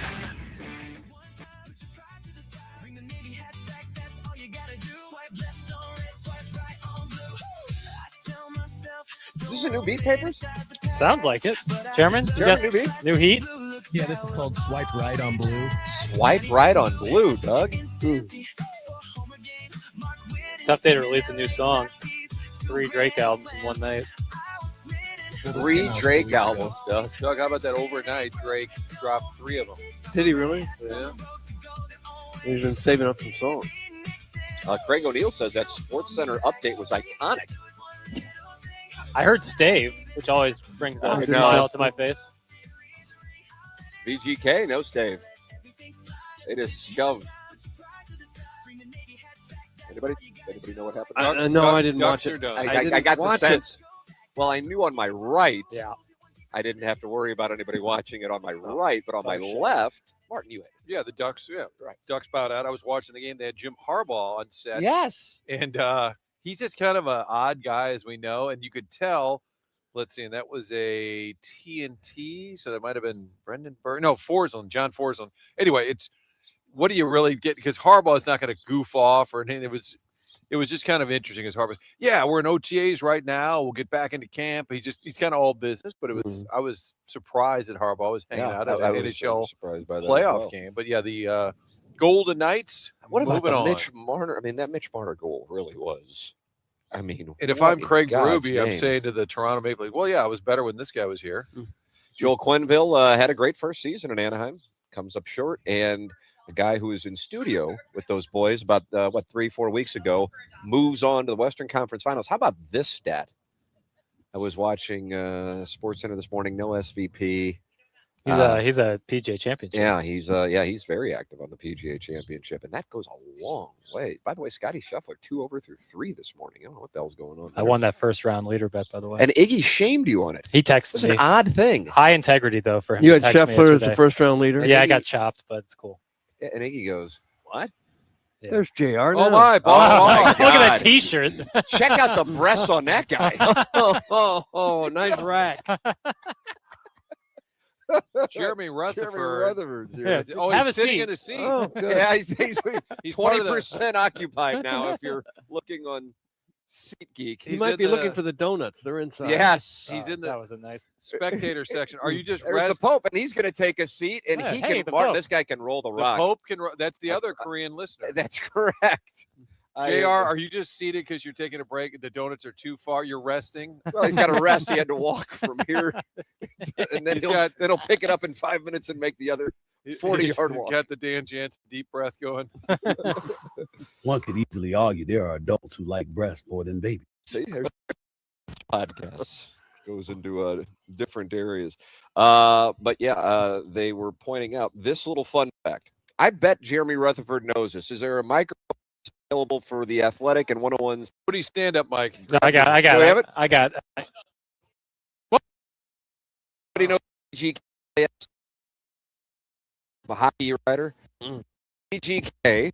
Is this a new beat, Papers? Sounds like it. Chairman, you got New beat? new heat? Yeah, this is called Swipe Right on Blue. Swipe right on blue, Doug. Tough day to release a new song. 3 Drake albums in one night. 3 Drake albums, Doug. Doug, how about that overnight? Drake dropped 3 of them. Did he really? Yeah. He's been saving up some songs. Craig O'Neill says that Sports Center update was iconic. I heard Stave, which always brings a I know. smile to my face. VGK, no Stave. They just shoved. Anybody know what happened? No, I didn't watch Ducks it. are done. I got the watch sense. Well, I knew on my right. Yeah. I didn't have to worry about anybody watching it on my right, but on my shit. left, Martin, you had it. Yeah, the Ducks. Yeah, Right. Ducks bowed out. I was watching the game. They had Jim Harbaugh on set. Yes. And he's just kind of an odd guy, as we know. And you could tell, let's see, and that was a TNT. So that might have been Brendan Burr. No, Forsland, John Forsland. Anyway, it's what do you really get? Because Harbaugh is not going to goof off or anything. It was just kind of interesting as Harbaugh. Yeah, we're in OTAs right now. We'll get back into camp. He's kind of all business, but it was I was surprised that Harbaugh was hanging out at an NHL surprised by that playoff game. But yeah, the Golden Knights. What about moving the on. Mitch Marner? I mean, that Mitch Marner goal really was. I mean, And if what I'm in Craig God's Berube, I'm name? saying to the Toronto Maple Leafs, well, yeah, I was better when this guy was here. Joel Quenneville had a great first season in Anaheim. Comes up short, and a guy who was in studio with those boys about 3-4 weeks ago moves on to the Western Conference Finals. How about this stat? I was watching SportsCenter this morning. No SVP. He's a PGA championship. Yeah, he's very active on the PGA Championship, and that goes a long way. By the way, Scotty Scheffler 2 over through 3 this morning. I don't know what the hell's going on. I won that first round leader bet, by the way. And Iggy shamed you on it. He It texted was me. an odd thing. High integrity, though, for him. You to had text me Scheffler as the yesterday. first round leader? Yeah, I got chopped, but it's cool. And Iggy goes, "What? There's JR. Oh now. my! Look at that God. T-shirt. Check out the breasts on that guy." Nice rack. Jeremy Rutherford. Rutherford's here. Yeah, Oh, have he's a sitting seat. in a seat. Oh, good. Yeah, he's part of the- 20% occupied now. If you're looking on SeatGeek, He He's might in be looking the- for the donuts. They're inside. yes, He's in That the was a nice. spectator section. Are you just there's the rest? Pope, and he's going to take a seat, and Yeah, he hey, can. the Martin, Pope. this guy can roll the The rock. Pope can. That's the other Korean listener. That's correct. Jr. Are you just seated because you're taking a break? The donuts are too far. You're resting. Well, he's got to rest. He had to walk from here, and then He's he'll, got- then he'll pick it up in 5 minutes and make the other 40-yard walk. Got the Dan Jansen deep breath going. One could easily argue there are adults who like breasts more than babies. See, there's podcasts goes into different areas. But yeah, they were pointing out this little fun fact. I bet Jeremy Rutherford knows this. Is there a microphone available for the Athletic and 101's? What do you stand up, Mike? No, I got Do we have it? I got Anybody know GK? A hockey writer. GK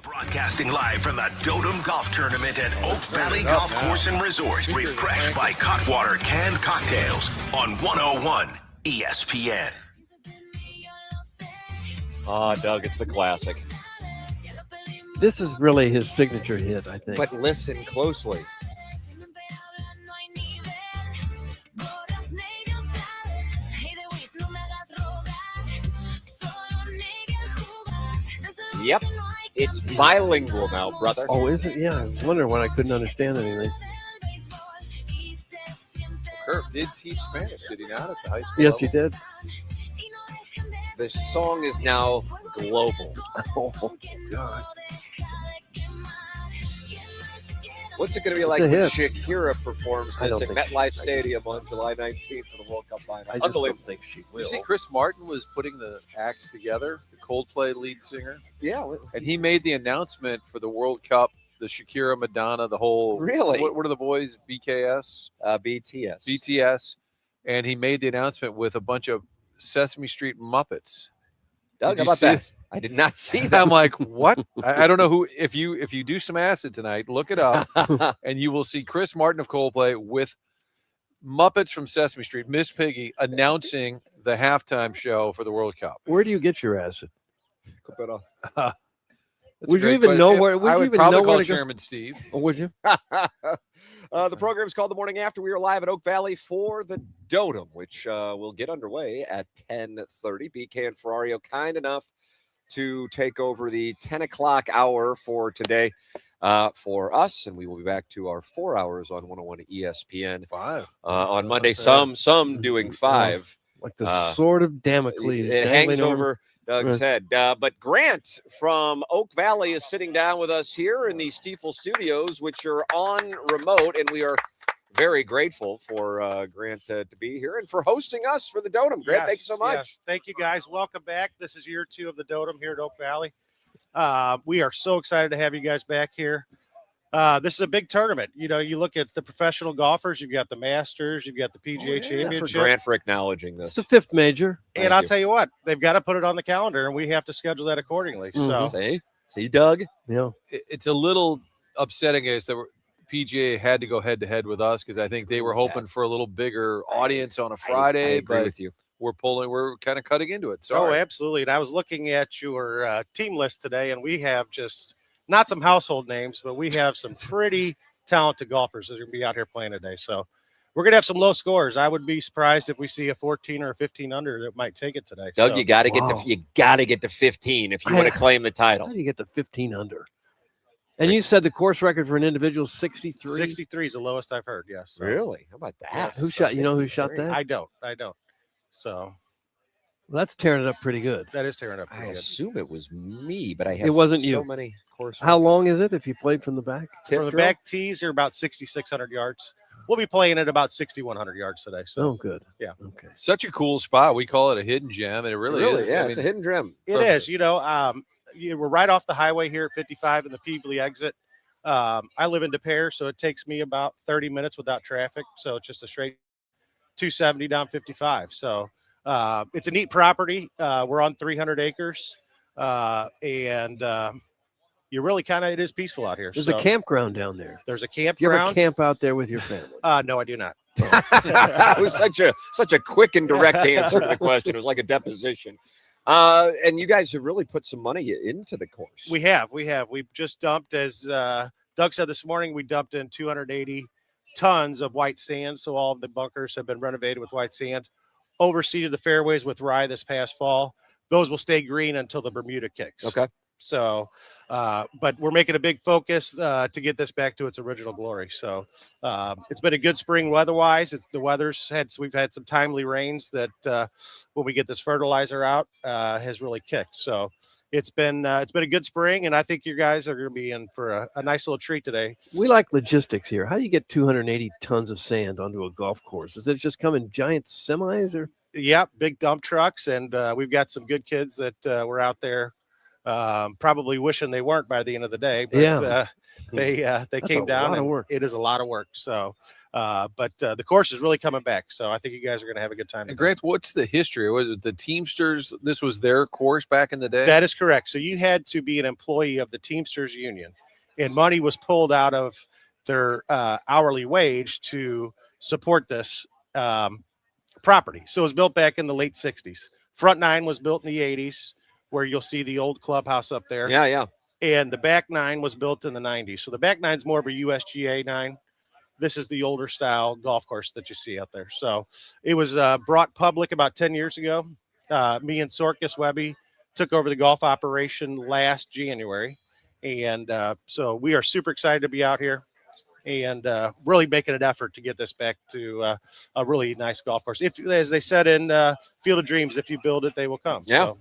Broadcasting live from the Dotem Golf Tournament at Oak Valley Golf Course and Resort. Refreshed by Cutwater canned cocktails on 101 ESPN. Doug, it's the classic. This is really his signature hit, I think. But listen closely. Yep. It's bilingual now, brother. Oh, is it? Yeah. I was wondering why I couldn't understand anything. Kurt did teach Spanish, did he not, at the high school Yes, he level? did. The song is now global. Oh, God. What's it going to be It's like a when hit. Shakira performs I this don't at think MetLife she- Stadium on July 19th for the World Cup final? I just don't Unbelievable. think she You will. see, Chris Martin was putting the acts together, the Coldplay lead singer, Yeah. and he made the announcement for the World Cup, the Shakira, Madonna, the whole. Really? What are the boys? BKS? BTS. BTS. And he made the announcement with a bunch of Sesame Street Muppets. Doug, Did how you about see that? it? I did not see I'm that. like, what? I don't know who. If you do some acid tonight, look it up, and you will see Chris Martin of Coldplay with Muppets from Sesame Street, Miss Piggy, announcing the halftime show for the World Cup. Where do you get your acid? Clip it off. That's a Would you great even question. know where? Would I you would even probably know call where to go? Chairman Steve. Or would you? The program is called The Morning After. We are live at Oak Valley for the Dotem, which will get underway at 10:30. BK and Ferrario kind enough to take over the 10 o'clock hour for today for us, and we will be back to our 4 hours on 101 ESPN 5 on Monday. Some doing 5. Like the sword of Damocles. It hangs dangling over Doug's head. But Grant from Oak Valley is sitting down with us here in the Stiefel Studios, which are on remote, and we are very grateful for Grant to be here and for hosting us for the Dotem. Grant, thank you so much. Yes. Thank you, guys. Welcome back. This is year 2 of the Dotem here at Oak Valley. We are so excited to have you guys back here. This is a big tournament. You know, you look at the professional golfers, you've got the Masters, you've got the PGA For Championship. Grant for acknowledging this. It's the 5th major. And Thank I'll you. tell you what, they've got to put it on the calendar, and we have to schedule that accordingly. So, See, Doug? Yeah. It's a little upsetting as the PGA had to go head to head with us because I think they were hoping for a little bigger audience on a Friday. I agree but with you. We're kind of cutting into it. oh, Sorry. absolutely. And I was looking at your team list today, and we have just not some household names, but we have some pretty talented golfers that are going to be out here playing today. So we're going to have some low scores. I would be surprised if we see a 14 or a 15 under that might take it today. Doug, So- you got to get to 15 if you want to claim the title. How do you get the 15 under? And you said the course record for an individual is 63. 63 is the lowest I've heard. Yes. So, Really? How about that? yes. Who shot? You know who shot 63. that? I don't. So Well, that's tearing it up pretty good. that is tearing up. I pretty good. assume it was me, but I have It wasn't so you. many course How long is it if you played from the back? From the back tees are about 6,600 yards. We'll be playing at about 6,100 yards today. So Oh, good. yeah. Okay. Such a cool spot. We call it a hidden gem, and it really is. yeah, I it's a mean, hidden gem. It is, you know, we're right off the highway here at 55 in the Peebly exit. I live in Des Peres, so it takes me about 30 minutes without traffic. So it's just a straight 270 down 55. So it's a neat property. We're on 300 acres, and you really kind of, it is peaceful out here. There's So a campground down there. There's a You ever campground. camp out there with your family? No, I do not. It was such a quick and direct answer to the question. It was like a deposition. And you guys have really put some money into the course. We have. We've just dumped, as Doug said this morning, we dumped in 280 tons of white sand. So all of the bunkers have been renovated with white sand. Overseeded the fairways with rye this past fall. Those will stay green until the Bermuda kicks. Okay. So, but we're making a big focus to get this back to its original glory. So it's been a good spring weather-wise. We've had some timely rains that when we get this fertilizer out has really kicked. So it's been a good spring, and I think you guys are going to be in for a nice little treat today. We like logistics here. How do you get 280 tons of sand onto a golf course? Does it just come in giant semis or? Yeah, big dump trucks, and we've got some good kids that were out there Probably wishing they weren't by the end of the day, but Yeah. they That's came a down lot of and work. it is a lot of work. So, but the course is really coming back. So I think you guys are going to have a good time. And Grant, what's the history? Was it the Teamsters? This was their course back in the day? That is correct. So you had to be an employee of the Teamsters Union, and money was pulled out of their hourly wage to support this property. So it was built back in the late 60s. Front nine was built in the 80s, where you'll see the old clubhouse up there. Yeah, yeah. And the back nine was built in the 90s. So the back nine's more of a USGA 9. This is the older style golf course that you see out there. So it was brought public about 10 years ago. Me and Sorkis Webby took over the golf operation last January. And so we are super excited to be out here and really making an effort to get this back to a really nice golf course. If, as they said in Field of Dreams, if you build it, they will come. Yeah. So,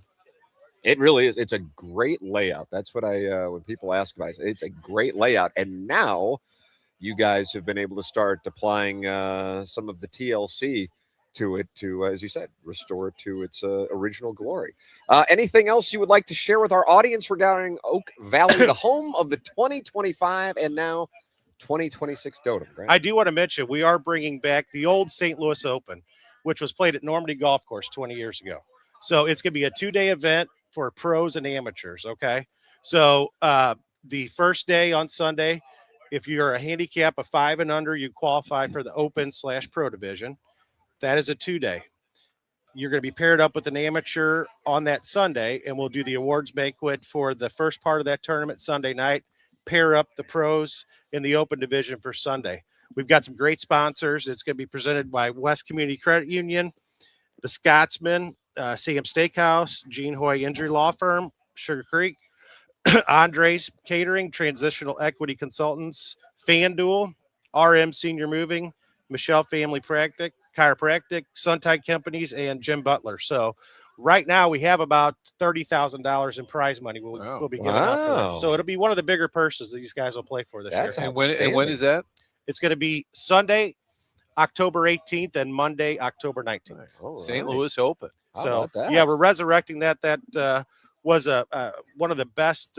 it really is. It's a great layout. That's what I, when people ask about it, it's a great layout. And now you guys have been able to start applying some of the TLC to it to, as you said, restore it to its original glory. Anything else you would like to share with our audience regarding Oak Valley, the home of the 2025 and now 2026 Dotem? Grant? I do want to mention we are bringing back the old St. Louis Open, which was played at Normandy Golf Course 20 years ago. So it's going to be a 2-day event for pros and amateurs. Okay. So the first day on Sunday, if you're a handicap of 5 and under, you qualify for the Open/Pro division. That is a 2-day. You're going to be paired up with an amateur on that Sunday, and we'll do the awards banquet for the first part of that tournament Sunday night. Pair up the pros in the Open division for Sunday. We've got some great sponsors. It's going to be presented by West Community Credit Union, the Scotsman, Sam Steakhouse, Gene Hoy Injury Law Firm, Sugar Creek, Andres Catering, Transitional Equity Consultants, FanDuel, RM Senior Moving, Michelle Family Chiropractic, Suntide Companies, and Jim Butler. So right now we have about $30,000 in prize money we'll be giving out for Wow. that. So it'll be one of the bigger purses that these guys will play for this That's year. And when is that? It's going to be Sunday, October 18th, and Monday, October 19th. St. Louis Open. How So about that? yeah, we're resurrecting that. That was one of the best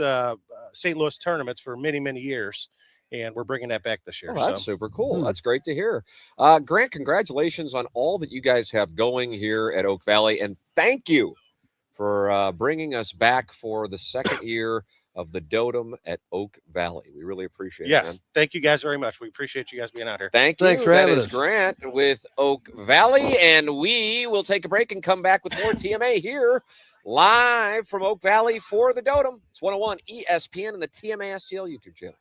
St. Louis tournaments for many, many years, and we're bringing that back this year. Oh, that's so. super cool. That's great to hear. Grant, congratulations on all that you guys have going here at Oak Valley, and thank you for bringing us back for the second year of the Dotem at Oak Valley. We really appreciate it. Yes, Man. thank you guys very much. We appreciate you guys being out here. Thank you. Thanks for That having is us. Grant with Oak Valley, and we will take a break and come back with more TMA here live from Oak Valley for the Dotem. It's 101 ESPN and the TMA STL YouTube channel.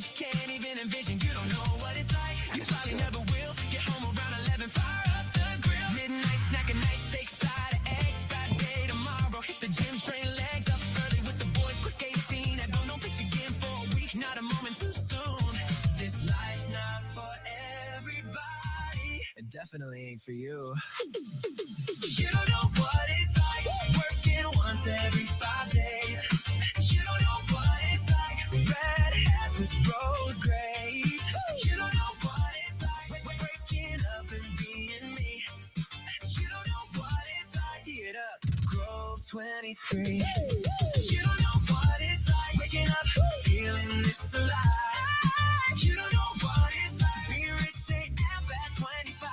you can't even envision. You don't know what it's like. You probably never will. Get home around 11, fire up the grill. Midnight snack a nice steak side of eggs. Bad day tomorrow. Hit the gym, train legs up early with the boys. Quick 18. I don't know pitch again for a week. Not a moment too soon. This life's not for everybody. It definitely ain't for you. You don't know what it's like working once every 5 days. You don't know what it's like red hats with road grades. You don't know what it's like waking up and being me. You don't know what it's like. Tee it up, Grove 23. You don't know what it's like waking up feeling this alive. You don't know what it's like to be rich AF at 25.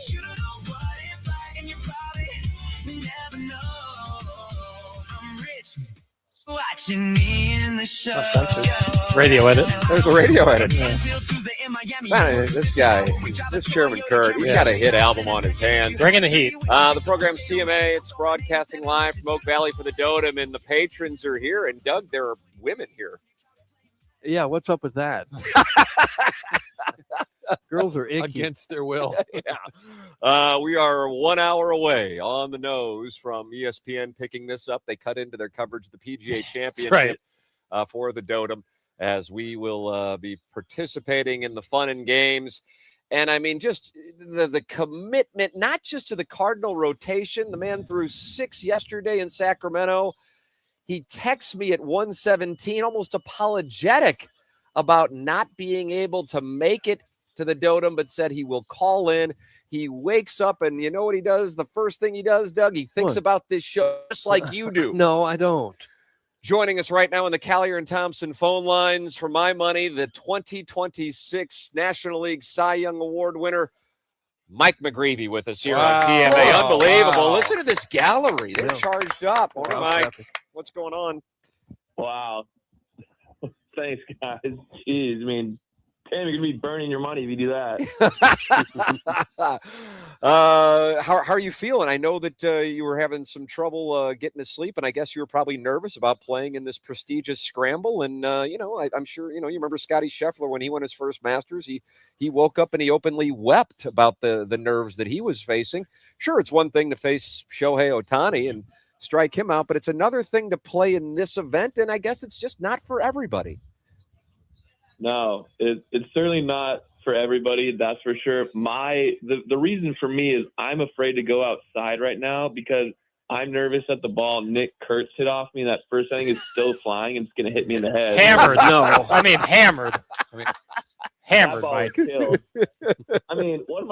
You don't know what it's like, and you probably never know. I'm rich, watching me in the show. Radio edit. There's a radio edit. Man, this guy, this Chairman Kurt, he's got a hit album on his hands. Bringing the heat. The program's TMA. It's broadcasting live from Oak Valley for the Dotem, and the patrons are here. And Doug, there are women here. Yeah, what's up with that? Girls are icky. Against their will. Yeah. We are 1 hour away on the nose from ESPN picking this up. They cut into their coverage of the PGA Championship for the Dotem, as we will be participating in the fun and games. And I mean, just the commitment, not just to the Cardinal rotation. The man threw 6 yesterday in Sacramento. He texts me at 1:17, almost apologetic about not being able to make it to the Dotem, but said he will call in. He wakes up, and you know what he does? The first thing he does, Doug, he thinks about this show just like you do. No, I don't. Joining us right now on the Callier and Thompson phone lines, for my money, the 2026 National League Cy Young Award winner, Mike McGrevy, with us here on TMA. Unbelievable. Listen to this gallery. They're charged up. Morning, Mike. What's going on? Wow. Thanks, guys. Jeez, I mean, damn, you're going to be burning your money if you do that. How are you feeling? I know that you were having some trouble getting to sleep, and I guess you were probably nervous about playing in this prestigious scramble. And, I'm sure, you remember Scotty Scheffler when he won his first Masters. He woke up and he openly wept about the nerves that he was facing. Sure, it's one thing to face Shohei Ohtani and strike him out, but it's another thing to play in this event, and I guess it's just not for everybody. No, it's certainly not for everybody, that's for sure. The reason for me is I'm afraid to go outside right now because I'm nervous that the ball Nick Kurtz hit off me. That first inning is still flying and it's going to hit me in the head. Hammered, no. I mean, hammered. Hammered, Mike. I mean, what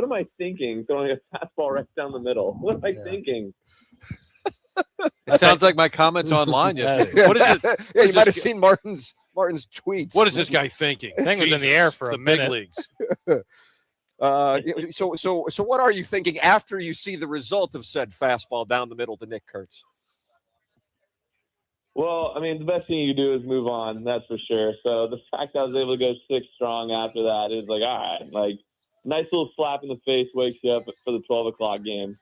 am I thinking? Throwing a fastball right down the middle. What am I thinking? It sounds like my comments online yesterday. What is it? Yeah, you might have seen Martin's tweets. What is this guy thinking? Thing was in the air for a minute. Big leagues. So what are you thinking after you see the result of said fastball down the middle to Nick Kurtz? Well, I mean, the best thing you do is move on. That's for sure. So the fact I was able to go 6 strong after that is like, all right, like nice little slap in the face wakes you up for the 12 o'clock game.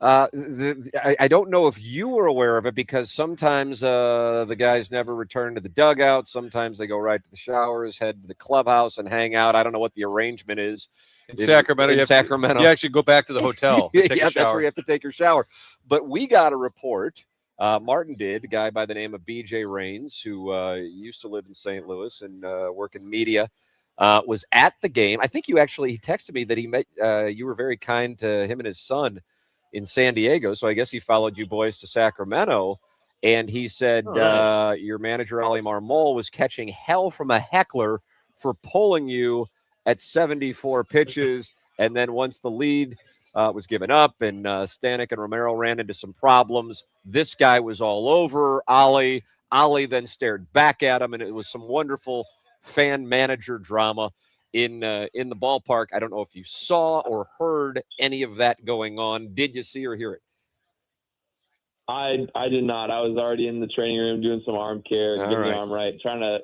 I don't know if you were aware of it because sometimes the guys never return to the dugout. Sometimes they go right to the showers, head to the clubhouse, and hang out. I don't know what the arrangement is in Sacramento. You actually go back to the hotel. Yeah, that's where you have to take your shower. But we got a report. Martin did, a guy by the name of BJ Rains, who used to live in St. Louis and work in media, was at the game. I think he texted me that he met you were very kind to him and his son in San Diego. So I guess he followed you boys to Sacramento. And he said your manager, Ali Marmol, was catching hell from a heckler for pulling you at 74 pitches. And then once the lead was given up and Stanek and Romero ran into some problems, this guy was all over Ali. Ali then stared back at him, and it was some wonderful fan manager drama in the ballpark. I don't know if you saw or heard any of that going on. Did you see or hear it? I did not. I was already in the training room doing some arm care, getting the arm right, trying to,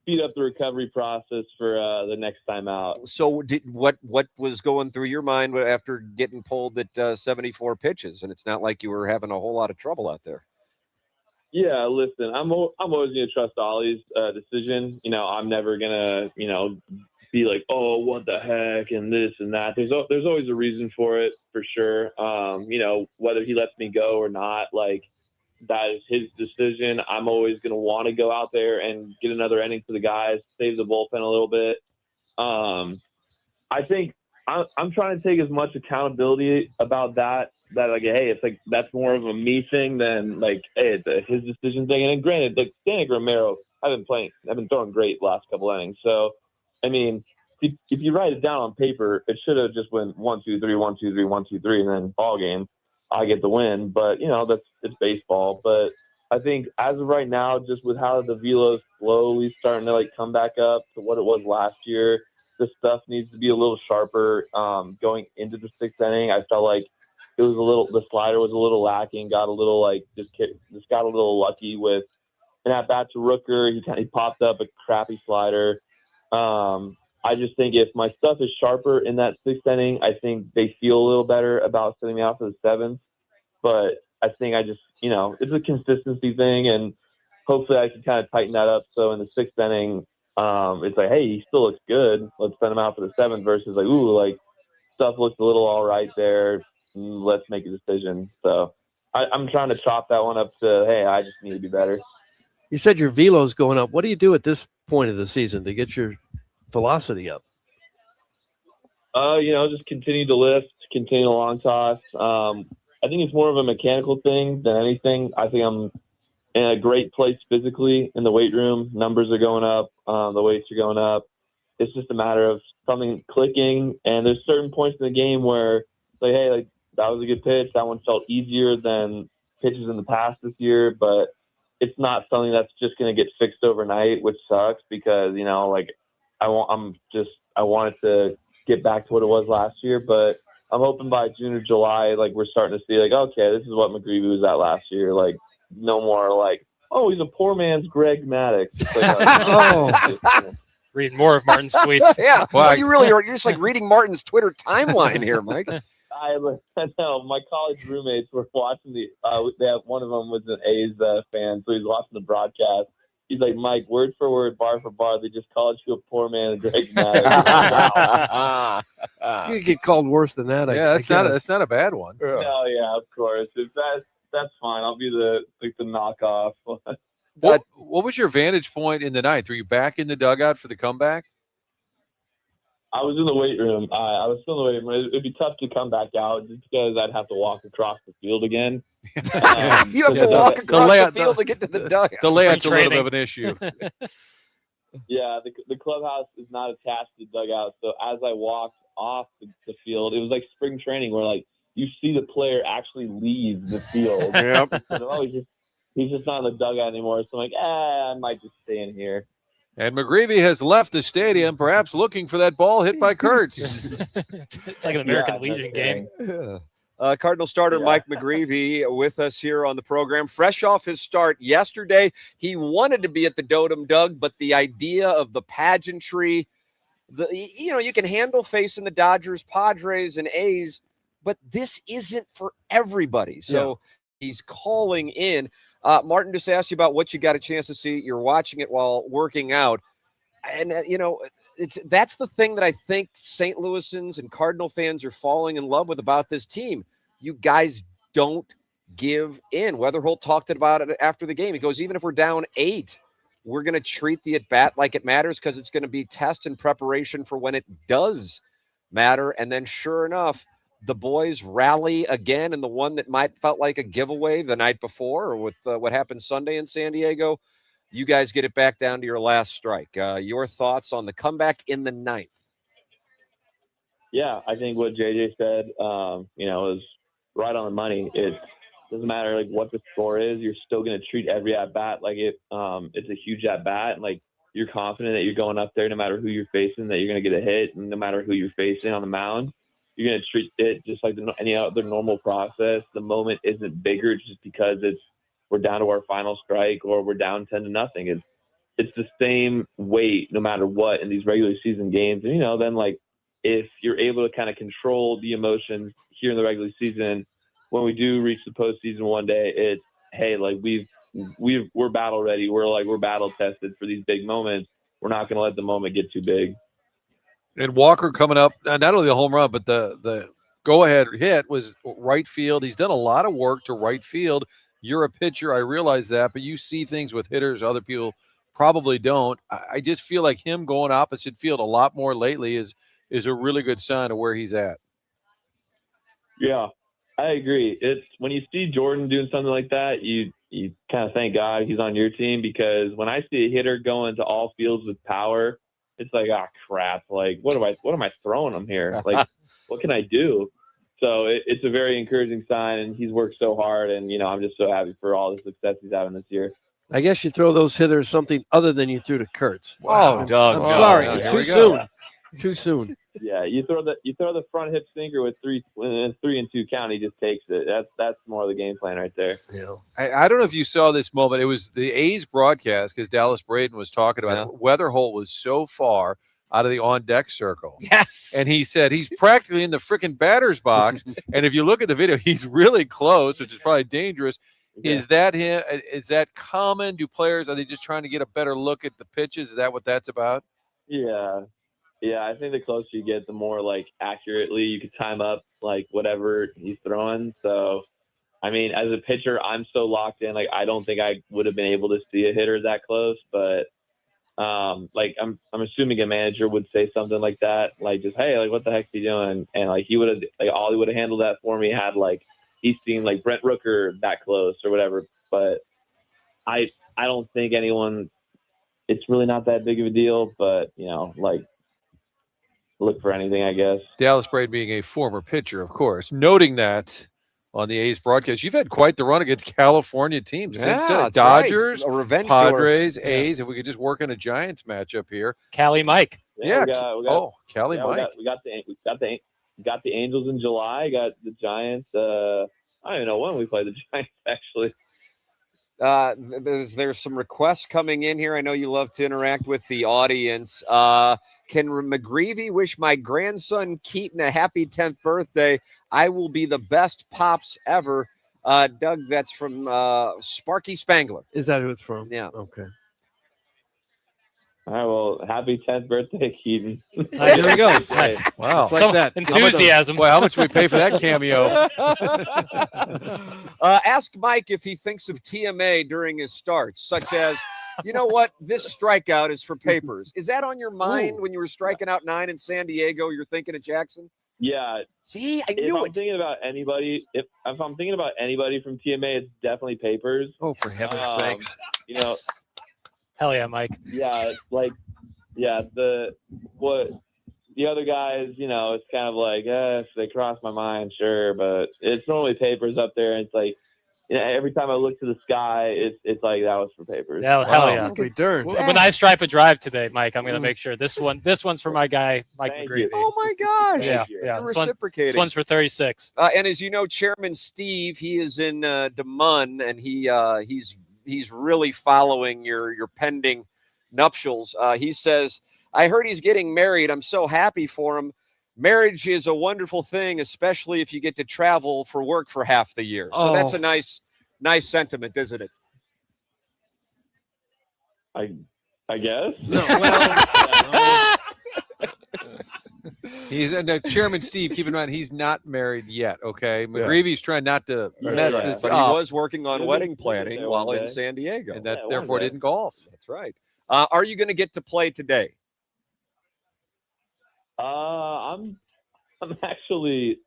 speed up the recovery process for the next time out. So what was going through your mind after getting pulled at 74 pitches? And it's not like you were having a whole lot of trouble out there. Yeah, listen, I'm always gonna trust Ollie's decision. You know, I'm never gonna be like, oh, what the heck, and this and that. There's always a reason for it, for sure. Whether he lets me go or not, like, that is his decision. I'm always going to want to go out there and get another inning for the guys, save the bullpen a little bit. I think I'm trying to take as much accountability about that like, hey, it's like that's more of a me thing than like, hey, it's his decision thing. And granted, like Danny Romero, I've been throwing great last couple innings. So, I mean, if you write it down on paper, it should have just went 1, 2, 3, 1, 2, 3, 1, 2, 3, and then ball game. I get the win, but it's baseball. But I think as of right now, just with how the velo's slowly starting to like come back up to what it was last year, the stuff needs to be a little sharper. Going into the 6th inning, I felt like the slider was a little lacking. Got a little like just got a little lucky with an at bat to Rooker. He popped up a crappy slider. I just think if my stuff is sharper in that 6th inning, I think they feel a little better about sending me out for the 7th. But I think it's a consistency thing, and hopefully I can kind of tighten that up. So in the 6th inning, it's like, hey, he still looks good. Let's send him out for the 7th versus like, ooh, like stuff looks a little all right there. Let's make a decision. So I'm trying to chop that one up to, hey, I just need to be better. You said your velo's going up. What do you do at this point of the season to get your velocity up? Just continue to lift, continue to long toss. I think it's more of a mechanical thing than anything. I think I'm in a great place physically in the weight room. Numbers are going up. The weights are going up. It's just a matter of something clicking. And there's certain points in the game where it's like, hey, like that was a good pitch. That one felt easier than pitches in the past this year, but it's not something that's just going to get fixed overnight, which sucks because, I want it to get back to what it was last year, but I'm hoping by June or July, like we're starting to see like, okay, this is what McGrevy was at last year. Like no more like, oh, he's a poor man's Greg Maddux. It's like, Reading more of Martin's tweets. Yeah. Well, you really are. You're just like reading Martin's Twitter timeline here, Mike. I know. My college roommates were watching one of them was an A's fan, so he's watching the broadcast. He's like, Mike, word for word, bar for bar, they just called you a poor man and Greg Maddux. You could get called worse than that. Yeah, that's not a bad one. Oh yeah, of course. That's fine. I'll be the knockoff. What was your vantage point in the 9th? Were you back in the dugout for the comeback? I was in the weight room. I was still in the weight room. It'd be tough to come back out just because I'd have to walk across the field again. You have to walk across the field to get to the dugout. The layout's a little bit of an issue. Yeah, the clubhouse is not attached to the dugout. So as I walked off the field, it was like spring training where like you see the player actually leave the field. Yep. So, he's just not in the dugout anymore. So I'm like, I might just stay in here. And McGrevy has left the stadium, perhaps looking for that ball hit by Kurtz. It's like an American Legion game. Cardinal starter Mike McGrevy with us here on the program. Fresh off his start yesterday, he wanted to be at the Dotem, Doug, but the idea of the pageantry, you can handle facing the Dodgers, Padres, and A's, but this isn't for everybody. So he's calling in. Martin just asked you about what you got a chance to see. You're watching it while working out. And, that's the thing that I think St. Louisans and Cardinal fans are falling in love with about this team. You guys don't give in. Weatherholt talked about it after the game. He goes, even if we're down 8, we're going to treat the at-bat like it matters because it's going to be test and preparation for when it does matter. And then sure enough, the boys rally again, and the one that might felt like a giveaway the night before, or with what happened Sunday in San Diego, you guys get it back down to your last strike. Your thoughts on the comeback in the 9th? Yeah, I think what JJ said, is right on the money. It doesn't matter like what the score is. You're still going to treat every at bat like it's a huge at bat, and like you're confident that you're going up there no matter who you're facing, that you're going to get a hit, and no matter who you're facing on the mound. You're going to treat it just like any other normal process. The moment isn't bigger just because we're down to our final strike or we're down 10-0. It's the same weight no matter what in these regular season games. And, then like if you're able to kind of control the emotions here in the regular season, when we do reach the postseason one day, it's, hey, like we've we're battle ready. We're battle tested for these big moments. We're not going to let the moment get too big. And Walker coming up, not only the home run, but the go-ahead hit was right field. He's done a lot of work to right field. You're a pitcher, I realize that, but you see things with hitters other people probably don't. I just feel like him going opposite field a lot more lately is a really good sign of where he's at. Yeah, I agree. It's when you see Jordan doing something like that, you kind of thank God he's on your team, because when I see a hitter going to all fields with power, it's like, ah, crap. Like, what am I throwing him here? Like, what can I do? So it's a very encouraging sign, and he's worked so hard, and I'm just so happy for all the success he's having this year. I guess you throw those hitters something other than you threw to Kurtz. Wow. Oh, Doug. I'm no, sorry. no, Too soon. Too soon. Yeah, you throw the front hip sinker with 3 and 2 count, he just takes it. That's more of the game plan right there. Yeah. I don't know if you saw this moment. It was the A's broadcast because Dallas Braden was talking about it. Weatherholt was so far out of the on-deck circle. Yes. And he said he's practically in the freaking batter's box. And if you look at the video, he's really close, which is probably dangerous. Yeah. Is that him? Is that common? Are they just trying to get a better look at the pitches? Is that what that's about? Yeah. Yeah, I think the closer you get, the more accurately you can time up whatever he's throwing. So, I mean, as a pitcher, I'm so locked in. I don't think I would have been able to see a hitter that close. But I'm assuming a manager would say something like that, just, hey, what the heck's he doing? And he would have Ollie would have handled that for me had he's seen Brent Rooker that close or whatever. But I don't think anyone. It's really not that big of a deal. But look for anything, I guess. Dallas Braden being a former pitcher, of course, noting that on the A's broadcast, you've had quite the run against California teams. Yeah, Dodgers, right. A revenge Padres, tour. A's, if we could just work in a Giants matchup here. Cali Mike. Yeah. Cali Mike. We got the Angels in July. Got the Giants. I don't even know when we play the Giants, actually. There's some requests coming in here. I know you love to interact with the audience. Can McGrevy wish my grandson Keaton a happy 10th birthday? I will be the best pops ever. Doug, that's from Sparky Spangler. Is that who it's from? Yeah. Okay. All right, well, happy 10th birthday, Keaton. There he goes. Nice. Wow. Just like that. Enthusiasm. How much do we pay for that cameo? Ask Mike if he thinks of TMA during his starts, such as, you know what, this strikeout is for papers. Is that on your mind when you were striking out 9 in San Diego? You're thinking of Jackson? Yeah. See, I if knew I'm it. Thinking about anybody, if I'm thinking about anybody from TMA, it's definitely papers. Oh, for heaven's sakes! Hell yeah, Mike. Yeah, the other guys, it's kind of if they cross my mind, sure, but it's normally papers up there, and it's every time I look to the sky, it's that was for papers. Yeah, hell yeah. Return. When I stripe a drive today, Mike, I'm gonna make sure this one's for my guy, Mike McGrevy. Oh my gosh! Yeah. You're reciprocating. This one's for 36. And as you know, Chairman Steve, he is in Des Moines, and he's really following your pending nuptials. He says, I heard he's getting married. I'm so happy for him. Marriage is a wonderful thing, especially if you get to travel for work for half the year. So that's a nice sentiment, isn't it? I guess. No, well, He's Chairman Steve. Keep in mind, he's not married yet. Okay, McGrevy's trying not to mess this but up. He was working on wedding planning while in San Diego, and that therefore didn't golf. That's right. Are you going to get to play today? I'm actually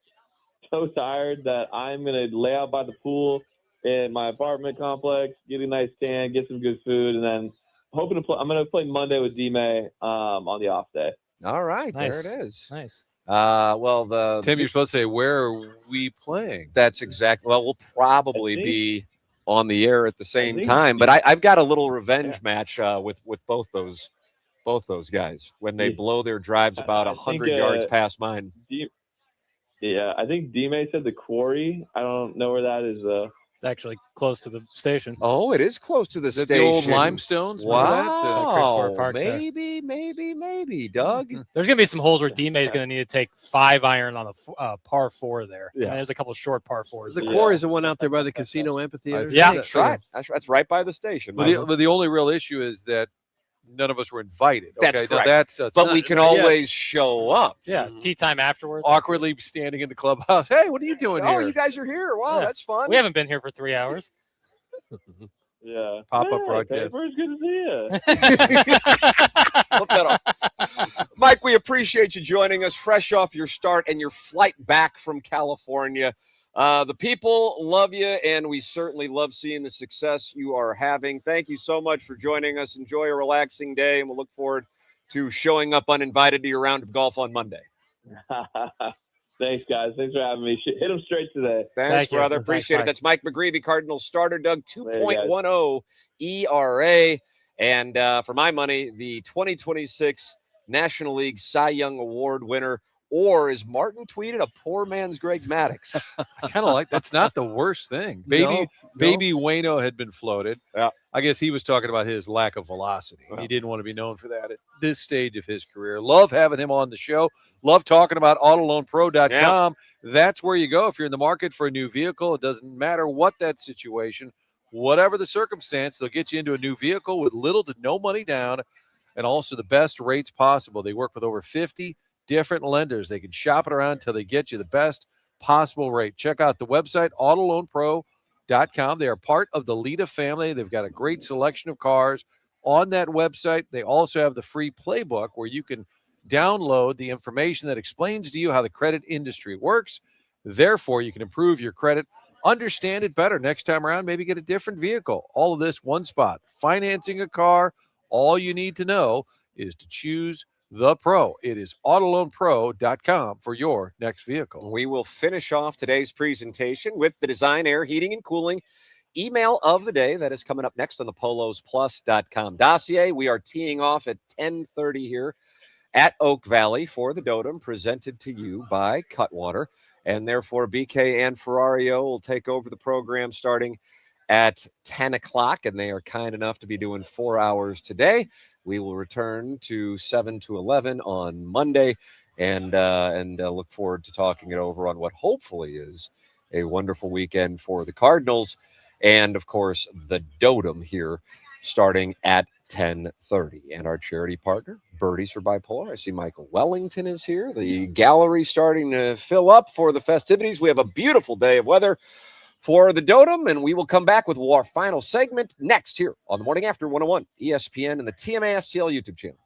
so tired that I'm gonna lay out by the pool in my apartment complex, get a nice tan, get some good food, and then hoping to play. I'm gonna play Monday with D-May on the off day. All right, Nice. there it is. Nice. Well, Tim, you're supposed to say, where are we playing? That's exactly. Well, we'll probably be on the air at the same think- time, but I've got a little revenge match with both those guys when they blow their drives about 100 yards past mine. Yeah, I think D-May said the Quarry. I don't know where that is though. It's actually close to the station. Oh, it is close to the Is that station. the old limestones? Remember that? Wow. Park there. Maybe, Doug. There's going to be some holes where D-May is going to need to take 5 iron on a par 4 there. Yeah. And there's a couple of short par 4s. The core is the one out there by the casino amphitheater. Yeah. That's right. That's right by the station. But the only real issue is that none of us were invited. Okay? That's Now correct. that's but we can always show up. Yeah, tea time afterwards. Awkwardly standing in the clubhouse. Hey, what are you doing Oh, here? you guys are here. Wow, Yeah. that's fun. We haven't been here for 3 hours. Yeah. Pop-up broadcast. Paper, it's good to see you. Look that up. Mike, we appreciate you joining us fresh off your start and your flight back from California. The people love you, and we certainly love seeing the success you are having. Thank you so much for joining us. Enjoy a relaxing day, and we'll look forward to showing up uninvited to your round of golf on Monday. Thanks, guys. Thanks for having me. Hit them straight today. Thanks, brother. Appreciate it. That's Mike McGrevy, Cardinals starter. Doug, 2.10 ERA. And for my money, the 2026 National League Cy Young Award winner. Or, as Martin tweeted, a poor man's Greg Maddux. I kind of like that's not the worst thing. No. Baby Waino had been floated. Yeah. I guess he was talking about his lack of velocity. He didn't want to be known for that at this stage of his career. Love having him on the show. Love talking about autoloanpro.com. That's where you go if you're in the market for a new vehicle. It doesn't matter what that situation, whatever the circumstance, they'll get you into a new vehicle with little to no money down and also the best rates possible. They work with over 50 different lenders. They can shop it around until they get you the best possible rate. Check out the website, autoloanpro.com. They are part of the Lita family. They've got a great selection of cars on that website. They also have the free playbook where you can download the information that explains to you how the credit industry works. Therefore, you can improve your credit, understand it better next time around, maybe get a different vehicle. All of this one spot. Financing a car, all you need to know is to choose the pro. It is autoloanpro.com for your next vehicle. We will finish off today's presentation with the Design Air Heating and Cooling email of the day. That is coming up next on the polosplus.com dossier. We are teeing off at 10:30 here at Oak Valley for the Dotem, presented to you by Cutwater. And therefore, BK and Ferrario will take over the program starting at 10 o'clock, and they are kind enough to be doing 4 hours today. We will return to 7 to 11 on Monday and look forward to talking it over on what hopefully is a wonderful weekend for the Cardinals and, of course, the Dotem here starting at 10:30. And our charity partner, Birdies for Bipolar. I see Michael Wellington is here. The gallery starting to fill up for the festivities. We have a beautiful day of weather for the Dotem, and we will come back with our final segment next here on the Morning After 101 ESPN and the TMA STL YouTube channel.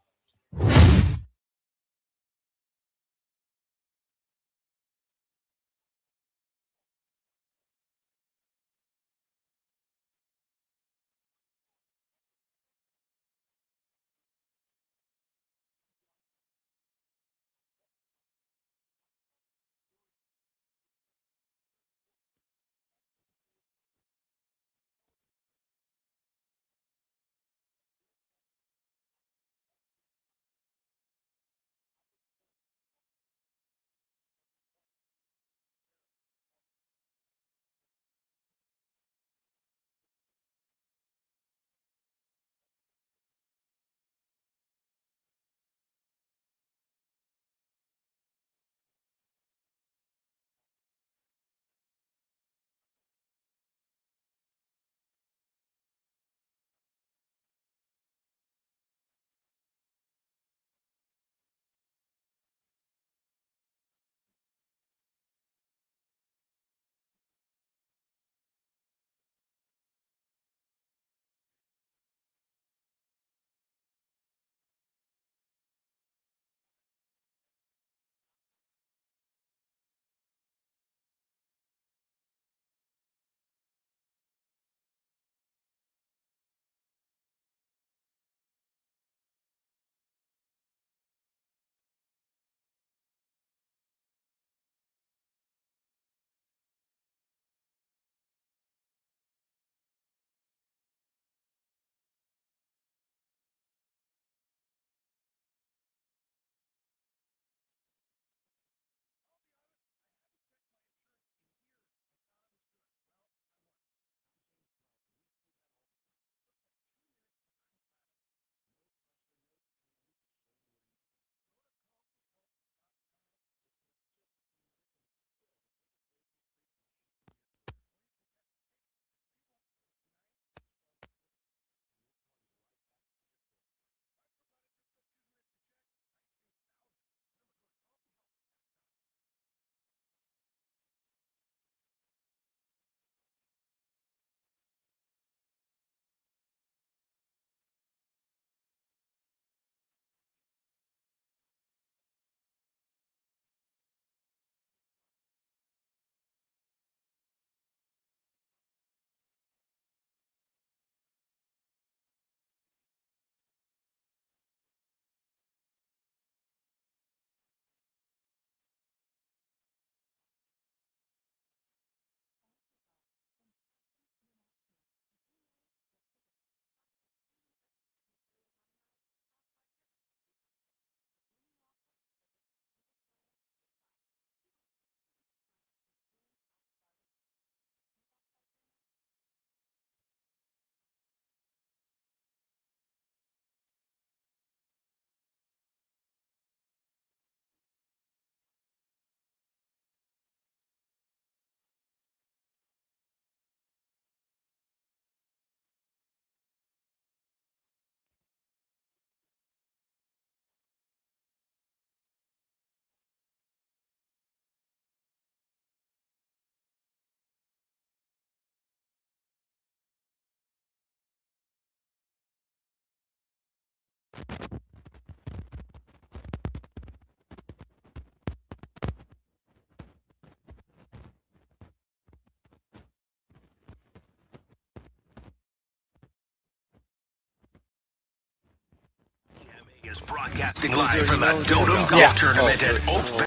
Is broadcasting live from the Dotem Golf Tournament at Oak Valley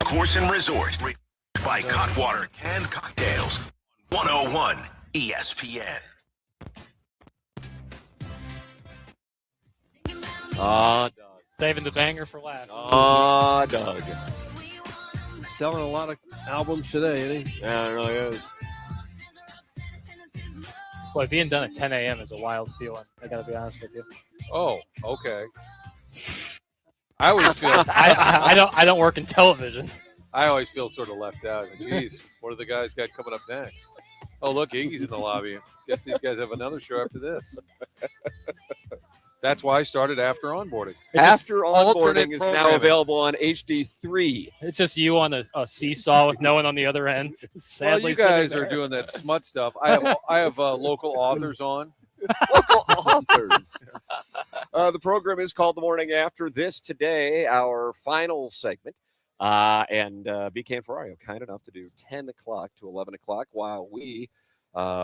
Course and Resort by Cutwater Canned Cocktails. 101 ESPN. Doug. Saving the banger for last. Doug. He's selling a lot of albums today, isn't he? Yeah, it really is. Boy, being done at 10 a.m. is a wild feeling. I got to be honest with you. Oh, okay. I always feel I don't work in television. I always feel sort of left out. Jeez, what do the guys got coming up next? Oh, look, Iggy's in the lobby. Guess these guys have another show after this. That's why I started After Onboarding. After Onboarding is now programming. available on HD3. It's just you on a seesaw with no one on the other end. Well, Sadly, you guys sitting are there. doing that smut stuff. I have local authors on. Local authors. The program is called The Morning After. This today, our final segment. And BK and Ferrari are kind enough to do 10 o'clock to 11 o'clock while we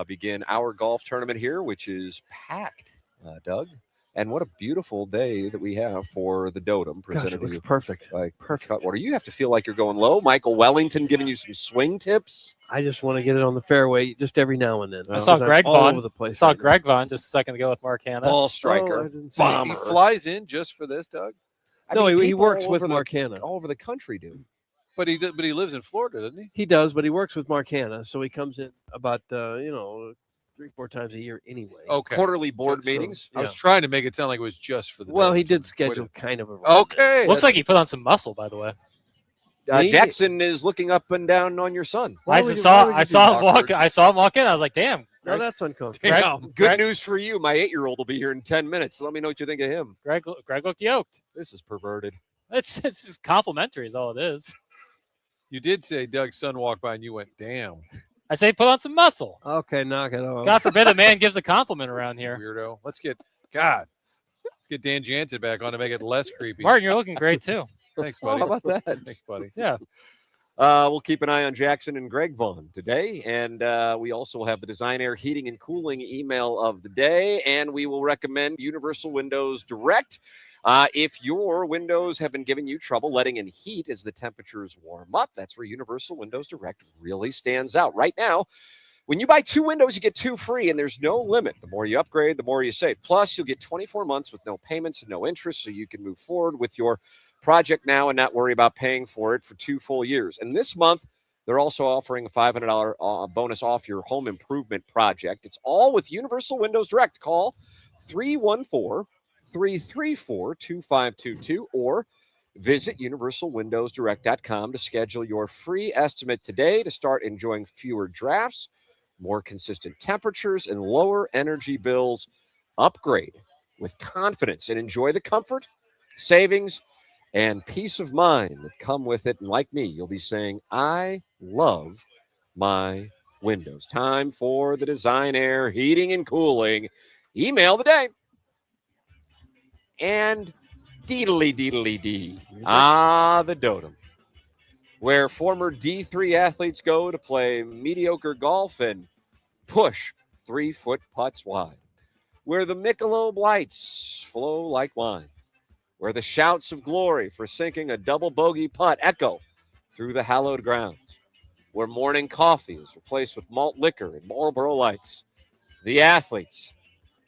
begin our golf tournament here, which is packed, Doug. And what a beautiful day that we have for the Dotem. Gosh, it looks perfect. By Cutwater. You have to feel like you're going low. Michael Wellington giving you some swing tips. I just want to get it on the fairway just every now and then. I saw Greg all Vaughn. over the place. Saw right now. Greg Vaughn just a second ago with Mark Hanna. Ball striker. Oh, I didn't see it. Bomber. He flies in just for this, Doug. No, he people works all with over Mark Hanna. All over the country, dude. But he lives in Florida, doesn't he? He does, but he works with Mark Hanna, so he comes in about 3-4 times a year anyway. Okay. Quarterly board So- meetings. I was trying to make it sound like it was just for the Well, Dotem he did tournament. schedule kind of a. Okay. Looks like he put on some muscle, by the way. Jackson is looking up and down on your son. I saw him walk. I saw him walk in. I was like, "Damn, No, Greg, that's uncomfortable. Good news for you. My 8-year-old will be here in 10 minutes. Let me know what you think of him. Greg looked yoked." This is perverted. It's just complimentary, is all it is. You did say Doug's son walked by and you went, damn. I say, put on some muscle. Okay, knock it off. God forbid a man gives a compliment around here. Weirdo. Let's get Dan Jansen back on to make it less creepy. Martin, you're looking great too. Thanks, buddy. How about that? Thanks, buddy. Yeah. We'll keep an eye on Jackson and Greg Vaughn today. And we also have the Design Air Heating and Cooling email of the day. And we will recommend Universal Windows Direct. If your windows have been giving you trouble letting in heat as the temperatures warm up, that's where Universal Windows Direct really stands out. Right now, when you buy 2 windows, you get 2 free, and there's no limit. The more you upgrade, the more you save. Plus, you'll get 24 months with no payments and no interest, so you can move forward with your project now and not worry about paying for it for 2 full years. And this month, they're also offering a $500 bonus off your home improvement project. It's all with Universal Windows Direct. Call 314-334-2522 or visit universalwindowsdirect.com to schedule your free estimate today to start enjoying fewer drafts, more consistent temperatures, and lower energy bills. Upgrade with confidence and enjoy the comfort, savings, and peace of mind that come with it. And like me, you'll be saying, I love my windows. Time for the Design Air Heating and Cooling email of the day. And deedly-dee. The Dotem, where former D3 athletes go to play mediocre golf and push 3-foot putts wide, where the Michelob lights flow like wine, where the shouts of glory for sinking a double bogey putt echo through the hallowed grounds, where morning coffee is replaced with malt liquor and Marlboro Lights, the athletes,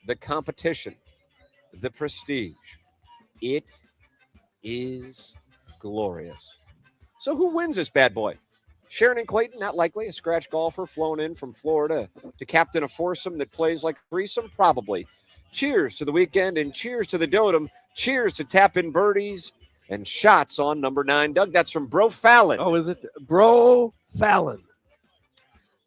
the competition, the prestige. It is glorious. So who wins this bad boy? Sharon and Clayton, not likely. A scratch golfer flown in from Florida to captain a foursome that plays like a threesome? Probably. Cheers to the weekend and cheers to the Dotem. Cheers to tap-in birdies and shots on number 9. Doug, that's from Bro Fallon. Oh, is it Bro Fallon?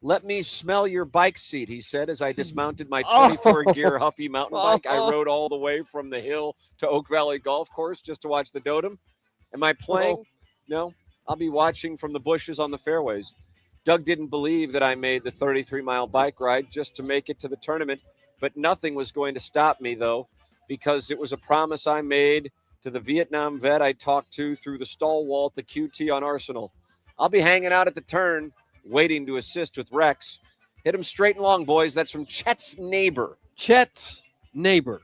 Let me smell your bike seat, he said, as I dismounted my 24-gear Huffy mountain bike. I rode all the way from the hill to Oak Valley Golf Course just to watch the Dotem. Am I playing? No. I'll be watching from the bushes on the fairways. Doug didn't believe that I made the 33-mile bike ride just to make it to the tournament, but nothing was going to stop me, though. because it was a promise I made to the Vietnam vet I talked to through the stall wall at the QT on Arsenal. I'll be hanging out at the turn, waiting to assist with Rex. Hit him straight and long, boys. That's from Chet's neighbor. Chet's neighbor.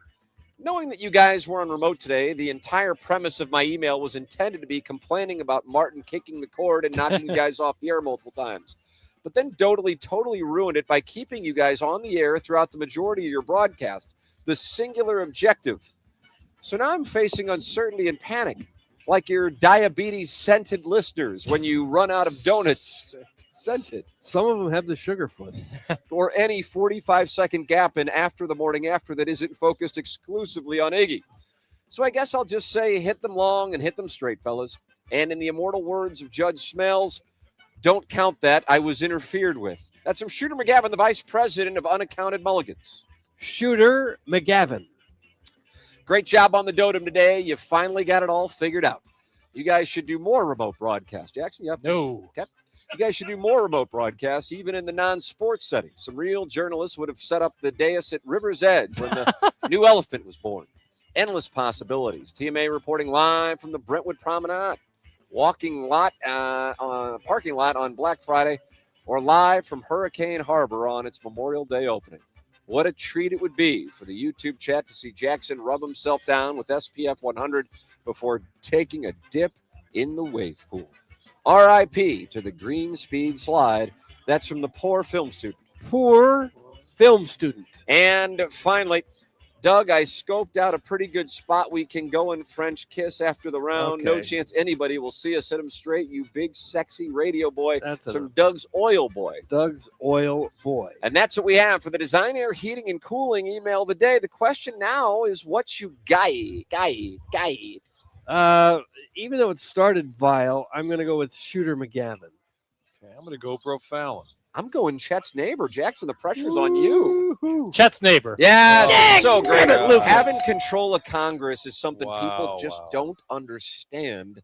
Knowing that you guys were on remote today, the entire premise of my email was intended to be complaining about Martin kicking the cord and knocking you guys off the air multiple times. But then totally ruined it by keeping you guys on the air throughout the majority of your broadcast. The singular objective. So now I'm facing uncertainty and panic, like your diabetes-scented listeners when you run out of donuts. Scented. Some of them have the sugar foot. Or any 45-second gap in After the Morning After that isn't focused exclusively on Iggy. So I guess I'll just say hit them long and hit them straight, fellas. And in the immortal words of Judge Smells, don't count that. I was interfered with. That's from Shooter McGavin, the vice president of Unaccounted Mulligans. Shooter McGavin. Great job on the Dotem today. You finally got it all figured out. You guys should do more remote broadcasts. Jackson, you up? No. Okay. You guys should do more remote broadcasts, even in the non-sports setting. Some real journalists would have set up the dais at River's Edge when the new elephant was born. Endless possibilities. TMA reporting live from the Brentwood Promenade, parking lot on Black Friday, or live from Hurricane Harbor on its Memorial Day opening. What a treat it would be for the YouTube chat to see Jackson rub himself down with SPF 100 before taking a dip in the wave pool. R.I.P. to the green speed slide. That's from the poor film student. Poor film student. And finally, Doug, I scoped out a pretty good spot we can go in French kiss after the round. No Okay. chance anybody will see us hit him straight, you big, sexy radio boy. That's from Doug's Oil Boy. Doug's Oil Boy. And that's what we have for the Design Air Heating and Cooling email of the day. The question now is what you guide. Even though it started vile, I'm going to go with Shooter McGavin. Okay, I'm going to go Bro Fallon. I'm going Chet's neighbor. Jackson, the pressure's on you. Chet's neighbor. Yes, so damn great. it, Lucas. Having control of Congress is something people Wow, just wow. don't understand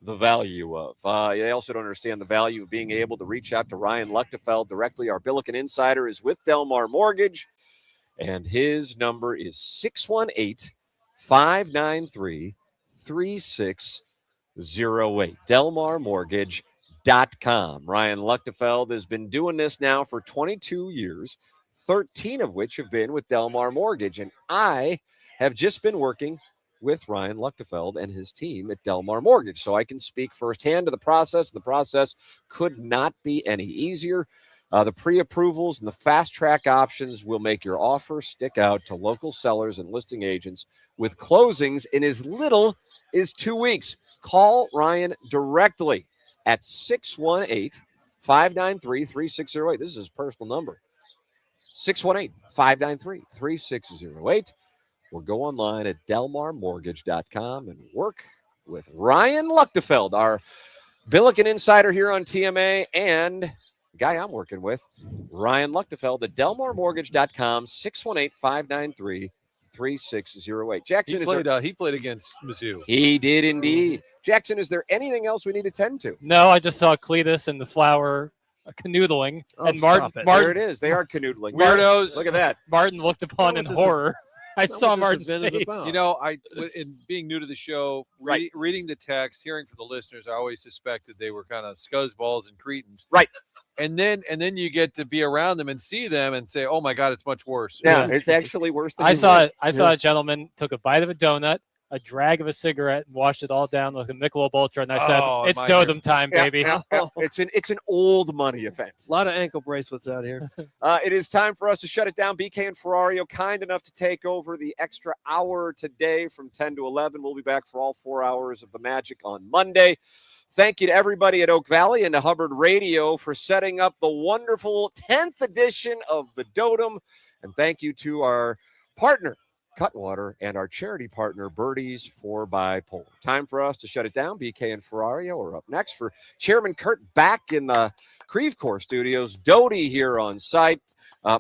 the value of. They also don't understand the value of being able to reach out to Ryan Luchtefeld directly. Our Billiken Insider is with Delmar Mortgage, and his number is 618-593-3608. DelmarMortgage.com. Ryan Luchtefeld has been doing this now for 22 years, 13 of which have been with Delmar Mortgage. And I have just been working with Ryan Luchtefeld and his team at Delmar Mortgage. So I can speak firsthand to the process. The process could not be any easier. The pre-approvals and the fast-track options will make your offer stick out to local sellers and listing agents with closings in as little as 2 weeks. Call Ryan directly at 618-593-3608. This is his personal number. 618-593-3608. Or go online at delmarmortgage.com and work with Ryan Luchtefeld, our Billiken Insider here on TMA, and the guy I'm working with, Ryan Luchtefeld at delmarmortgage.com, 618-593-3608. Jackson, He played against Mizzou. He did indeed. Jackson, is there anything else we need to tend to? No, I just saw Cletus and the flower canoodling. Oh, and Martin, stop it. There it is. They are canoodling. Weirdos. Look at that. Martin looked upon in That's what this is- horror. I that's saw what this Martin's event is face. about. You know, in being new to the show, reading the text, hearing from the listeners, I always suspected they were kind of scuzzballs and cretins. Right. And then you get to be around them and see them and say, "Oh my God, it's much worse." Yeah, it's actually worse than I you saw think. it. I saw a gentleman took a bite of a donut, a drag of a cigarette, and washed it all down with a Michelob Ultra. And I said, Oh, "It's my Dotem time, Yeah, baby." yeah, yeah. It's an old money event. A lot of ankle bracelets out here. It is time for us to shut it down. BK and Ferrario kind enough to take over the extra hour today from 10 to 11. We'll be back for all 4 hours of the Magic on Monday. Thank you to everybody at Oak Valley and to Hubbard Radio for setting up the wonderful 10th edition of the Dotem. And thank you to our partner, Cutwater, and our charity partner, Birdies for Bipolar. Time for us to shut it down. BK and Ferrario are up next. For Chairman Kurt back in the Creve Corps studios, Doty here on site,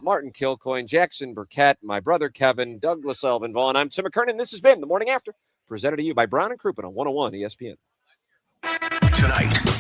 Martin Kilcoyne, Jackson Burkett, my brother Kevin, Douglas Elvin Vaughn. I'm Tim McKernan. This has been The Morning After, presented to you by Brown and Crouppen on 101 ESPN. Tonight